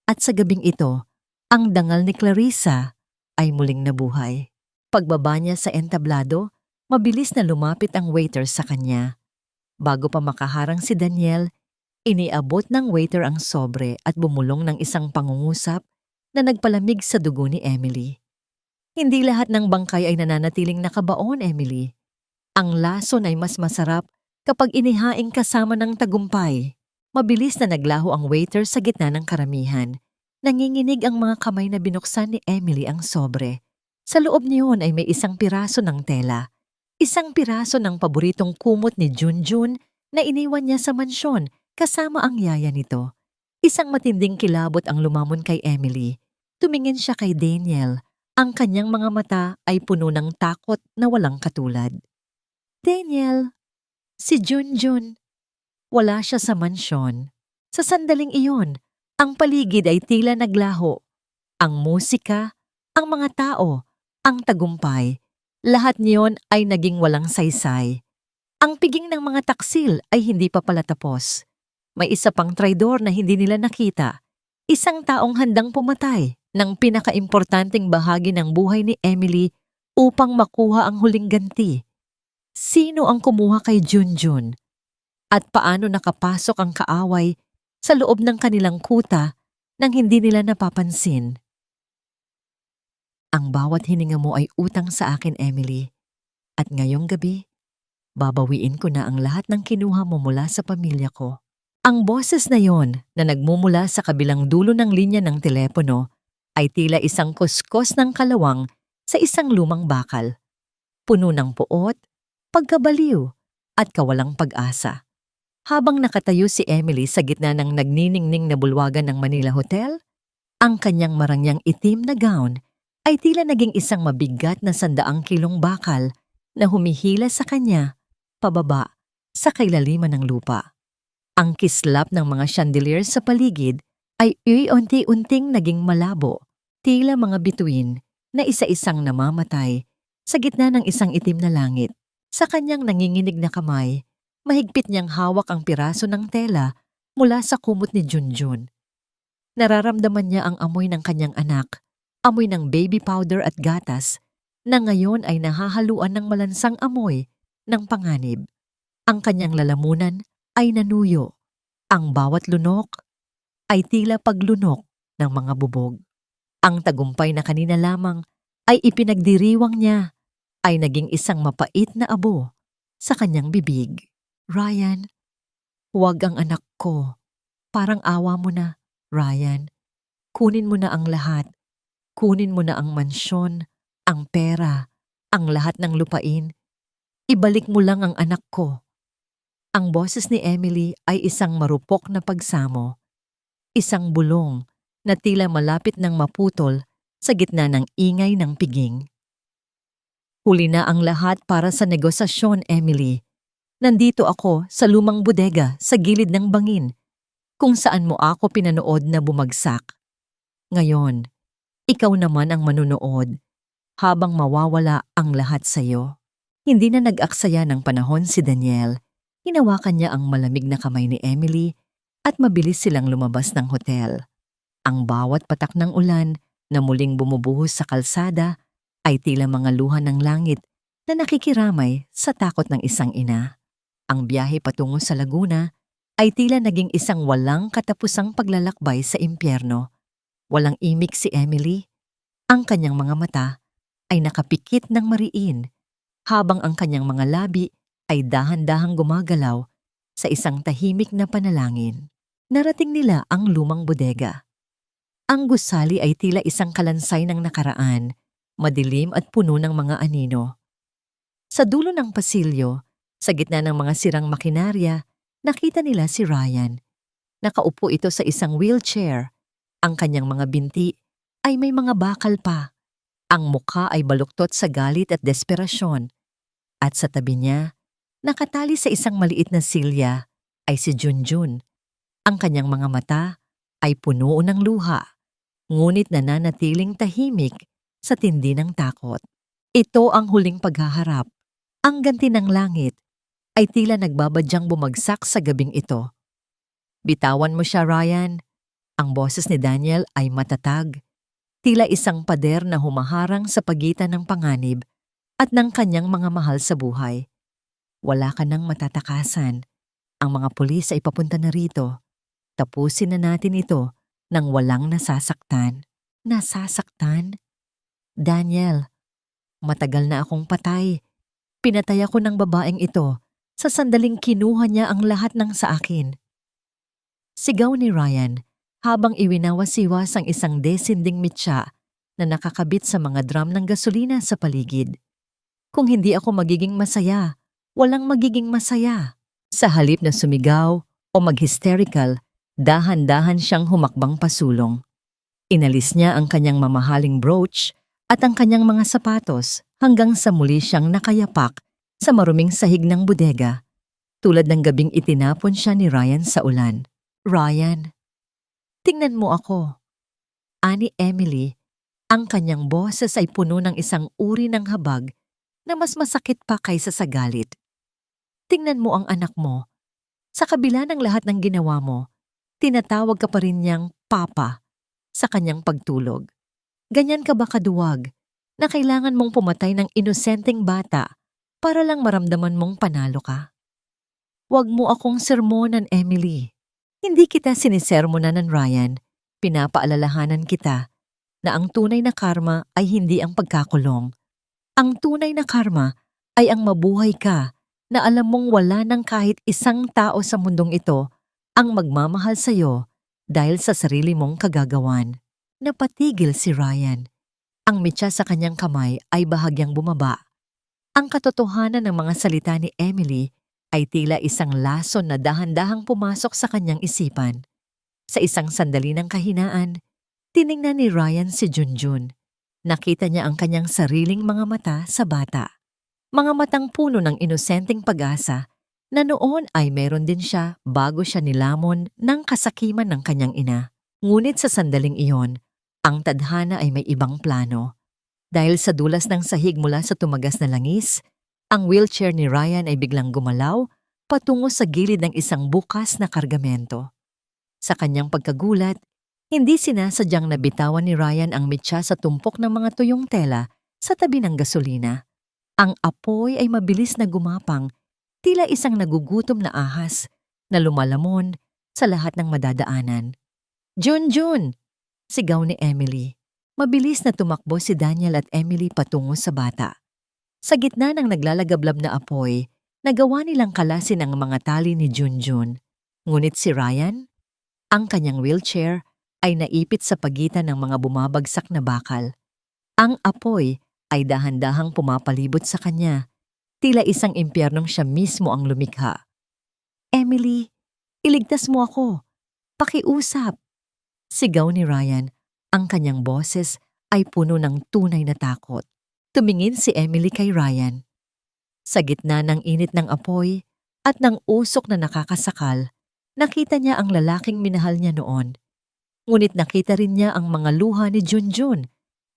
At sa gabing ito, ang dangal ni Clarissa ay muling nabuhay. Pagbaba niya sa entablado, mabilis na lumapit ang waiter sa kanya. Bago pa makaharang si Daniel, iniabot ng waiter ang sobre at bumulong ng isang pangungusap na nagpalamig sa dugo ni Emily. Hindi lahat ng bangkay ay nananatiling nakabaon, Emily. Ang lason ay mas masarap kapag inihaing kasama ng tagumpay. Mabilis na naglaho ang waiter sa gitna ng karamihan. Nanginginig ang mga kamay na binuksan ni Emily ang sobre. Sa loob niyon ay may isang piraso ng tela. Isang piraso ng paboritong kumot ni Junjun na iniwan niya sa mansyon kasama ang yaya nito. Isang matinding kilabot ang lumamon kay Emily. Tumingin siya kay Daniel. Ang kanyang mga mata ay puno ng takot na walang katulad. Daniel, si Junjun. Wala siya sa mansyon. Sa sandaling iyon, ang paligid ay tila naglaho. Ang musika, ang mga tao, ang tagumpay, lahat niyon ay naging walang saysay. Ang piging ng mga taksil ay hindi pa pala tapos. May isa pang traidor na hindi nila nakita. Isang taong handang pumatay ng pinakaimportanteng bahagi ng buhay ni Emily upang makuha ang huling ganti. Sino ang kumuha kay Junjun? At paano nakapasok ang kaaway sa loob ng kanilang kuta nang hindi nila napapansin? Ang bawat hininga mo ay utang sa akin, Emily. At ngayong gabi, babawiin ko na ang lahat ng kinuha mo mula sa pamilya ko. Ang boses na yon na nagmumula sa kabilang dulo ng linya ng telepono ay tila isang kuskos ng kalawang sa isang lumang bakal. Puno ng puot, pagkabaliw, at kawalang pag-asa. Habang nakatayo si Emily sa gitna ng nagniningning na bulwagan ng Manila Hotel, ang kanyang marangyang itim na gown ay tila naging isang mabigat na 100 kilong bakal na humihila sa kanya pababa sa kailaliman ng lupa. Ang kislap ng mga chandelier sa paligid ay unti-unting naging malabo, tila mga bituin na isa-isang namamatay sa gitna ng isang itim na langit. Sa kanyang nanginginig na kamay, mahigpit niyang hawak ang piraso ng tela mula sa kumot ni Junjun. Nararamdaman niya ang amoy ng kanyang anak, amoy ng baby powder at gatas, na ngayon ay nahahaluan ng malansang amoy ng panganib. Ang kanyang lalamunan ay nanuyo. Ang bawat lunok ay tila paglunok ng mga bubog. Ang tagumpay na kanina lamang ay ipinagdiriwang niya ay naging isang mapait na abo sa kanyang bibig. Ryan, huwag ang anak ko. Parang awa mo na, Ryan. Kunin mo na ang lahat. Kunin mo na ang mansyon, ang pera, ang lahat ng lupain. Ibalik mo lang ang anak ko. Ang boses ni Emily ay isang marupok na pagsamo. Isang bulong na tila malapit ng maputol sa gitna ng ingay ng piging. Huli na ang lahat para sa negosasyon, Emily. Nandito ako sa lumang bodega sa gilid ng bangin, kung saan mo ako pinanood na bumagsak. Ngayon, ikaw naman ang manunood habang mawawala ang lahat sa iyo. Hindi na nag-aksaya ng panahon si Daniel. Hinawakan niya ang malamig na kamay ni Emily at mabilis silang lumabas ng hotel. Ang bawat patak ng ulan na muling bumubuhos sa kalsada ay tila mga luha ng langit na nakikiramay sa takot ng isang ina. Ang biyahe patungo sa Laguna ay tila naging isang walang katapusang paglalakbay sa impyerno. Walang imik si Emily. Ang kanyang mga mata ay nakapikit ng mariin, habang ang kanyang mga labi ay dahan-dahang gumagalaw sa isang tahimik na panalangin. Narating nila ang lumang bodega. Ang gusali ay tila isang kalansay ng nakaraan, madilim at puno ng mga anino. Sa dulo ng pasilyo, sa gitna ng mga sirang makinarya, nakita nila si Ryan. Nakaupo ito sa isang wheelchair. Ang kanyang mga binti ay may mga bakal pa. Ang mukha ay baluktot sa galit at desperasyon. At sa tabi niya, nakatali sa isang maliit na silya, ay si Junjun. Ang kanyang mga mata ay puno ng luha, ngunit nananatiling tahimik sa tindi ng takot. Ito ang huling paghaharap. Ang ganti ng langit ay tila nagbabadyang bumagsak sa gabing ito. Bitawan mo siya, Ryan. Ang boses ni Daniel ay matatag. Tila isang pader na humaharang sa pagitan ng panganib at ng kanyang mga mahal sa buhay. Wala ka nang matatakasan. Ang mga pulis ay papunta na rito. Tapusin na natin ito nang walang nasasaktan. Nasasaktan? Daniel, matagal na akong patay. Pinatay ako ng babaeng ito sa sandaling kinuha niya ang lahat ng sa akin. Sigaw ni Ryan habang iwinawasiwas ang isang desinding mitsa na nakakabit sa mga drum ng gasolina sa paligid. Kung hindi ako magiging masaya, walang magiging masaya. Sa halip na sumigaw o mag-hysterical, dahan-dahan siyang humakbang pasulong. Inalis niya ang kanyang mamahaling brooch at ang kanyang mga sapatos hanggang sa muli siyang nakayapak sa maruming sahig ng bodega, tulad ng gabing itinapon siya ni Ryan sa ulan. Ryan, tingnan mo ako. Ani Emily, ang kanyang boses ay puno ng isang uri ng habag na mas masakit pa kaysa sa galit. Tingnan mo ang anak mo. Sa kabila ng lahat ng ginawa mo, tinatawag ka pa rin niyang papa sa kanyang pagtulog. Ganyan ka ba kaduwag na kailangan mong pumatay ng inosenteng bata para lang maramdaman mong panalo ka? Huwag mo akong sermonan, Emily. Hindi kita sinisermonan ng Ryan. Pinapaalalahanan kita na ang tunay na karma ay hindi ang pagkakulong. Ang tunay na karma ay ang mabuhay ka na alam mong wala ng kahit isang tao sa mundong ito ang magmamahal sa iyo dahil sa sarili mong kagagawan. Napatigil si Ryan. Ang mitsa sa kanyang kamay ay bahagyang bumaba. Ang katotohanan ng mga salita ni Emily ay tila isang lason na dahan-dahang pumasok sa kanyang isipan. Sa isang sandali ng kahinaan, tiningnan ni Ryan si Junjun. Nakita niya ang kanyang sariling mga mata sa bata. Mga matang puno ng inosenteng pag-asa na noon ay meron din siya bago siya nilamon ng kasakiman ng kanyang ina. Ngunit sa sandaling iyon, ang tadhana ay may ibang plano. Dahil sa dulas ng sahig mula sa tumagas na langis, ang wheelchair ni Ryan ay biglang gumalaw patungo sa gilid ng isang bukas na kargamento. Sa kanyang pagkagulat, hindi sinasadyang nabitawan ni Ryan ang mitsa sa tumpok ng mga tuyong tela sa tabi ng gasolina. Ang apoy ay mabilis na gumapang, tila isang nagugutom na ahas na lumalamon sa lahat ng madadaanan. Junjun! Sigaw ni Emily. Mabilis na tumakbo si Daniel at Emily patungo sa bata. Sa gitna ng naglalagablab na apoy, nagawa nilang kalasin ang mga tali ni Junjun. Ngunit si Ryan, ang kanyang wheelchair, ay naipit sa pagitan ng mga bumabagsak na bakal. Ang apoy ay dahan-dahang pumapalibot sa kanya. Tila isang impyernong siya mismo ang lumikha. Emily, iligtas mo ako. Pakiusap. Sigaw ni Ryan. Ang kanyang boses ay puno ng tunay na takot. Tumingin si Emily kay Ryan. Sa gitna ng init ng apoy at ng usok na nakakasakal, nakita niya ang lalaking minahal niya noon. Ngunit nakita rin niya ang mga luha ni Junjun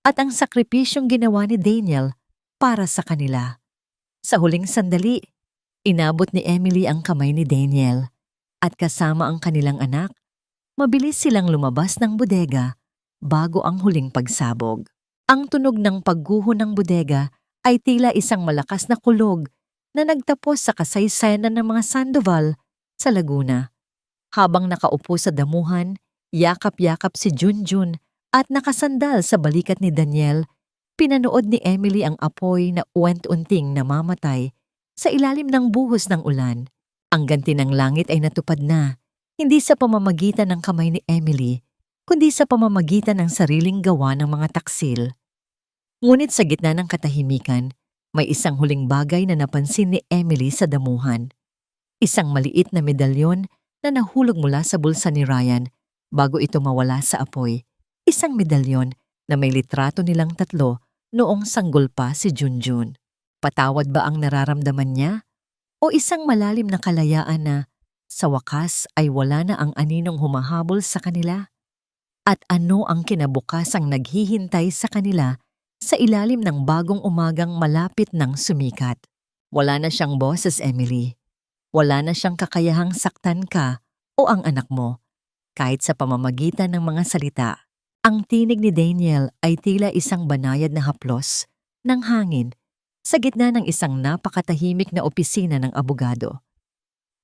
at ang sakripisyong ginawa ni Daniel para sa kanila. Sa huling sandali, inabot ni Emily ang kamay ni Daniel at kasama ang kanilang anak, mabilis silang lumabas ng bodega bago ang huling pagsabog. Ang tunog ng pagguho ng bodega ay tila isang malakas na kulog na nagtapos sa kasaysayan ng mga Sandoval sa Laguna. Habang nakaupo sa damuhan, yakap-yakap si Junjun at nakasandal sa balikat ni Daniel, pinanood ni Emily ang apoy na uwent-unting namamatay sa ilalim ng buhos ng ulan. Ang ganti ng langit ay natupad na, hindi sa pamamagitan ng kamay ni Emily, kundi sa pamamagitan ng sariling gawa ng mga taksil. Ngunit sa gitna ng katahimikan, may isang huling bagay na napansin ni Emily sa damuhan. Isang maliit na medalyon na nahulog mula sa bulsa ni Ryan bago ito mawala sa apoy. Isang medalyon na may litrato nilang tatlo noong sanggol pa si Junjun. Patawad ba ang nararamdaman niya? O isang malalim na kalayaan na sa wakas ay wala na ang aninong humahabol sa kanila? At ano ang kinabukasang naghihintay sa kanila sa ilalim ng bagong umagang malapit ng sumikat? Wala na siyang boses, Emily. Wala na siyang kakayahang saktan ka o ang anak mo, kahit sa pamamagitan ng mga salita. Ang tinig ni Daniel ay tila isang banayad na haplos ng hangin sa gitna ng isang napakatahimik na opisina ng abogado.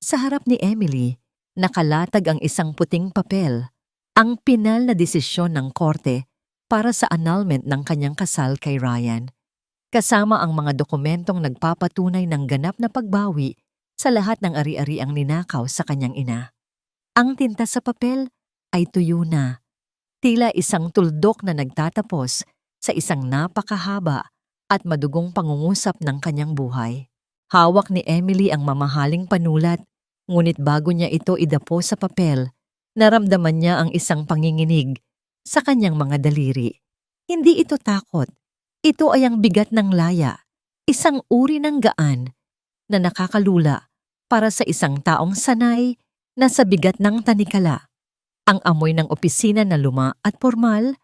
Sa harap ni Emily, nakalatag ang isang puting papel, ang pinal na desisyon ng korte para sa annulment ng kanyang kasal kay Ryan, kasama ang mga dokumentong nagpapatunay ng ganap na pagbawi sa lahat ng ari-ariang ninakaw sa kanyang ina. Ang tinta sa papel ay tuyo na, tila isang tuldok na nagtatapos sa isang napakahaba at madugong pangungusap ng kanyang buhay. Hawak ni Emily ang mamahaling panulat, ngunit bago niya ito idapo sa papel, naramdaman niya ang isang panginginig sa kanyang mga daliri. Hindi ito takot. Ito ay ang bigat ng laya, isang uri ng gaan na nakakalula para sa isang taong sanay na sa bigat ng tanikala. Ang amoy ng opisina na luma at formal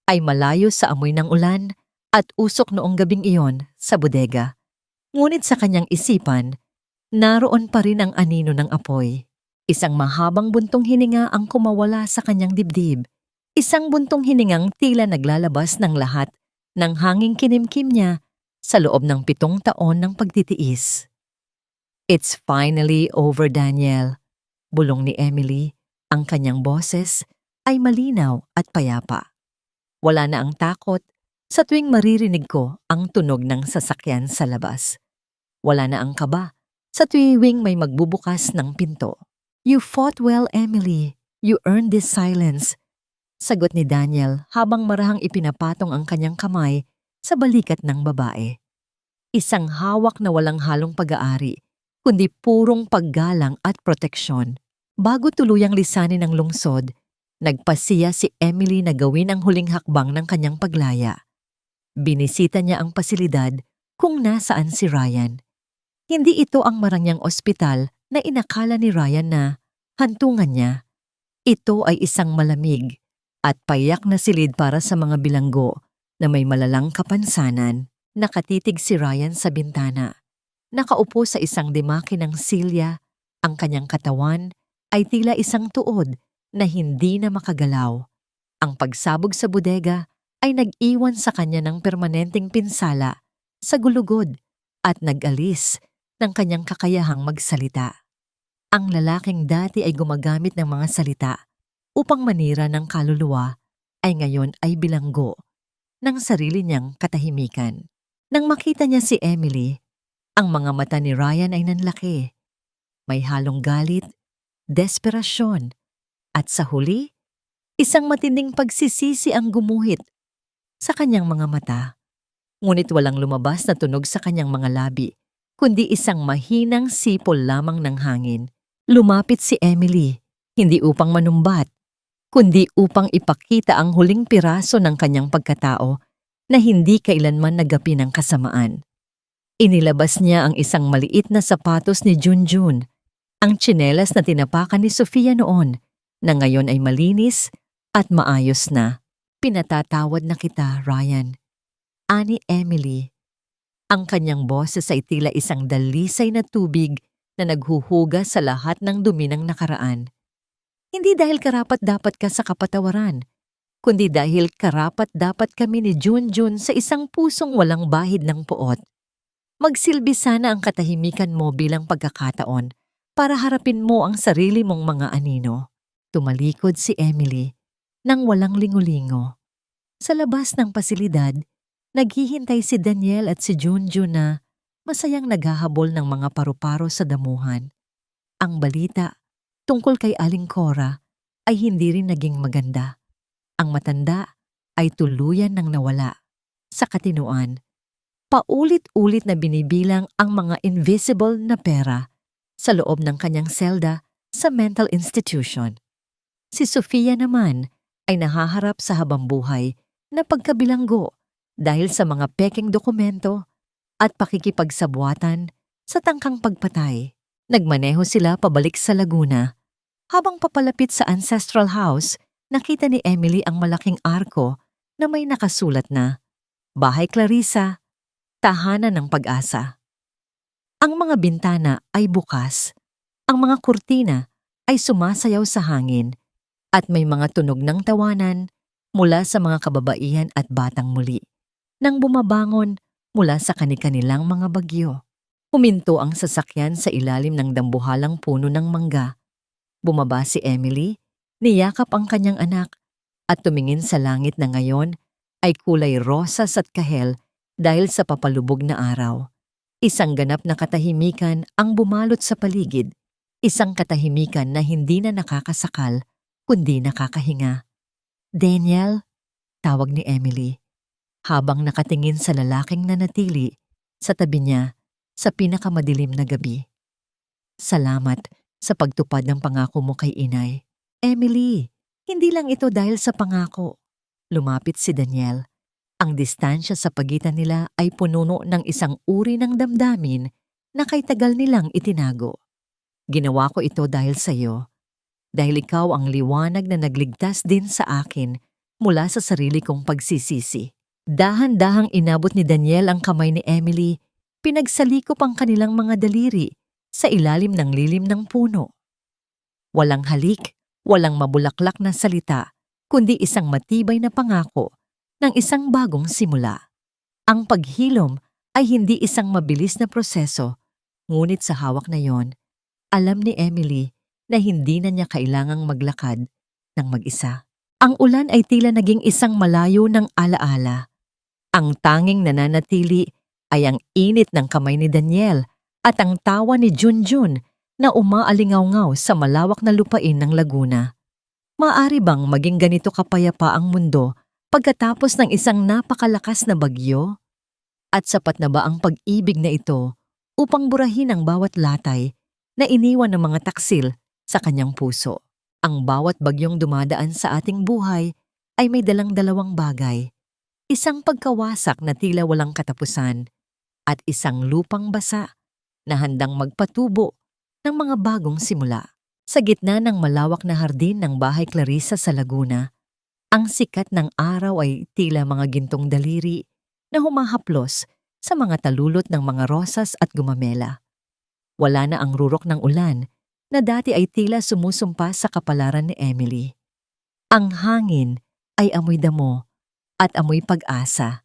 ay malayo sa amoy ng ulan at usok noong gabing iyon sa bodega. Ngunit sa kanyang isipan, naroon pa rin ang anino ng apoy. Isang mahabang buntong hininga ang kumawala sa kanyang dibdib. Isang buntong hiningang tila naglalabas ng lahat ng hanging kinimkim niya sa loob ng 7 taon ng pagtitiis. "It's finally over, Daniel," bulong ni Emily. Ang kanyang boses ay malinaw at payapa. "Wala na ang takot sa tuwing maririnig ko ang tunog ng sasakyan sa labas. Wala na ang kaba sa tuwing may magbubukas ng pinto." "You fought well, Emily. You earned this silence," sagot ni Daniel habang marahang ipinapatong ang kanyang kamay sa balikat ng babae. Isang hawak na walang halong pag-aari, kundi purong paggalang at proteksyon. Bago tuluyang lisanin ng lungsod, nagpasiya si Emily na gawin ang huling hakbang ng kanyang paglaya. Binisita niya ang pasilidad kung nasaan si Ryan. Hindi ito ang marangyang ospital na inakala ni Ryan na hantungan niya. Ito ay isang malamig at payak na silid para sa mga bilanggo na may malalang kapansanan. Nakatitig si Ryan sa bintana. Nakaupo sa isang dimaki ng silya, ang kanyang katawan ay tila isang tuod na hindi na makagalaw. Ang pagsabog sa bodega ay nag-iwan sa kanya ng permanenteng pinsala sa gulugod at nag-alis ng kanyang kakayahang magsalita. Ang lalaking dati ay gumagamit ng mga salita upang manira ng kaluluwa ay ngayon ay bilanggo ng sarili niyang katahimikan. Nang makita niya si Emily, ang mga mata ni Ryan ay nanlaki. May halong galit, desperasyon, at sa huli, isang matinding pagsisisi ang gumuhit sa kanyang mga mata. Ngunit walang lumabas na tunog sa kanyang mga labi, kundi isang mahinang sipol lamang ng hangin. Lumapit si Emily, hindi upang manumbat, kundi upang ipakita ang huling piraso ng kanyang pagkatao na hindi kailanman nagapi ng kasamaan. Inilabas niya ang isang maliit na sapatos ni Junjun, ang tsinelas na tinapakan ni Sofia noon, na ngayon ay malinis at maayos na. "Pinatatawad na kita, Ryan," ani Emily. Ang kanyang boses ay tila isang dalisay na tubig na naghuhugas sa lahat ng dumi ng nakaraan. Hindi dahil karapat-dapat ka sa kapatawaran, kundi dahil karapat-dapat kami ni Junjun sa isang pusong walang bahid ng puot. Magsilbi sana ang katahimikan mo bilang pagkakataon para harapin mo ang sarili mong mga anino. Tumalikod si Emily nang walang lingulingo. Sa labas ng pasilidad, naghihintay si Daniel at si Junjun na masayang naghahabol ng mga paru-paro sa damuhan. Ang balita tungkol kay Aling Cora ay hindi rin naging maganda. Ang matanda ay tuluyan ng nawala. Sa katinuan, paulit-ulit na binibilang ang mga invisible na pera sa loob ng kanyang selda sa mental institution. Si Sofia naman ay nahaharap sa habambuhay na pagkabilanggo dahil sa mga pekeng dokumento at pakikipagsabwatan sa tangkang pagpatay. Nagmaneho sila pabalik sa Laguna. Habang papalapit sa ancestral house, nakita ni Emily ang malaking arko na may nakasulat na Bahay Clarissa, Tahanan ng Pag-asa. Ang mga bintana ay bukas, ang mga kurtina ay sumasayaw sa hangin, at may mga tunog ng tawanan mula sa mga kababaihan at batang muli nang bumabangon mula sa kani-kanilang mga bagyo. Huminto ang sasakyan sa ilalim ng dambuhalang puno ng mangga. Bumaba si Emily, niyakap ang kanyang anak at tumingin sa langit na ngayon ay kulay rosas at kahel dahil sa papalubog na araw. Isang ganap na katahimikan ang bumalot sa paligid, isang katahimikan na hindi na nakakasakal kundi nakakahinga. "Daniel," tawag ni Emily, habang nakatingin sa lalaking nanatili sa tabi niya sa pinakamadilim na gabi. "Salamat sa pagtupad ng pangako mo kay inay." "Emily, hindi lang ito dahil sa pangako." Lumapit si Daniel. Ang distansya sa pagitan nila ay pununo ng isang uri ng damdamin na kay tagal nilang itinago. "Ginawa ko ito dahil sa iyo. Dahil ikaw ang liwanag na nagligtas din sa akin mula sa sarili kong pagsisisi." Dahan-dahang inabot ni Daniel ang kamay ni Emily, pinagsalikop ang kanilang mga daliri sa ilalim ng lilim ng puno. Walang halik, walang mabulaklak na salita, kundi isang matibay na pangako ng isang bagong simula. Ang paghilom ay hindi isang mabilis na proseso, ngunit sa hawak na yon, alam ni Emily na hindi na niya kailangang maglakad ng mag-isa. Ang ulan ay tila naging isang malayo ng alaala. Ang tanging nananatili ay ang init ng kamay ni Daniel at ang tawa ni Junjun na umaalingaw-ngaw sa malawak na lupain ng Laguna. Maaari bang maging ganito kapayapa ang mundo pagkatapos ng isang napakalakas na bagyo? At sapat na ba ang pag-ibig na ito upang burahin ang bawat latay na iniwan ng mga taksil sa kanyang puso? Ang bawat bagyong dumadaan sa ating buhay ay may dalang dalawang bagay. Isang pagkawasak na tila walang katapusan at isang lupang basa na handang magpatubo ng mga bagong simula. Sa gitna ng malawak na hardin ng Bahay Clarissa sa Laguna, ang sikat ng araw ay tila mga gintong daliri na humahaplos sa mga talulot ng mga rosas at gumamela. Wala na ang rurok ng ulan na dati ay tila sumusumpa sa kapalaran ni Emily. Ang hangin ay amoy damo at amoy pag-asa,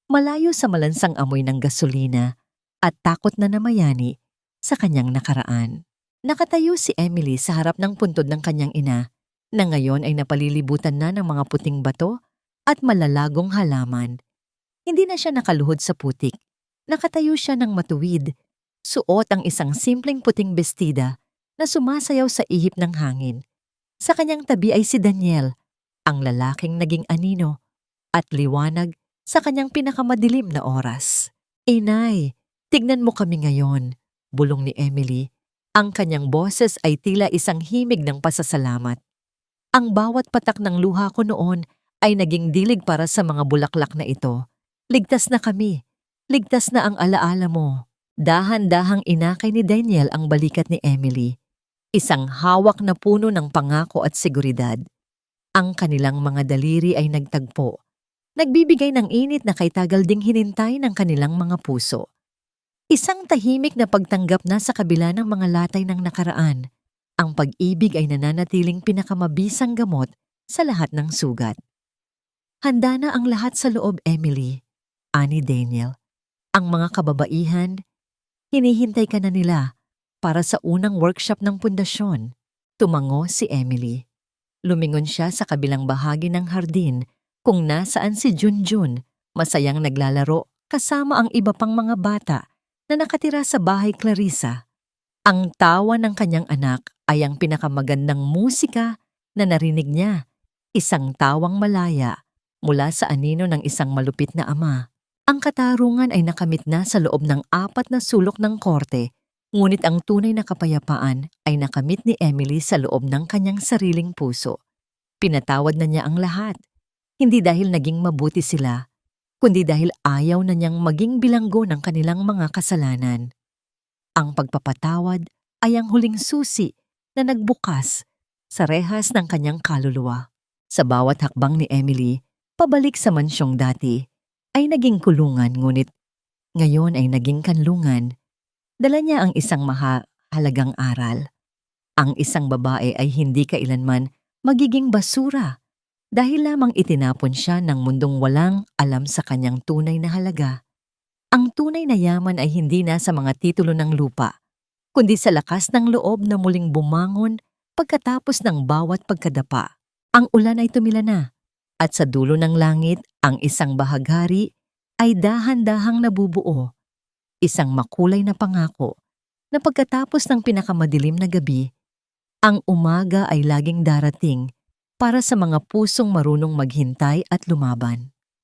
malayo sa malansang amoy ng gasolina at takot na namayani sa kanyang nakaraan. Nakatayo si Emily sa harap ng puntod ng kanyang ina na ngayon ay napalilibutan na ng mga puting bato at malalagong halaman. Hindi na siya nakaluhod sa putik. Nakatayo siya ng matuwid, suot ang isang simpleng puting bestida na sumasayaw sa ihip ng hangin. Sa kanyang tabi ay si Daniel, ang lalaking naging anino at liwanag sa kanyang pinakamadilim na oras. "Inay, tignan mo kami ngayon," bulong ni Emily. Ang kanyang boses ay tila isang himig ng pasasalamat. "Ang bawat patak ng luha ko noon ay naging dilig para sa mga bulaklak na ito. Ligtas na kami. Ligtas na ang alaala mo." Dahan-dahang inakay ni Daniel ang balikat ni Emily. Isang hawak na puno ng pangako at seguridad. Ang kanilang mga daliri ay nagtagpo. Nagbibigay ng init na kay tagal ding hinintay ng kanilang mga puso. Isang tahimik na pagtanggap na sa kabila ng mga latay ng nakaraan. Ang pag-ibig ay nananatiling pinakamabisang gamot sa lahat ng sugat. "Handa na ang lahat sa loob, Emily," ani Daniel. "Ang mga kababaihan, hinihintay ka na nila para sa unang workshop ng pundasyon." Tumango si Emily. Lumingon siya sa kabilang bahagi ng hardin kung nasaan si Junjun, masayang naglalaro kasama ang iba pang mga bata na nakatira sa Bahay Clarissa. Ang tawa ng kanyang anak ay ang pinakamagandang musika na narinig niya, isang tawang malaya mula sa anino ng isang malupit na ama. Ang katarungan ay nakamit na sa loob ng 4 na sulok ng korte, ngunit ang tunay na kapayapaan ay nakamit ni Emily sa loob ng kanyang sariling puso. Pinatawad na niya ang lahat, hindi dahil naging mabuti sila, kundi dahil ayaw na niyang maging bilanggo ng kanilang mga kasalanan. Ang pagpapatawad ay ang huling susi na nagbukas sa rehas ng kanyang kaluluwa. Sa bawat hakbang ni Emily, pabalik sa mansyong dati, ay naging kulungan ngunit ngayon ay naging kanlungan. Dala niya ang isang mahalagang aral. Ang isang babae ay hindi kailanman magiging basura. Dahil lamang itinapon siya ng mundong walang alam sa kanyang tunay na halaga. Ang tunay na yaman ay hindi na sa mga titulo ng lupa, kundi sa lakas ng loob na muling bumangon pagkatapos ng bawat pagkadapa. Ang ulan ay tumila na, at sa dulo ng langit ang isang bahaghari ay dahan-dahang nabubuo, isang makulay na pangako na pagkatapos ng pinakamadilim na gabi, ang umaga ay laging darating para sa mga pusong marunong maghintay at lumaban.